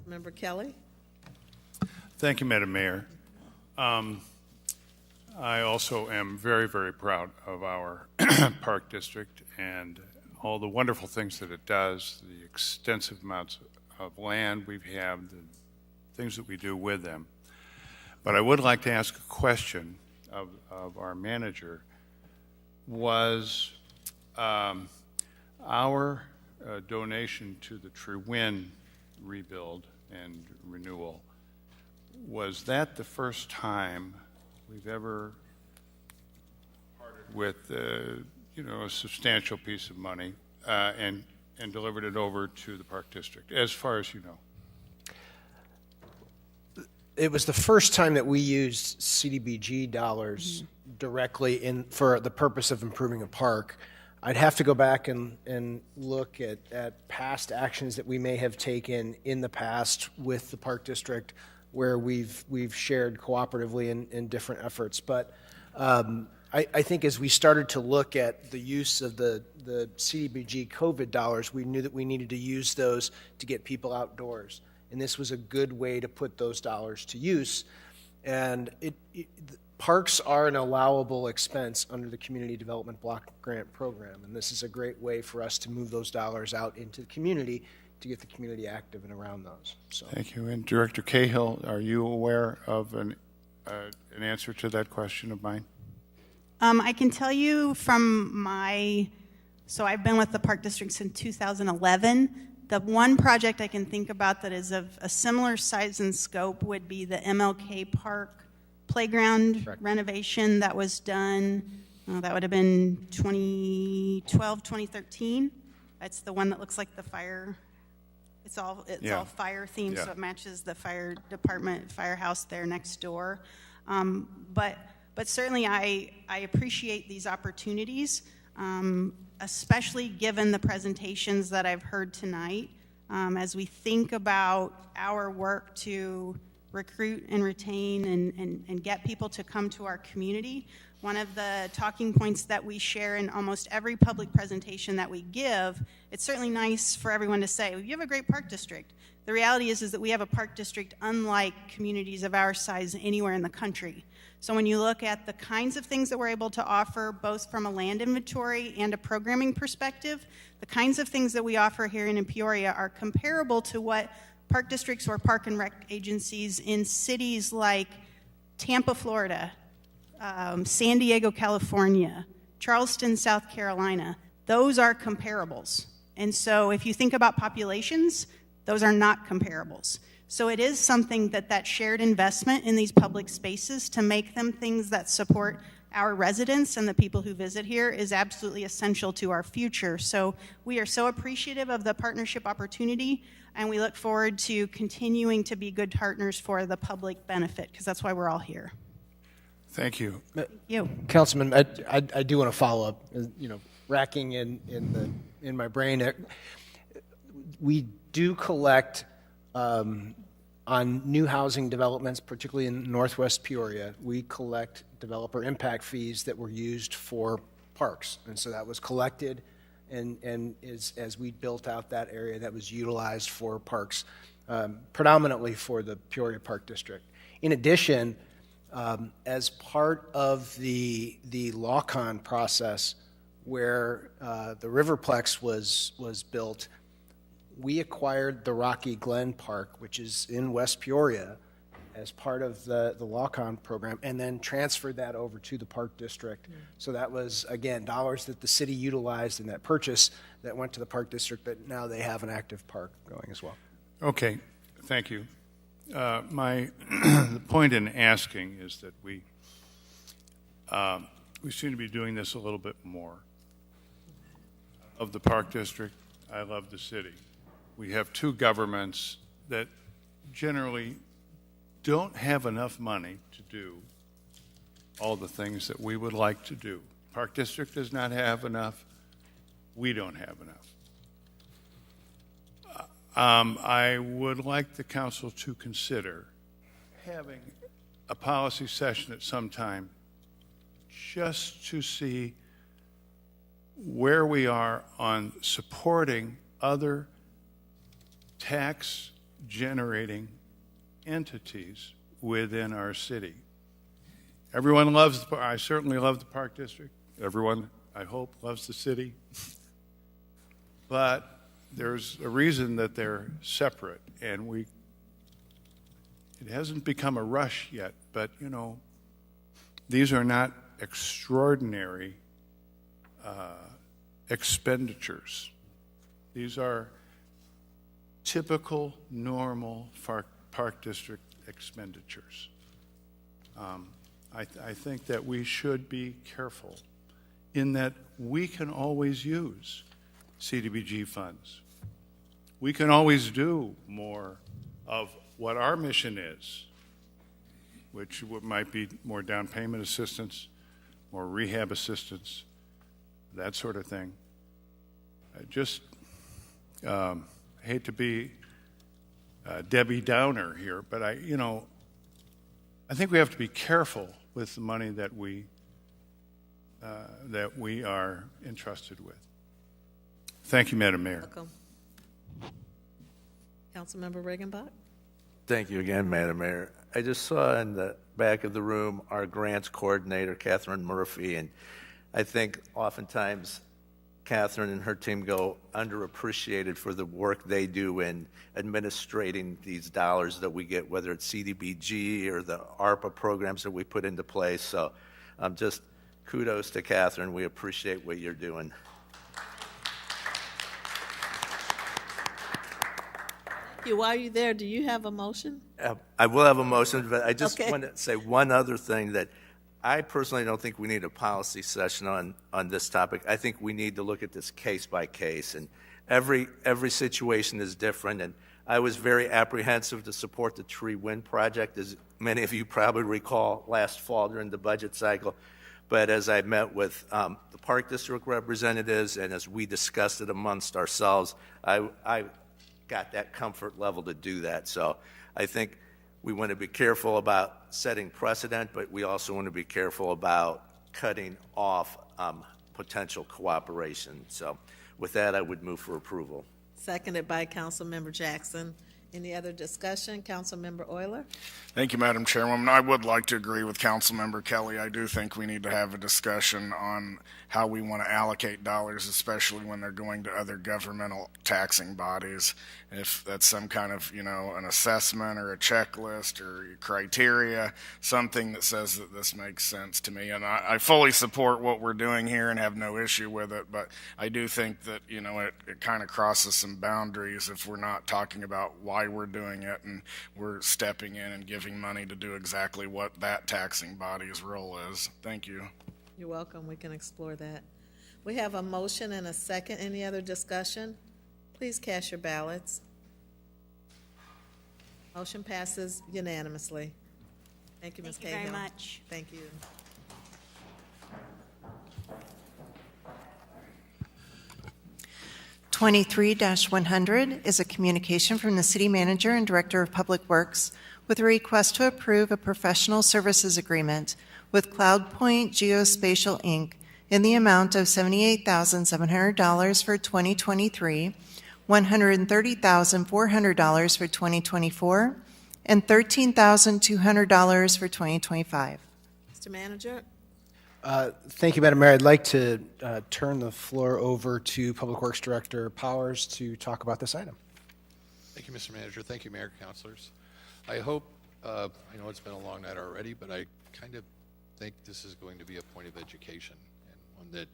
Member Kelly? Thank you, Madam Mayor. I also am very, very proud of our park district and all the wonderful things that it does, the extensive amounts of land we have, the things that we do with them. But I would like to ask a question of our manager. Was our donation to the Treewind rebuild and renewal, was that the first time we've ever parted with a substantial piece of money and delivered it over to the Park District, as far as you know? It was the first time that we used CDBG dollars directly for the purpose of improving a park. I'd have to go back and look at past actions that we may have taken in the past with the Park District where we've shared cooperatively in different efforts. But I think as we started to look at the use of the CDBG COVID dollars, we knew that we needed to use those to get people outdoors. And this was a good way to put those dollars to use. And parks are an allowable expense under the Community Development Block Grant Program. And this is a great way for us to move those dollars out into the community to get the community active and around those. So. Thank you. And Director Cahill, are you aware of an answer to that question of mine? I can tell you from so I've been with the Park District since 2011. The one project I can think about that is of a similar size and scope would be the MLK Park playground renovation that was done. That would have been 2012, 2013. It's the one that looks like the fire. It's all fire themed, so it matches the fire department, firehouse there next door. But certainly I appreciate these opportunities, especially given the presentations that I've heard tonight. As we think about our work to recruit and retain and get people to come to our community, one of the talking points that we share in almost every public presentation that we give, it's certainly nice for everyone to say, well, you have a great park district. The reality is that we have a park district unlike communities of our size anywhere in the country. So when you look at the kinds of things that we're able to offer, both from a land inventory and a programming perspective, the kinds of things that we offer here in Peoria are comparable to what park districts or park and rec agencies in cities like Tampa, Florida, San Diego, California, Charleston, South Carolina, those are comparables. And so if you think about populations, those are not comparables. So it is something that shared investment in these public spaces to make them things that support our residents and the people who visit here is absolutely essential to our future. So we are so appreciative of the partnership opportunity, and we look forward to continuing to be good partners for the public benefit, because that's why we're all here. Thank you. You. Councilman, I do want to follow up, racking in my brain. We do collect on new housing developments, particularly in Northwest Peoria. We collect developer impact fees that were used for parks. And so that was collected and as we built out that area, that was utilized for parks, predominantly for the Peoria Park District. In addition, as part of the LawCon process where the Riverplex was built, we acquired the Rocky Glen Park, which is in West Peoria, as part of the LawCon program, and then transferred that over to the Park District. So that was, again, dollars that the city utilized in that purchase that went to the Park District, but now they have an active park going as well. Okay, thank you. The point in asking is that we seem to be doing this a little bit more. Of the Park District, I love the city. We have two governments that generally don't have enough money to do all the things that we would like to do. Park District does not have enough. We don't have enough. I would like the council to consider having a policy session at some time just to see where we are on supporting other tax-generating entities within our city. Everyone loves, I certainly love the Park District. Everyone, I hope, loves the city. But there's a reason that they're separate, and it hasn't become a rush yet, but, these are not extraordinary expenditures. These are typical, normal Park District expenditures. I think that we should be careful in that we can always use CDBG funds. We can always do more of what our mission is, which might be more down payment assistance, more rehab assistance, that sort of thing. I just hate to be Debbie Downer here, but I think we have to be careful with the money that we are entrusted with. Thank you, Madam Mayor. Welcome. Councilmember Regenbach. Thank you again, Madam Mayor. I just saw in the back of the room our grants coordinator, Catherine Murphy, and I think oftentimes Catherine and her team go underappreciated for the work they do in administrating these dollars that we get, whether it's CDBG or the ARPA programs that we put into place. So just kudos to Catherine. We appreciate what you're doing. While you're there, do you have a motion? I will have a motion, but I just Okay. want to say one other thing that I personally don't think we need a policy session on this topic. I think we need to look at this case by case, and every situation is different. And I was very apprehensive to support the Tree Wind project, as many of you probably recall last fall during the budget cycle. But as I met with the Park District representatives and as we discussed it amongst ourselves, I got that comfort level to do that. So I think we want to be careful about setting precedent, but we also want to be careful about cutting off potential cooperation. So with that, I would move for approval. Seconded by Councilmember Jackson. Any other discussion? Councilmember Euler? Thank you, Madam Chairwoman. I would like to agree with Councilmember Kelly. I do think we need to have a discussion on how we want to allocate dollars, especially when they're going to other governmental taxing bodies. If that's some kind of, an assessment or a checklist or criteria, something that says that this makes sense to me. And I fully support what we're doing here and have no issue with it, but I do think that, it kind of crosses some boundaries if we're not talking about why we're doing it and we're stepping in and giving money to do exactly what that taxing body's role is. Thank you. You're welcome. We can explore that. We have a motion and a second. Any other discussion? Please cast your ballots. Motion passes unanimously. Thank you, Ms. Thank you very Cahill. much. Thank you. (23-100) is a communication from the City Manager and Director of Public Works with a request to approve a professional services agreement with CloudPoint Geospatial, Inc. in the amount of $78,700 for 2023, $130,400 for 2024, and $13,200 for 2025. Mr. Manager? Thank you, Madam Mayor. I'd like to turn the floor over to Public Works Director Powers to talk about this item. Thank you, Mr. Manager. Thank you, Mayor, councilors. I hope, I know it's been a long night already, but I kind of think this is going to be a point of education and one that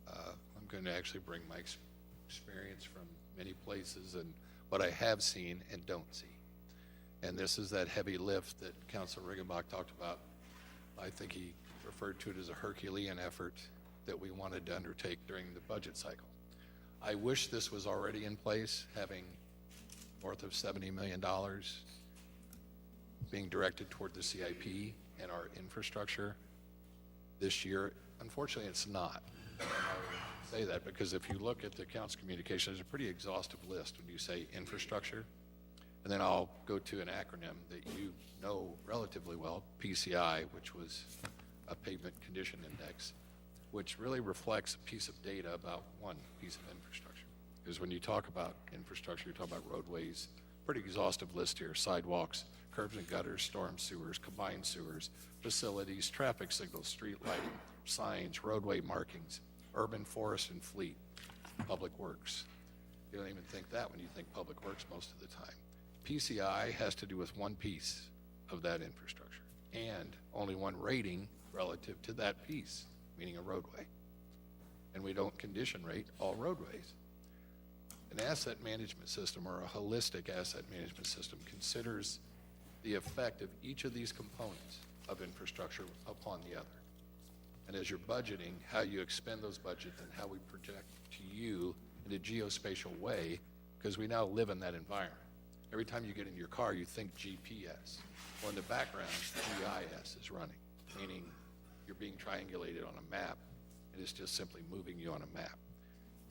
I'm going to actually bring my experience from many places and what I have seen and don't see. And this is that heavy lift that Councilor Riggenbach talked about. I think he referred to it as a Herculean effort that we wanted to undertake during the budget cycle. I wish this was already in place, having north of $70 million being directed toward the CIP and our infrastructure this year. Unfortunately, it's not. And I say that because if you look at the council communication, there's a pretty exhaustive list when you say infrastructure. And then I'll go to an acronym that you know relatively well, PCI, which was a pavement condition index, which really reflects a piece of data about one piece of infrastructure. Because when you talk about infrastructure, you talk about roadways, pretty exhaustive list here: sidewalks, curbs and gutters, storm sewers, combined sewers, facilities, traffic signals, street lighting, signs, roadway markings, urban forest and fleet, public works. You don't even think that when you think public works most of the time. PCI has to do with one piece of that infrastructure and only one rating relative to that piece, meaning a roadway. And we don't condition rate all roadways. An asset management system, or a holistic asset management system, considers the effect of each of these components of infrastructure upon the other. And as you're budgeting, how you expend those budgets and how we project to you in a geospatial way, because we now live in that environment. Every time you get in your car, you think GPS. Well, in the background, GIS is running, meaning you're being triangulated on a map, and it's just simply moving you on a map.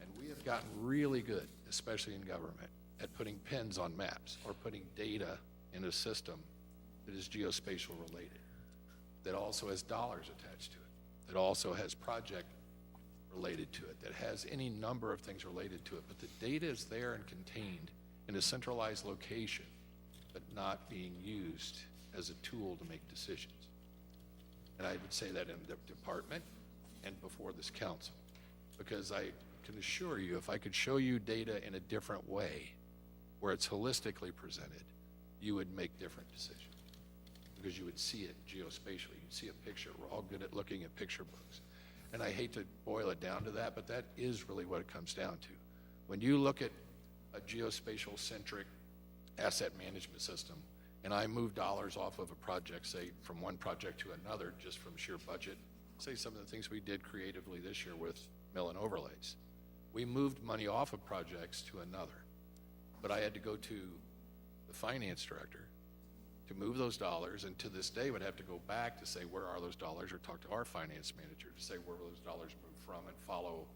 And we have gotten really good, especially in government, at putting pins on maps or putting data in a system that is geospatial related, that also has dollars attached to it, that also has project related to it, that has any number of things related to it. But the data is there and contained in a centralized location, but not being used as a tool to make decisions. And I would say that in the department and before this council, because I can assure you, if I could show you data in a different way, where it's holistically presented, you would make different decisions, because you would see it geospatially. You'd see a picture. We're all good at looking at picture books. And I hate to boil it down to that, but that is really what it comes down to. When you look at a geospatial-centric asset management system, and I move dollars off of a project, say from one project to another, just from sheer budget, say some of the things we did creatively this year with mill and overlays. We moved money off of projects to another, but I had to go to the finance director to move those dollars, and to this day would have to go back to say, where are those dollars, or talk to our finance manager to say where those dollars moved from, and follow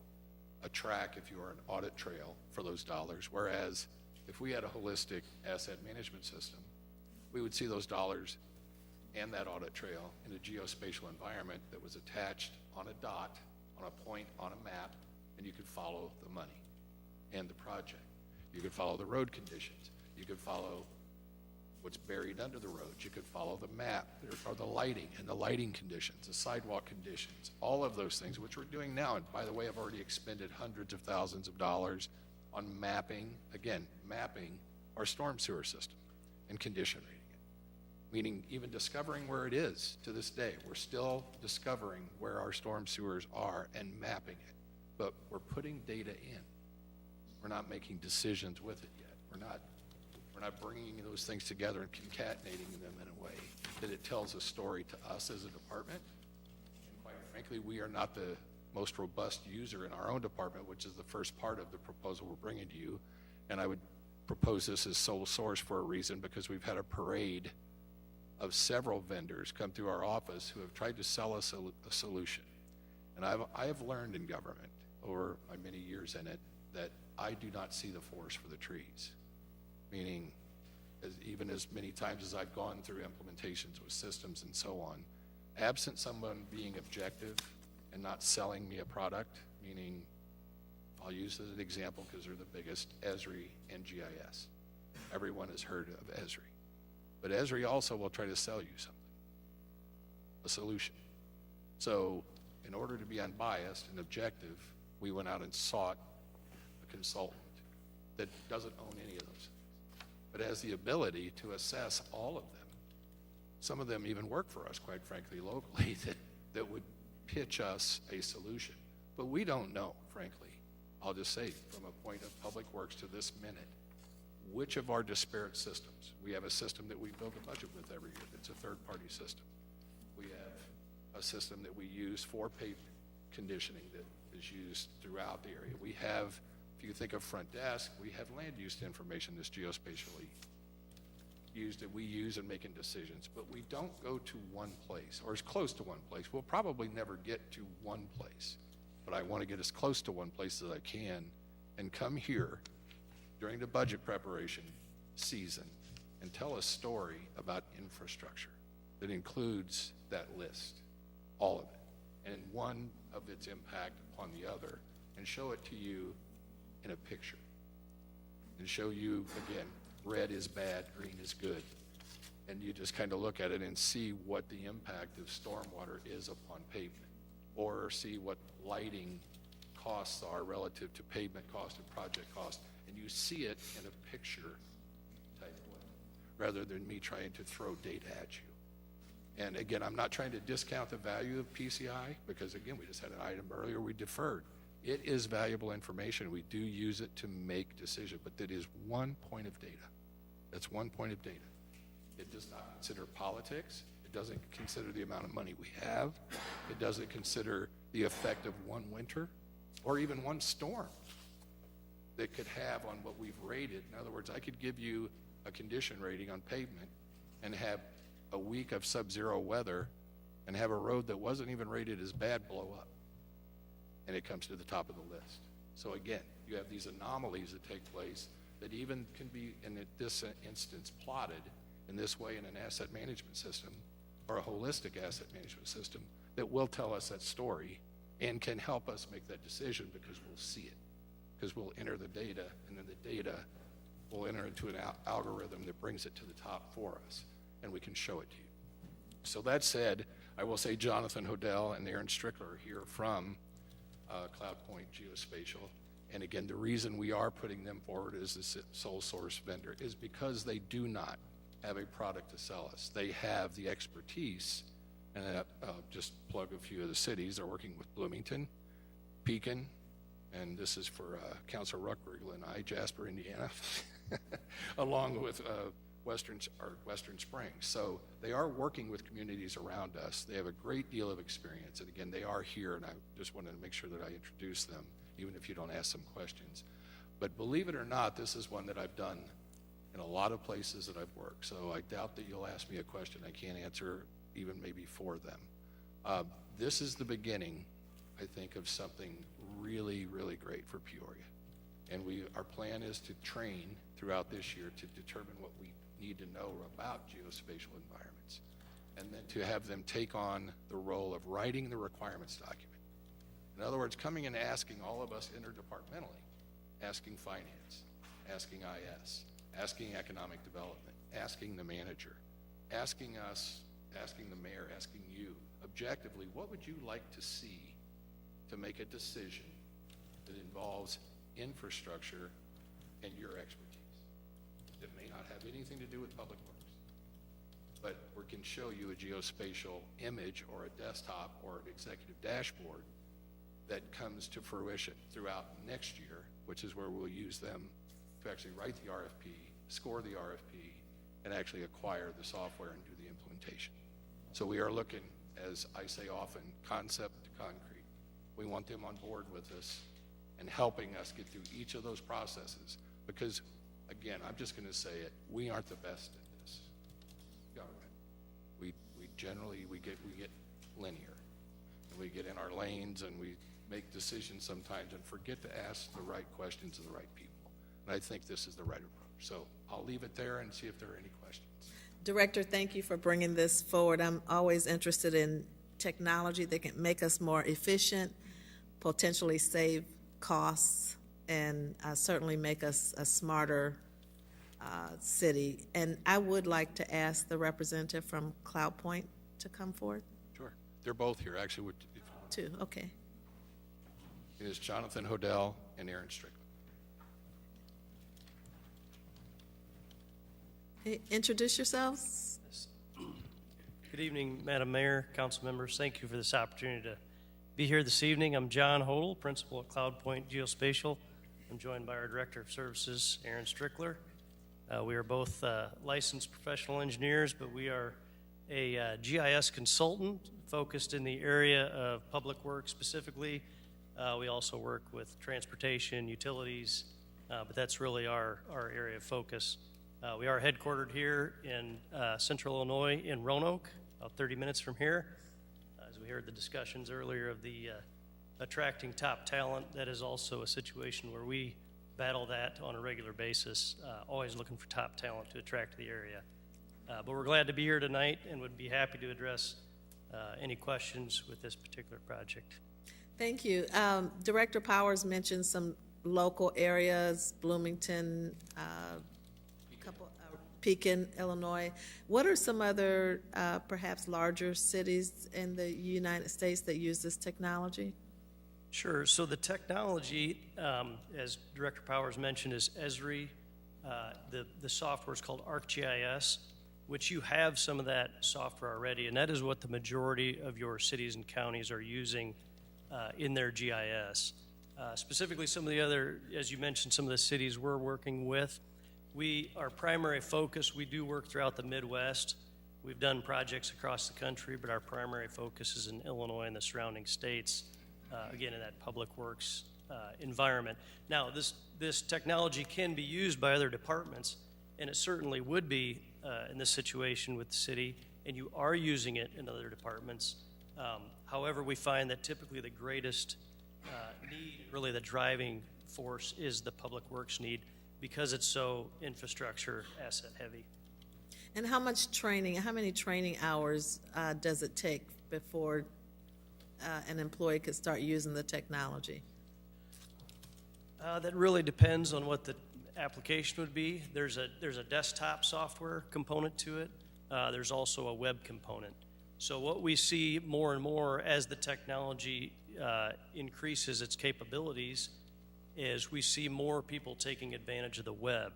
a track, if you are an audit trail for those dollars. Whereas if we had a holistic asset management system, we would see those dollars and that audit trail in a geospatial environment that was attached on a dot, on a point, on a map, and you could follow the money and the project. You could follow the road conditions. You could follow what's buried under the roads. You could follow the map, or the lighting and the lighting conditions, the sidewalk conditions, all of those things, which we're doing now. And by the way, I've already expended hundreds of thousands of dollars on mapping, again, mapping our storm sewer system and condition rating it. Meaning even discovering where it is to this day. We're still discovering where our storm sewers are and mapping it. But we're putting data in. We're not making decisions with it yet. We're not bringing those things together and concatenating them in a way that it tells a story to us as a department. And quite frankly, we are not the most robust user in our own department, which is the first part of the proposal we're bringing to you. And I would propose this as sole source for a reason, because we've had a parade of several vendors come through our office who have tried to sell us a solution. And I have learned in government over my many years in it that I do not see the forest for the trees. Meaning, even as many times as I've gone through implementations with systems and so on, absent someone being objective and not selling me a product, meaning, I'll use as an example because they're the biggest, Esri and GIS. Everyone has heard of Esri. But Esri also will try to sell you something, a solution. So in order to be unbiased and objective, we went out and sought a consultant that doesn't own any of those things, but has the ability to assess all of them. Some of them even work for us, quite frankly, locally, that would pitch us a solution. But we don't know, frankly. I'll just say, from a point of public works to this minute, which of our disparate systems, we have a system that we build a budget with every year that's a third-party system. We have a system that we use for pavement conditioning that is used throughout the area. We have, if you think of front desk, we have land use information that's geospatially used that we use in making decisions, but we don't go to one place, or as close to one place. We'll probably never get to one place, but I want to get as close to one place as I can and come here during the budget preparation season and tell a story about infrastructure that includes that list, all of it, and one of its impact upon the other, and show it to you in a picture, and show you, again, red is bad, green is good, and you just kind of look at it and see what the impact of stormwater is upon pavement, or see what lighting costs are relative to pavement cost and project cost, and you see it in a picture type way, rather than me trying to throw data at you. And again, I'm not trying to discount the value of PCI, because again, we just had an item earlier we deferred. It is valuable information. We do use it to make decisions, but that is one point of data. That's one point of data. It does not consider politics. It doesn't consider the amount of money we have. It doesn't consider the effect of one winter or even one storm that could have on what we've rated. In other words, I could give you a condition rating on pavement and have a week of sub-zero weather and have a road that wasn't even rated as bad blow up, and it comes to the top of the list. So again, you have these anomalies that take place that even can be, in this instance, plotted in this way in an asset management system or a holistic asset management system that will tell us that story and can help us make that decision, because we'll see it, because we'll enter the data, and then the data will enter into an algorithm that brings it to the top for us, and we can show it to you. So that said, I will say Jonathan Hodel and Aaron Strickler are here from CloudPoint Geospatial. And again, the reason we are putting them forward as the sole source vendor is because they do not have a product to sell us. They have the expertise, and I'll just plug a few of the cities. They're working with Bloomington, Pekin, and this is for Councilor Ruckriegel and I, Jasper, Indiana, along with Western Springs. So they are working with communities around us. They have a great deal of experience, and again, they are here, and I just wanted to make sure that I introduce them, even if you don't ask them questions. But believe it or not, this is one that I've done in a lot of places that I've worked, so I doubt that you'll ask me a question I can't answer, even maybe for them. This is the beginning, I think, of something really, really great for Peoria. And our plan is to train throughout this year to determine what we need to know about geospatial environments, and then to have them take on the role of writing the requirements document. In other words, coming and asking all of us interdepartmentally, asking finance, asking IS, asking economic development, asking the manager, asking us, asking the mayor, asking you, objectively, what would you like to see to make a decision that involves infrastructure and your expertise? That may not have anything to do with public works, but we can show you a geospatial image or a desktop or an executive dashboard that comes to fruition throughout next year, which is where we'll use them to actually write the RFP, score the RFP, and actually acquire the software and do the implementation. So we are looking, as I say often, concept to concrete. We want them on board with us and helping us get through each of those processes, because, again, I'm just going to say it, we aren't the best at this. Government. we generally, we get linear. And we get in our lanes and we make decisions sometimes and forget to ask the right questions to the right people. And I think this is the right approach. So I'll leave it there and see if there are any questions. Director, thank you for bringing this forward. I'm always interested in technology that can make us more efficient, potentially save costs, and certainly make us a smarter city. And I would like to ask the representative from Cloud Point to come forward. Sure. They're both here, actually. Two, okay. It is Jonathan Hodel and Aaron Strickland. Hey, introduce yourselves. Good evening, Madam Mayor, council members. Thank you for this opportunity to be here this evening. I'm John Hodel, principal at Cloud Point Geospatial. I'm joined by our Director of Services, Aaron Strickler. We are both licensed professional engineers, but we are a GIS consultant focused in the area of public works specifically. We also work with transportation, utilities, but that's really our area of focus. We are headquartered here in central Illinois in Roanoke, about 30 minutes from here. As we heard the discussions earlier of the attracting top talent, that is also a situation where we battle that on a regular basis, always looking for top talent to attract to the area. But we're glad to be here tonight and would be happy to address any questions with this particular project. Thank you. Director Powers mentioned some local areas, Bloomington, Pekin, Illinois. What are some other perhaps larger cities in the United States that use this technology? Sure. So the technology, as Director Powers mentioned, is Esri. The software is called ArcGIS, which you have some of that software already, and that is what the majority of your cities and counties are using in their GIS. Specifically, some of the other, as you mentioned, some of the cities we're working with, our primary focus, we do work throughout the Midwest. We've done projects across the country, but our primary focus is in Illinois and the surrounding states, again, in that public works environment. Now, this technology can be used by other departments, and it certainly would be in this situation with the city, and you are using it in other departments. However, we find that typically the greatest need, really the driving force, is the public works need, because it's so infrastructure asset heavy. And how many training hours does it take before an employee could start using the technology? That really depends on what the application would be. There's a desktop software component to it. There's also a web component. So what we see more and more as the technology increases its capabilities is we see more people taking advantage of the web.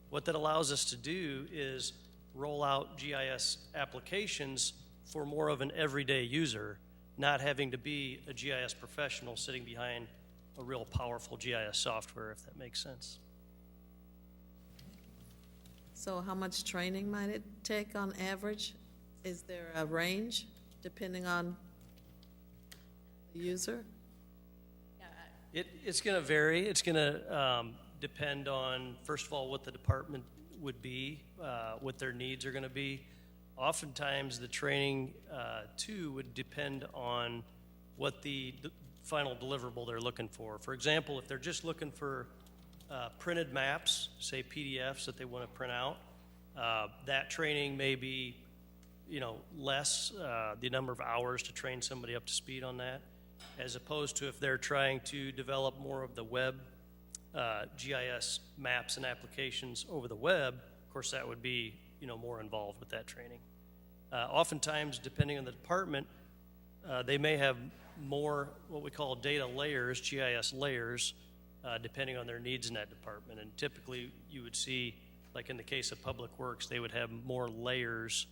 What that allows us to do is roll out GIS applications for more of an everyday user, not having to be a GIS professional sitting behind a real powerful GIS software, if that makes sense. So how much training might it take on average? Is there a range depending on the user? It's going to vary. It's going to depend on, first of all, what the department would be, what their needs are going to be. Oftentimes, the training, too, would depend on what the final deliverable they're looking for. For example, if they're just looking for printed maps, say PDFs that they want to print out, that training may be, less, the number of hours to train somebody up to speed on that, as opposed to if they're trying to develop more of the web GIS maps and applications over the web. Of course, that would be more involved with that training. Oftentimes, depending on the department, they may have more what we call data layers, GIS layers, depending on their needs in that department. And typically, you would see, like in the case of Public Works, they would have more layers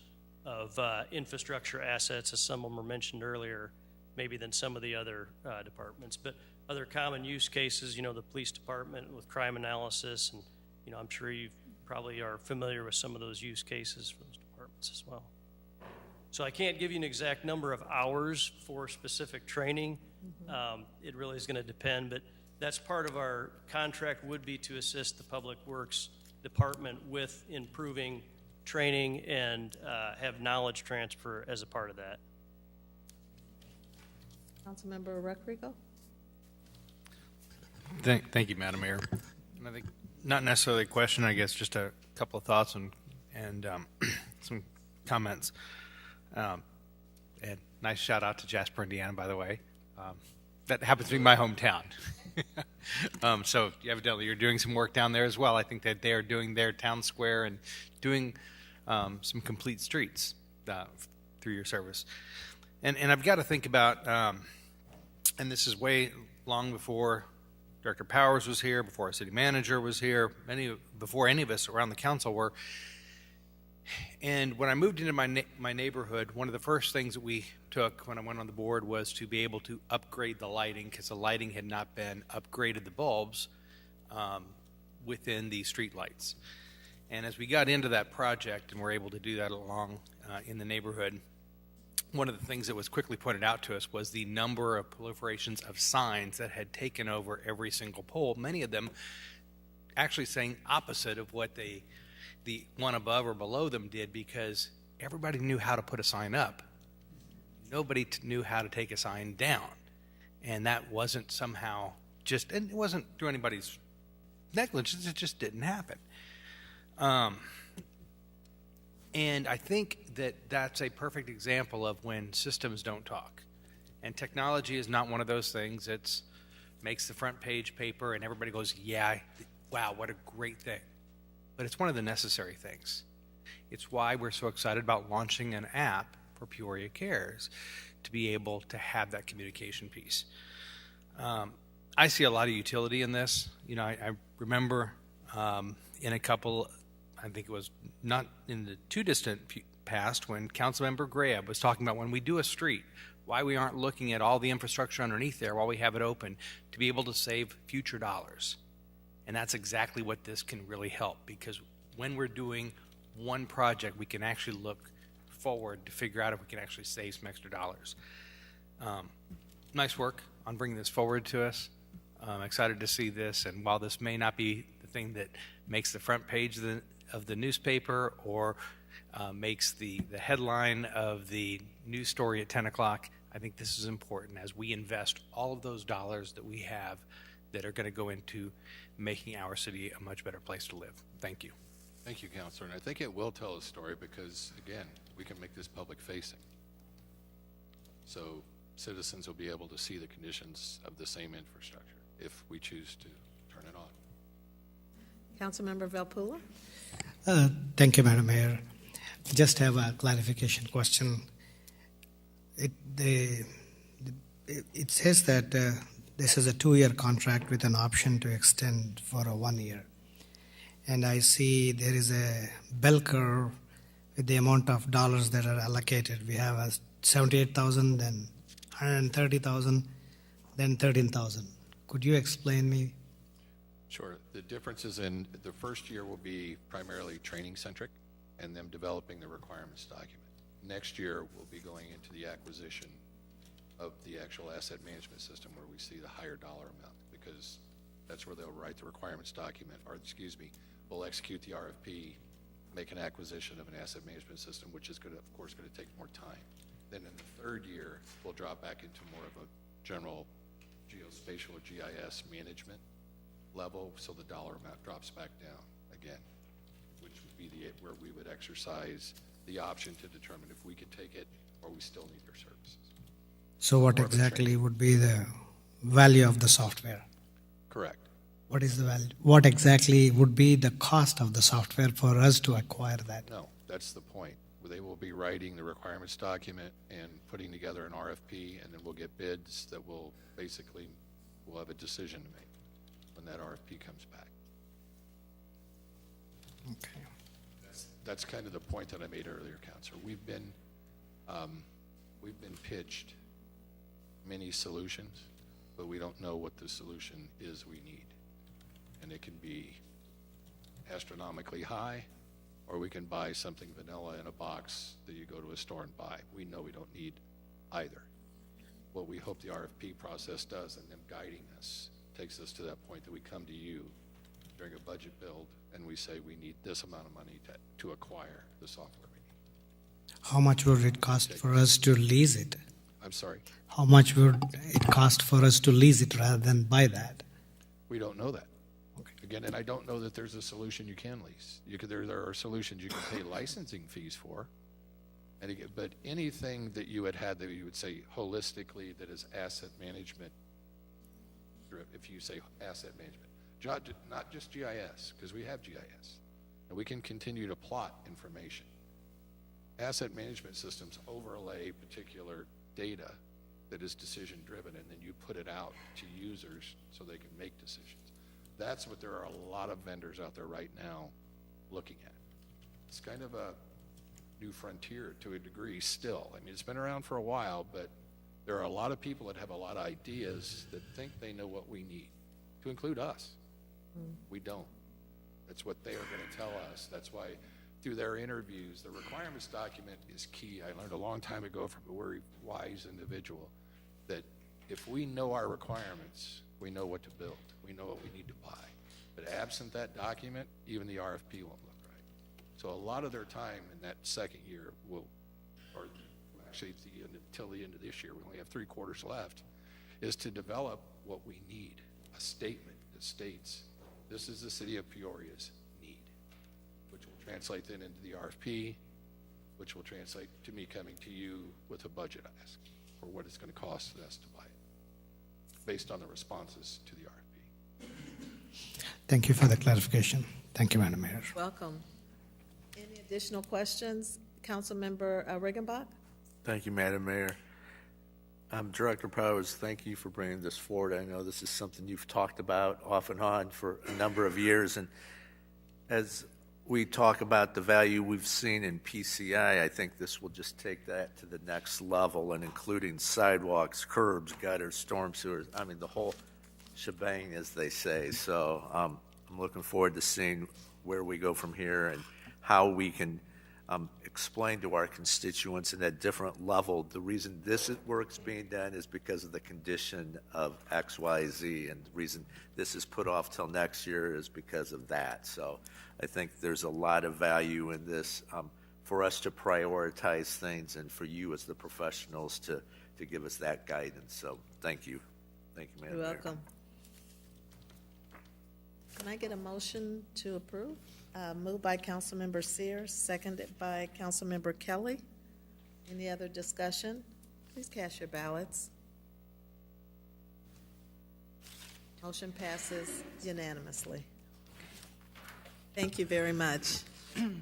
of infrastructure assets, as some of them were mentioned earlier, maybe than some of the other departments. But other common use cases, the police department with crime analysis, and I'm sure you probably are familiar with some of those use cases for those departments as well. So I can't give you an exact number of hours for specific training. It really is going to depend, but that's part of our contract would be to assist the Public Works Department with improving training and have knowledge transfer as a part of that. Councilmember Rodrigo? Thank you, Madam Mayor. And I think not necessarily a question, I guess just a couple of thoughts and some comments. And nice shout out to Jasper, Indiana, by the way. That happens to be my hometown. So evidently you're doing some work down there as well. I think that they are doing their town square and doing some complete streets through your service. And I've got to think about, and this is way long before Director Powers was here, before our city manager was here, before any of us around the council were. And when I moved into my neighborhood, one of the first things that we took when I went on the board was to be able to upgrade the lighting, because the lighting had not been upgraded, the bulbs within the street lights. And as we got into that project and were able to do that along in the neighborhood, one of the things that was quickly pointed out to us was the number of proliferations of signs that had taken over every single pole, many of them actually saying opposite of what the one above or below them did, because everybody knew how to put a sign up. Nobody knew how to take a sign down. And that wasn't somehow just, and it wasn't through anybody's negligence, it just didn't happen. And I think that that's a perfect example of when systems don't talk. And technology is not one of those things. It makes the front page paper and everybody goes, yeah, wow, what a great thing. But it's one of the necessary things. It's why we're so excited about launching an app for Peoria Cares, to be able to have that communication piece. I see a lot of utility in this. You know, I remember in a couple, I think it was not in the too distant past, when Councilmember Graham was talking about when we do a street, why we aren't looking at all the infrastructure underneath there while we have it open to be able to save future dollars. And that's exactly what this can really help, because when we're doing one project, we can actually look forward to figure out if we can actually save some extra dollars. Nice work on bringing this forward to us. I'm excited to see this, and while this may not be the thing that makes the front page of the newspaper or makes the headline of the news story at 10 o'clock, I think this is important as we invest all of those dollars that we have that are going to go into making our city a much better place to live. Thank you. Thank you, Councilor. And I think it will tell a story because, again, we can make this public facing. So citizens will be able to see the conditions of the same infrastructure if we choose to turn it on. Councilmember Velpula? Thank you, Madam Mayor. Just have a clarification question. It says that this is a 2-year contract with an option to extend for a 1 year. And I see there is a bell curve with the amount of dollars that are allocated. We have a 78,000, then 130,000, then 13,000. Could you explain me? Sure. The difference is in the first year will be primarily training centric and them developing the requirements document. Next year we'll be going into the acquisition of the actual asset management system where we see the higher dollar amount, because that's where they'll write the requirements document, or we'll execute the RFP, make an acquisition of an asset management system, which is going to, of course, going to take more time. Then in the third year, we'll drop back into more of a general geospatial or GIS management level, so the dollar amount drops back down again, which would be where we would exercise the option to determine if we could take it or we still need their services. So what exactly would be the value of the software? Correct. What is the value? What exactly would be the cost of the software for us to acquire that? No, that's the point. They will be writing the requirements document and putting together an RFP, and then we'll get bids that will basically, we'll have a decision to make when that RFP comes back. Okay. That's kind of the point that I made earlier, Councilor. We've been pitched many solutions, but we don't know what the solution is we need. And it can be astronomically high, or we can buy something vanilla in a box that you go to a store and buy. We know we don't need either. What we hope the RFP process does, and them guiding us, takes us to that point that we come to you during a budget build, and we say we need this amount of money to acquire the software we need. How much would it cost for us to lease it? I'm sorry? How much would it cost for us to lease it rather than buy that? We don't know that. Again, and I don't know that there's a solution you can lease. There are solutions you can pay licensing fees for, and again, but anything that you had that you would say holistically that is asset management, if you say asset management, not just GIS, because we have GIS, and we can continue to plot information. Asset management systems overlay particular data that is decision driven, and then you put it out to users so they can make decisions. That's what there are a lot of vendors out there right now looking at. It's kind of a new frontier to a degree still. I mean, it's been around for a while, but there are a lot of people that have a lot of ideas that think they know what we need, to include us. We don't. That's what they are going to tell us. That's why through their interviews, the requirements document is key. I learned a long time ago from a very wise individual that if we know our requirements, we know what to build. We know what we need to buy. But absent that document, even the RFP won't look right. So a lot of their time in that second year will, or actually until the end of this year, we only have 3 quarters left, is to develop what we need, a statement that states this is the city of Peoria's need, which will translate then into the RFP, which will translate to me coming to you with a budget ask for what it's going to cost us to buy it, based on the responses to the RFP. Thank you for the clarification. Thank you, Madam Mayor. Welcome. Any additional questions? Councilmember Riggenbach? Thank you, Madam Mayor. Director Powers, thank you for bringing this forward. I know this is something you've talked about off and on for a number of years, and as we talk about the value we've seen in PCI, I think this will just take that to the next level, and including sidewalks, curbs, gutters, storm sewers, I mean the whole shebang, as they say. So I'm looking forward to seeing where we go from here and how we can explain to our constituents in a different level the reason this work's being done is because of the condition of X, Y, Z, and the reason this is put off till next year is because of that. So I think there's a lot of value in this for us to prioritize things and for you as the professionals to give us that guidance. So thank you. Thank you, Madam Mayor. You're welcome. Can I get a motion to approve? Moved by Councilmember Sears, seconded by Councilmember Kelly. Any other discussion? Please cast your ballots. Motion passes unanimously. Thank you very much. Okay.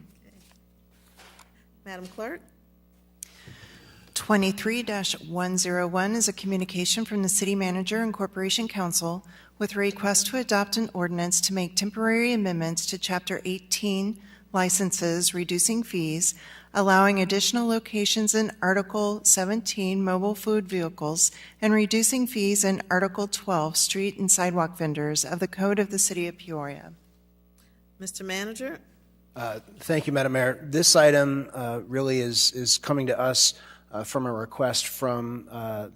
Madam Clerk? 23-101 is a communication from the City Manager and Corporation Council with a request to adopt an ordinance to make temporary amendments to Chapter 18 licenses, reducing fees, allowing additional locations in Article 17 mobile food vehicles, and reducing fees in Article 12 street and sidewalk vendors of the Code of the City of Peoria. Mr. Manager? Thank you, Madam Mayor. This item really is coming to us from a request from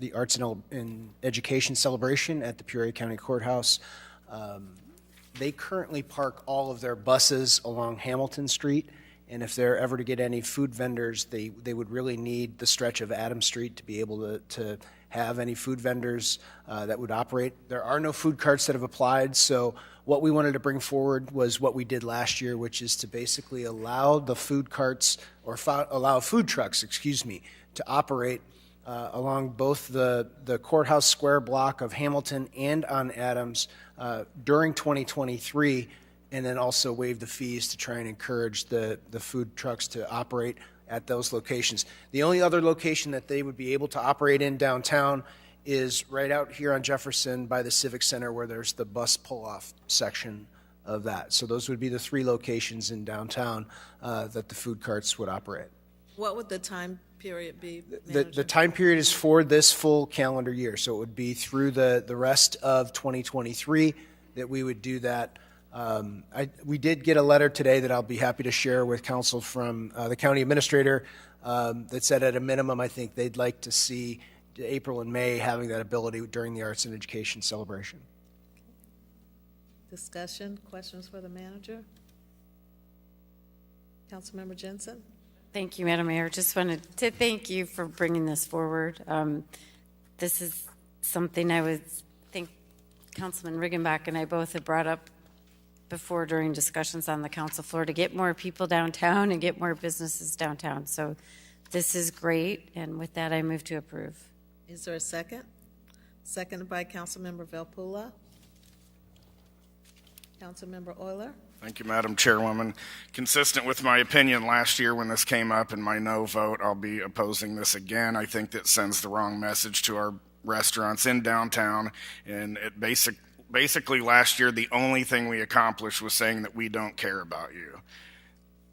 the Arts and Education Celebration at the Peoria County Courthouse. They currently park all of their buses along Hamilton Street, and if they're ever to get any food vendors, they would really need the stretch of Adams Street to be able to have any food vendors that would operate. There are no food carts that have applied, so what we wanted to bring forward was what we did last year, which is to basically allow the food carts, or allow food trucks, to operate along both the Courthouse Square block of Hamilton and on Adams during 2023, and then also waive the fees to try and encourage the food trucks to operate at those locations. The only other location that they would be able to operate in downtown is right out here on Jefferson by the Civic Center, where there's the bus pull-off section of that. So those would be the 3 locations in downtown that the food carts would operate. What would the time period be, The time period is for this full calendar year, so it would be through the rest of 2023 that we would do that. We did get a letter today that I'll be happy to share with council from the county administrator that said at a minimum, I think they'd like to see April and May having that ability during the Arts and Education Celebration. Discussion, questions for the manager? Councilmember Jensen? Thank you, Madam Mayor. Just wanted to thank you for bringing this forward. This is something I think Councilman Riggenbach and I both have brought up before during discussions on the council floor to get more people downtown and get more businesses downtown. So this is great, and with that, I move to approve. Is there a second? Seconded by Councilmember Velpula. Councilmember Euler? Thank you, Madam Chairwoman. Consistent with my opinion last year when this came up and my no vote, I'll be opposing this again. I think that sends the wrong message to our restaurants in downtown. And it basically last year, the only thing we accomplished was saying that we don't care about you.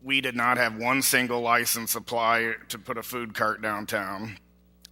We did not have one single license apply to put a food cart downtown.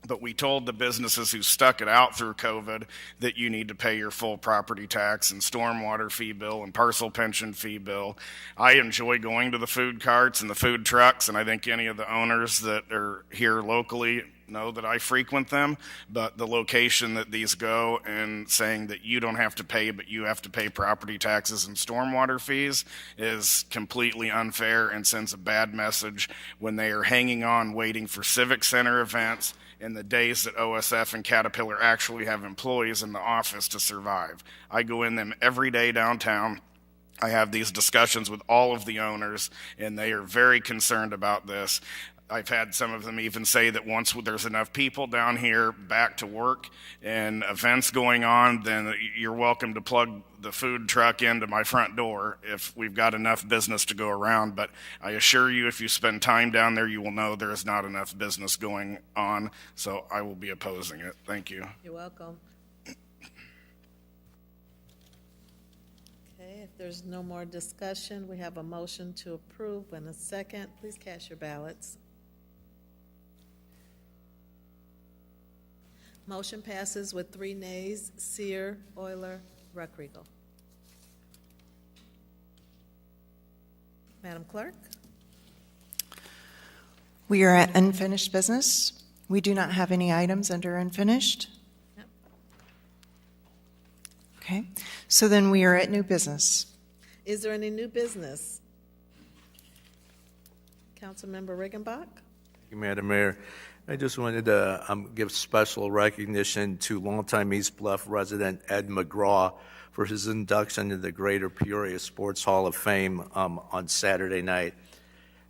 But we told the businesses who stuck it out through COVID that you need to pay your full property tax and stormwater fee bill and parcel pension fee bill. I enjoy going to the food carts and the food trucks, and I think any of the owners that are here locally know that I frequent them, but the location that these go and saying that you don't have to pay, but you have to pay property taxes and stormwater fees is completely unfair and sends a bad message when they are hanging on waiting for civic center events in the days that OSF and Caterpillar actually have employees in the office to survive. I go in them every day downtown. I have these discussions with all of the owners, and they are very concerned about this. I've had some of them even say that once there's enough people down here back to work and events going on, then you're welcome to plug the food truck into my front door if we've got enough business to go around. But I assure you, if you spend time down there, you will know there is not enough business going on. So I will be opposing it. Thank you. You're welcome. Okay, if there's no more discussion, we have a motion to approve and a second. Please cast your ballots. Motion passes with 3 nays: Sear, Euler, Ruckriegel. Madam Clerk? We are at unfinished business. We do not have any items under unfinished. Yep. Okay, so then we are at new business. Is there any new business? Councilmember Riggenbach? Thank you, Madam Mayor. I just wanted to give special recognition to longtime East Bluff resident Ed McGraw for his induction into the Greater Peoria Sports Hall of Fame on Saturday night.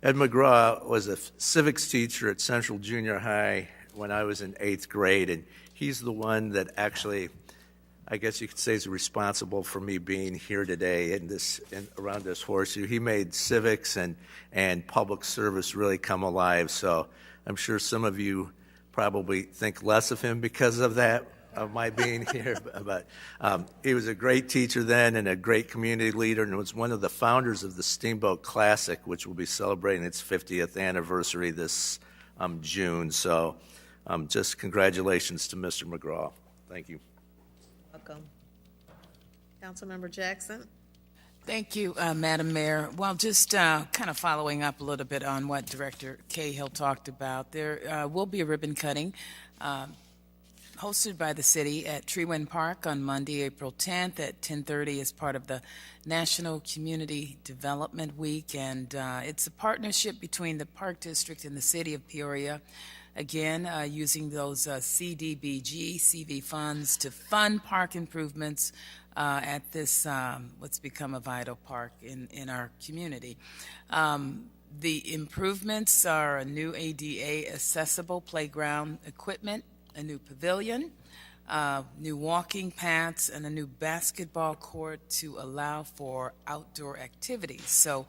Ed McGraw was a civics teacher at Central Junior High when I was in 8th grade, and he's the one that actually, I guess you could say, is responsible for me being here today around this horseshoe. He made civics and public service really come alive, so I'm sure some of you probably think less of him because of that, of my being here. But he was a great teacher then and a great community leader, and was one of the founders of the Steamboat Classic, which will be celebrating its 50th anniversary this June. So just congratulations to Mr. McGraw. Thank you. Welcome. Councilmember Jackson? Thank you, Madam Mayor. Well, just kind of following up a little bit on what Director Cahill talked about, there will be a ribbon cutting hosted by the city at Treewind Park on Monday, April 10th at 10:30 as part of the National Community Development Week. And it's a partnership between the Park District and the city of Peoria. Again, using those CDBG, CV funds to fund park improvements at this, what's become a vital park in our community. The improvements are a new ADA accessible playground equipment, a new pavilion, new walking paths, and a new basketball court to allow for outdoor activities. So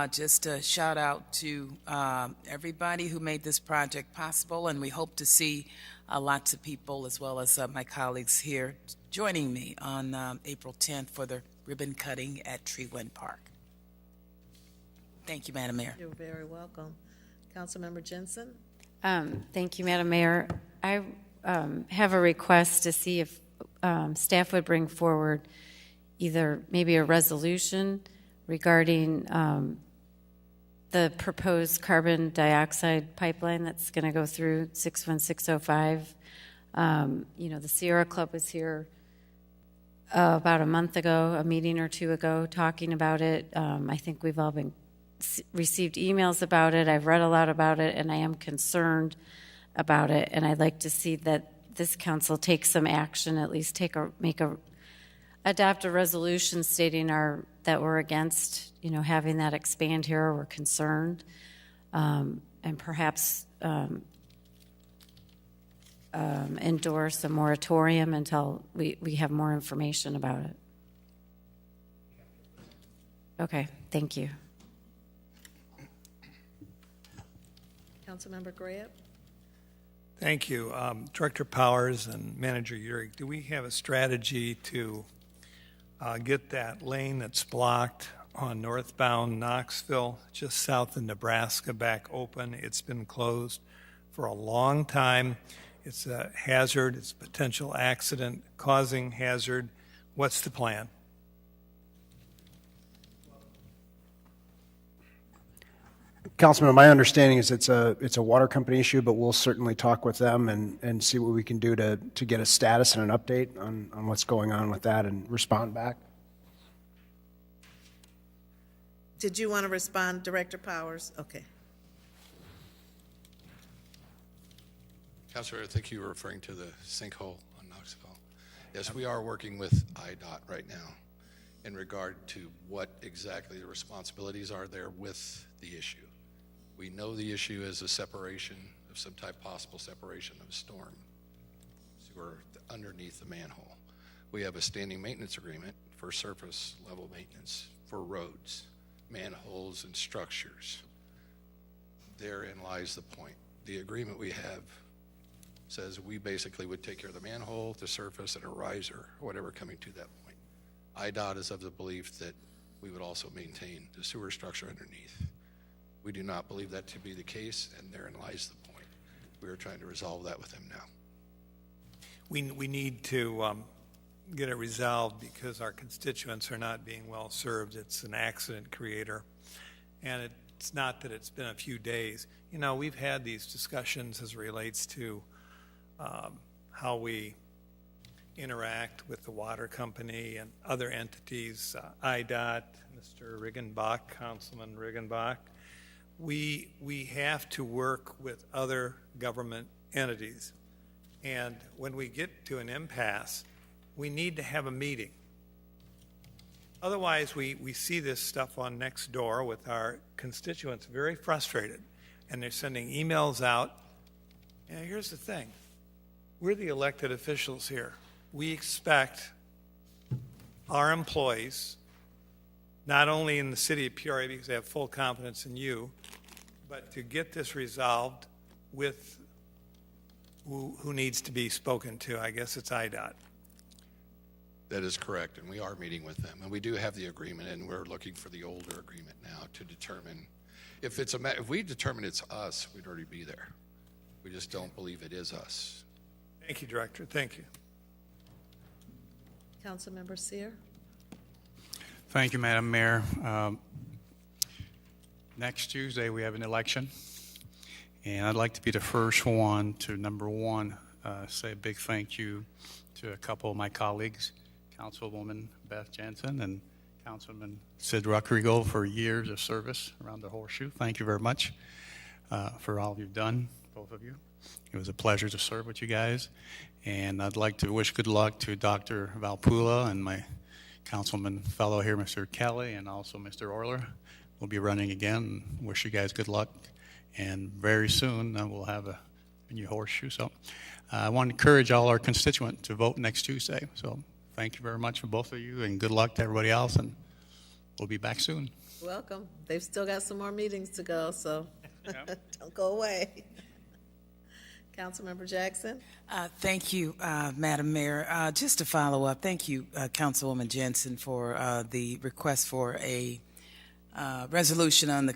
just a shout out to everybody who made this project possible, and we hope to see lots of people as well as my colleagues here joining me on April 10th for the ribbon cutting at Treewind Park. Thank you, Madam Mayor. You're very welcome. Councilmember Jensen? Thank you, Madam Mayor. I have a request to see if staff would bring forward either maybe a resolution regarding the proposed carbon dioxide pipeline that's going to go through 61605. The Sierra Club was here about a month ago, a meeting or two ago, talking about it. I think we've all received emails about it. I've read a lot about it, and I am concerned about it. And I'd like to see that this council take some action, at least adopt a resolution stating that we're against, having that expand here. We're concerned, and perhaps endorse a moratorium until we have more information about it. Okay, thank you. Councilmember Graham? Thank you. Director Powers and Manager Urick, do we have a strategy to get that lane that's blocked on northbound Knoxville, just south of Nebraska, back open? It's been closed for a long time. It's a hazard. It's a potential accident causing hazard. What's the plan? Councilman, my understanding is it's a water company issue, but we'll certainly talk with them and see what we can do to get a status and an update on what's going on with that and respond back. Did you want to respond, Director Powers? Okay. Councilor, I think you were referring to the sinkhole on Knoxville. Yes, we are working with IDOT right now in regard to what exactly the responsibilities are there with the issue. We know the issue is a separation of some type, possible separation of a storm sewer underneath the manhole. We have a standing maintenance agreement for surface level maintenance for roads, manholes, and structures. Therein lies the point. The agreement we have says we basically would take care of the manhole, the surface, and a riser, or whatever coming to that point. IDOT is of the belief that we would also maintain the sewer structure underneath. We do not believe that to be the case, and therein lies the point. We are trying to resolve that with them now. We need to get it resolved because our constituents are not being well served. It's an accident creator, and it's not that it's been a few days. We've had these discussions as it relates to how we interact with the water company and other entities, IDOT, Mr. Riggenbach, Councilman Riggenbach. We have to work with other government entities. And when we get to an impasse, we need to have a meeting. Otherwise, we see this stuff on Nextdoor with our constituents very frustrated, and they're sending emails out. And here's the thing. We're the elected officials here. We expect our employees, not only in the city of Peoria, because they have full confidence in you, but to get this resolved with who needs to be spoken to. I guess it's IDOT. That is correct, and we are meeting with them. And we do have the agreement, and we're looking for the older agreement now to determine if we determine it's us, we'd already be there. We just don't believe it is us. Thank you, Director. Thank you. Councilmember Sear? Thank you, Madam Mayor. Next Tuesday, we have an election, and I'd like to be the first one to, number one, say a big thank you to a couple of my colleagues, Councilwoman Beth Jensen and Councilman Sid Ruckrigo, for years of service around the Horseshoe. Thank you very much for all you've done, both of you. It was a pleasure to serve with you guys. And I'd like to wish good luck to Dr. Valpula and my councilman fellow here, Mr. Kelly, and also Mr. Orler. We'll be running again. Wish you guys good luck. And very soon we'll have a new Horseshoe. So I want to encourage all our constituents to vote next Tuesday. So thank you very much for both of you, and good luck to everybody else. And we'll be back soon. Welcome. They've still got some more meetings to go, so don't go away. Councilmember Jackson? Thank you, Madam Mayor. Just to follow up, thank you, Councilwoman Jensen, for the request for a resolution on the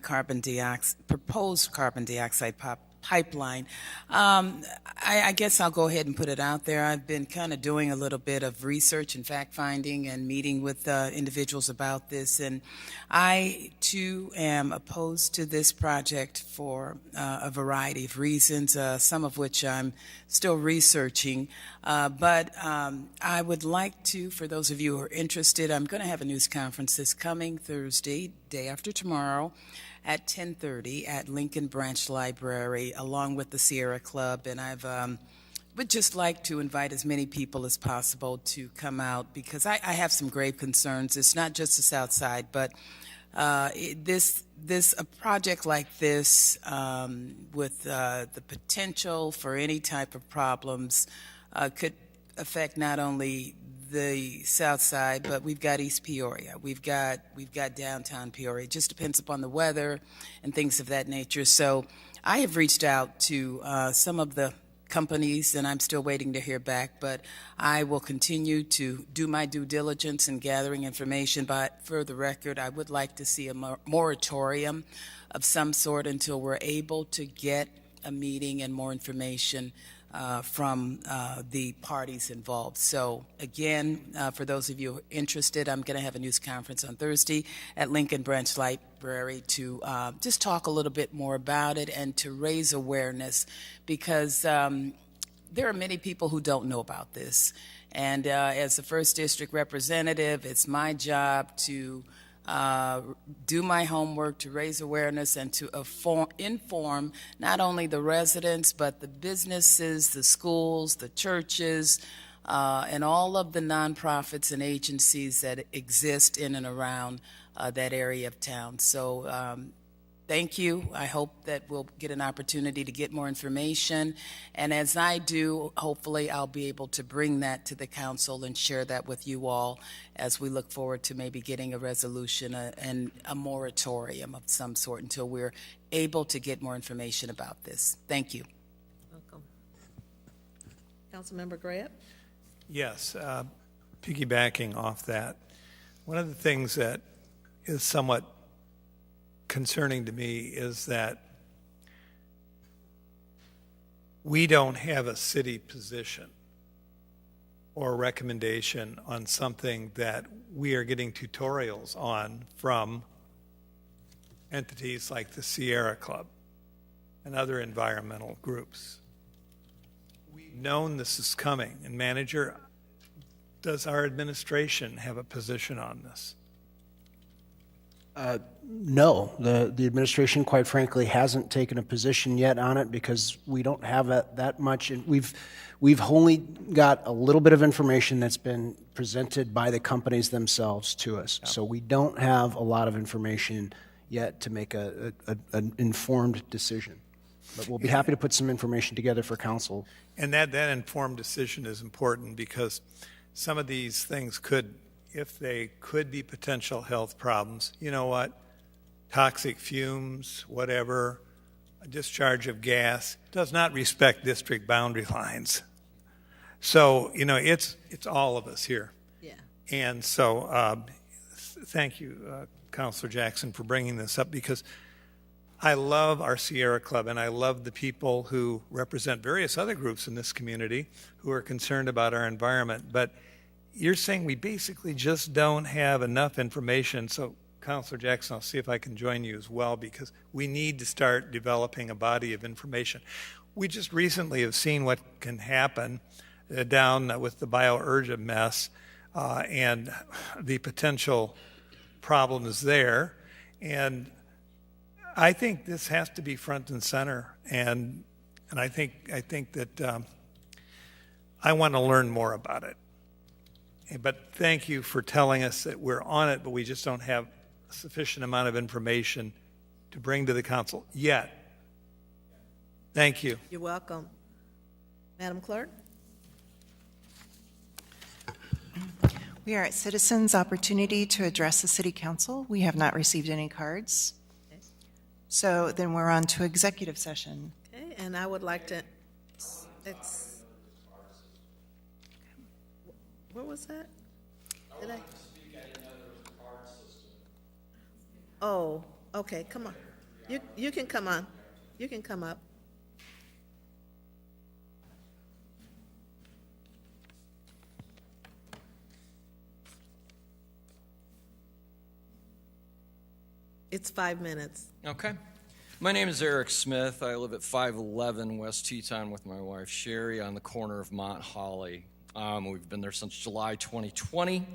proposed carbon dioxide pipeline. I guess I'll go ahead and put it out there. I've been kind of doing a little bit of research and fact-finding and meeting with individuals about this, and I, too, am opposed to this project for a variety of reasons, some of which I'm still researching. But I would like to, for those of you who are interested, I'm going to have a news conference this coming Thursday, day after tomorrow, at 10:30 at Lincoln Branch Library, along with the Sierra Club. And I've would just like to invite as many people as possible to come out, because I have some grave concerns. It's not just the South Side, but a project like this with the potential for any type of problems could affect not only the South Side, but we've got East Peoria, we've got downtown Peoria. It just depends upon the weather and things of that nature. So I have reached out to some of the companies, and I'm still waiting to hear back, but I will continue to do my due diligence in gathering information. But for the record, I would like to see a moratorium of some sort until we're able to get a meeting and more information from the parties involved. So again, for those of you who are interested, I'm going to have a news conference on Thursday at Lincoln Branch Library to just talk a little bit more about it and to raise awareness, because there are many people who don't know about this. And as the 1st District representative, it's my job to do my homework, to raise awareness, and to inform not only the residents, but the businesses, the schools, the churches, and all of the nonprofits and agencies that exist in and around that area of town. So thank you. I hope that we'll get an opportunity to get more information. And as I do, hopefully I'll be able to bring that to the council and share that with you all as we look forward to maybe getting a resolution and a moratorium of some sort until we're able to get more information about this. Thank you. Welcome. Councilmember Grant? Yes, piggybacking off that, one of the things that is somewhat concerning to me is that we don't have a city position or recommendation on something that we are getting tutorials on from entities like the Sierra Club and other environmental groups. We've known this is coming, and manager, does our administration have a position on this? No, the administration, quite frankly, hasn't taken a position yet on it because we don't have that much. And we've only got a little bit of information that's been presented by the companies themselves to us. So we don't have a lot of information yet to make an informed decision. But we'll be happy to put some information together for council. And that informed decision is important, because some of these things could, if they could be potential health problems, you know what, toxic fumes, whatever, a discharge of gas, does not respect district boundary lines. So, you know, it's all of us here. Yeah. And so thank you, Councilor Jackson, for bringing this up, because I love our Sierra Club, and I love the people who represent various other groups in this community who are concerned about our environment. But you're saying we basically just don't have enough information. So, Councilor Jackson, I'll see if I can join you as well, because we need to start developing a body of information. We just recently have seen what can happen down with the biourgent mess and the potential problems there. And I think this has to be front and center. And I think that I want to learn more about it. But thank you for telling us that we're on it, but we just don't have a sufficient amount of information to bring to the council yet. Thank you. You're welcome. Madam Clerk? We are at citizens' opportunity to address the city council. We have not received any cards. Okay. So then we're on to executive session. Okay, and I would like to, where was that? Did I? Oh, okay, come on. You can come on. You can come up. It's 5 minutes. Okay. My name is Eric Smith. I live at 511 West Teton with my wife Sherry on the corner of Mont Holly. We've been there since July 2020.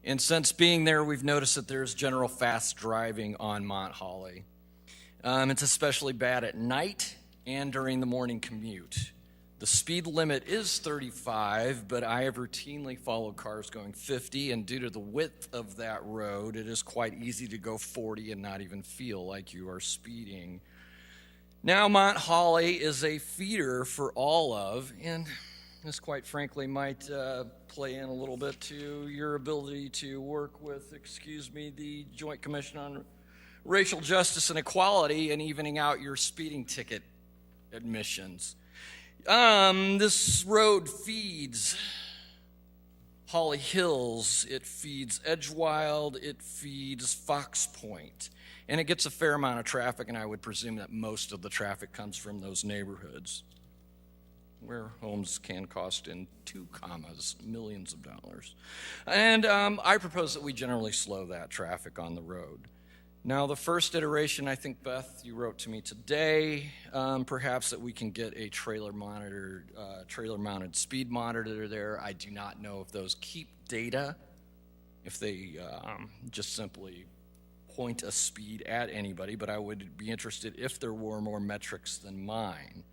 And since being there, we've noticed that there's general fast driving on Mont Holly. It's especially bad at night and during the morning commute. The speed limit is 35, but I have routinely followed cars going 50, and due to the width of that road, it is quite easy to go 40 and not even feel like you are speeding. Now, Mont Holly is a feeder for all of, and this quite frankly might play in a little bit to your ability to work with, the Joint Commission on Racial Justice and Equality and evening out your speeding ticket admissions. This road feeds Holly Hills, it feeds Edgewild, it feeds Fox Point, and it gets a fair amount of traffic, and I would presume that most of the traffic comes from those neighborhoods where homes can cost in 2 commas millions of dollars. And I propose that we generally slow that traffic on the road. Now, the first iteration, I think, Beth, you wrote to me today, perhaps that we can get a trailer-mounted speed monitor there. I do not know if those keep data, if they just simply point a speed at anybody, but I would be interested if there were more metrics than mine.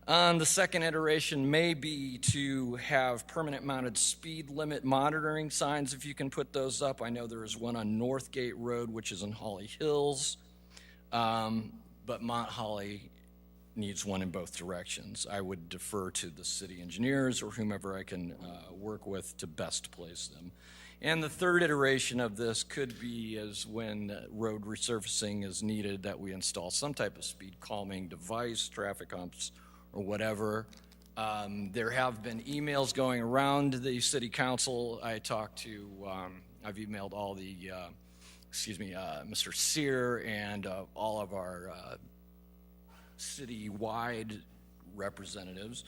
The second iteration may be to have permanent mounted speed limit monitoring signs, if you can put those up. I know there is one on Northgate Road, which is in Holly Hills, but Mont Holly needs one in both directions. I would defer to the city engineers or whomever I can work with to best place them. And the third iteration of this could be as when road resurfacing is needed, that we install some type of speed calming device, traffic humps, or whatever. There have been emails going around the city council. I've emailed all the, Mr. Sear and all of our city-wide representatives.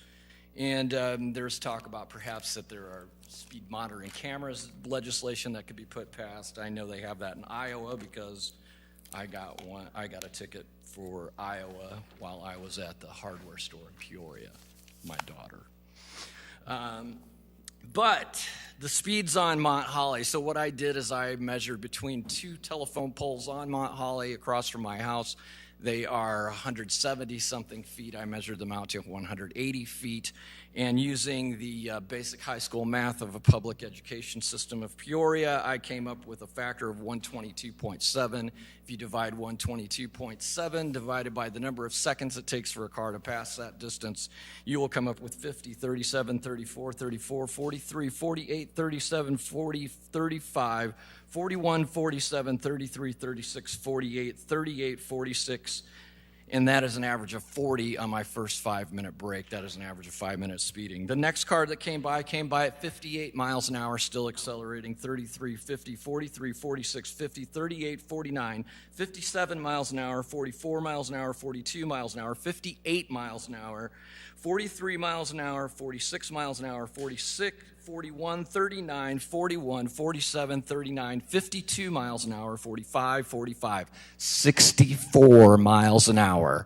And there's talk about perhaps that there are speed monitoring cameras legislation that could be put past. I know they have that in Iowa because I got a ticket for Iowa while I was at the hardware store in Peoria, my daughter. But the speeds on Mont Holly, so what I did is I measured between 2 telephone poles on Mont Holly across from my house. They are 170-something feet. I measured them out to 180 feet. And using the basic high school math of a public education system of Peoria, I came up with a factor of 122.7. If you divide 122.7 divided by the number of seconds it takes for a car to pass that distance, you will come up with 50, 37, 34, 34, 43, 48, 37, 40, 35, 41, 47, 33, 36, 48, 38, 46, and that is an average of 40 on my first 5-minute break. That is an average of 5 minutes speeding. The next car that came by at 58 miles an hour, still accelerating, 33, 50, 43, 46, 50, 38, 49, 57 miles an hour, 44 miles an hour, 42 miles an hour, 58 miles an hour, 43 miles an hour, 46 miles an hour, 46, 41, 39, 41, 47, 39, 52 miles an hour, 45, 45, 64 miles an hour.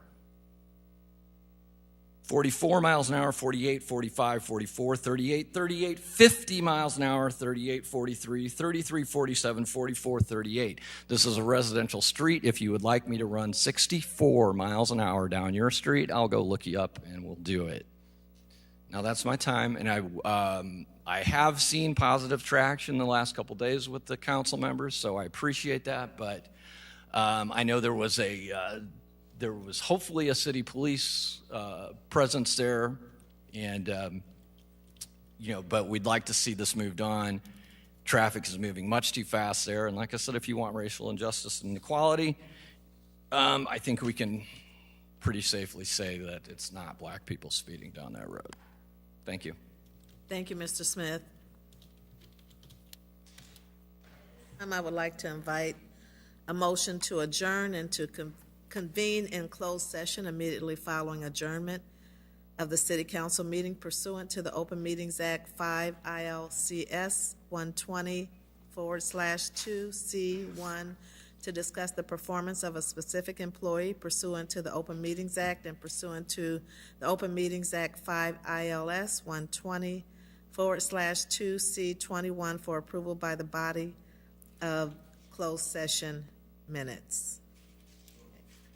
44 miles an hour, 48, 45, 44, 38, 38, 50 miles an hour, 38, 43, 33, 47, 44, 38. This is a residential street. If you would like me to run 64 miles an hour down your street, I'll go look you up and we'll do it. Now that's my time, and I have seen positive traction the last couple days with the council members, so I appreciate that. But I know there was hopefully a city police presence there, and but we'd like to see this moved on. Traffic is moving much too fast there, and like I said, if you want racial injustice and equality, I think we can pretty safely say that it's not black people speeding down that road. Thank you. Thank you, Mr. Smith. I would like to invite a motion to adjourn and to convene in closed session immediately following adjournment of the City Council meeting pursuant to the Open Meetings Act 5 ILCS 120/2C1 to discuss the performance of a specific employee pursuant to the Open Meetings Act and pursuant to the Open Meetings Act 5 ILS 120/2C21 for approval by the body of closed session minutes.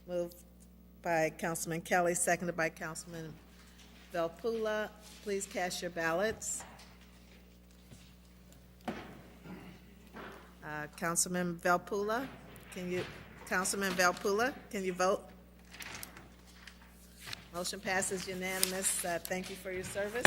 Moved by Councilman Kelly, seconded by Councilman Velpula. Please cast your ballots. Councilman Velpula, Councilman Velpula, can you vote? Motion passes unanimous. Thank you for your service.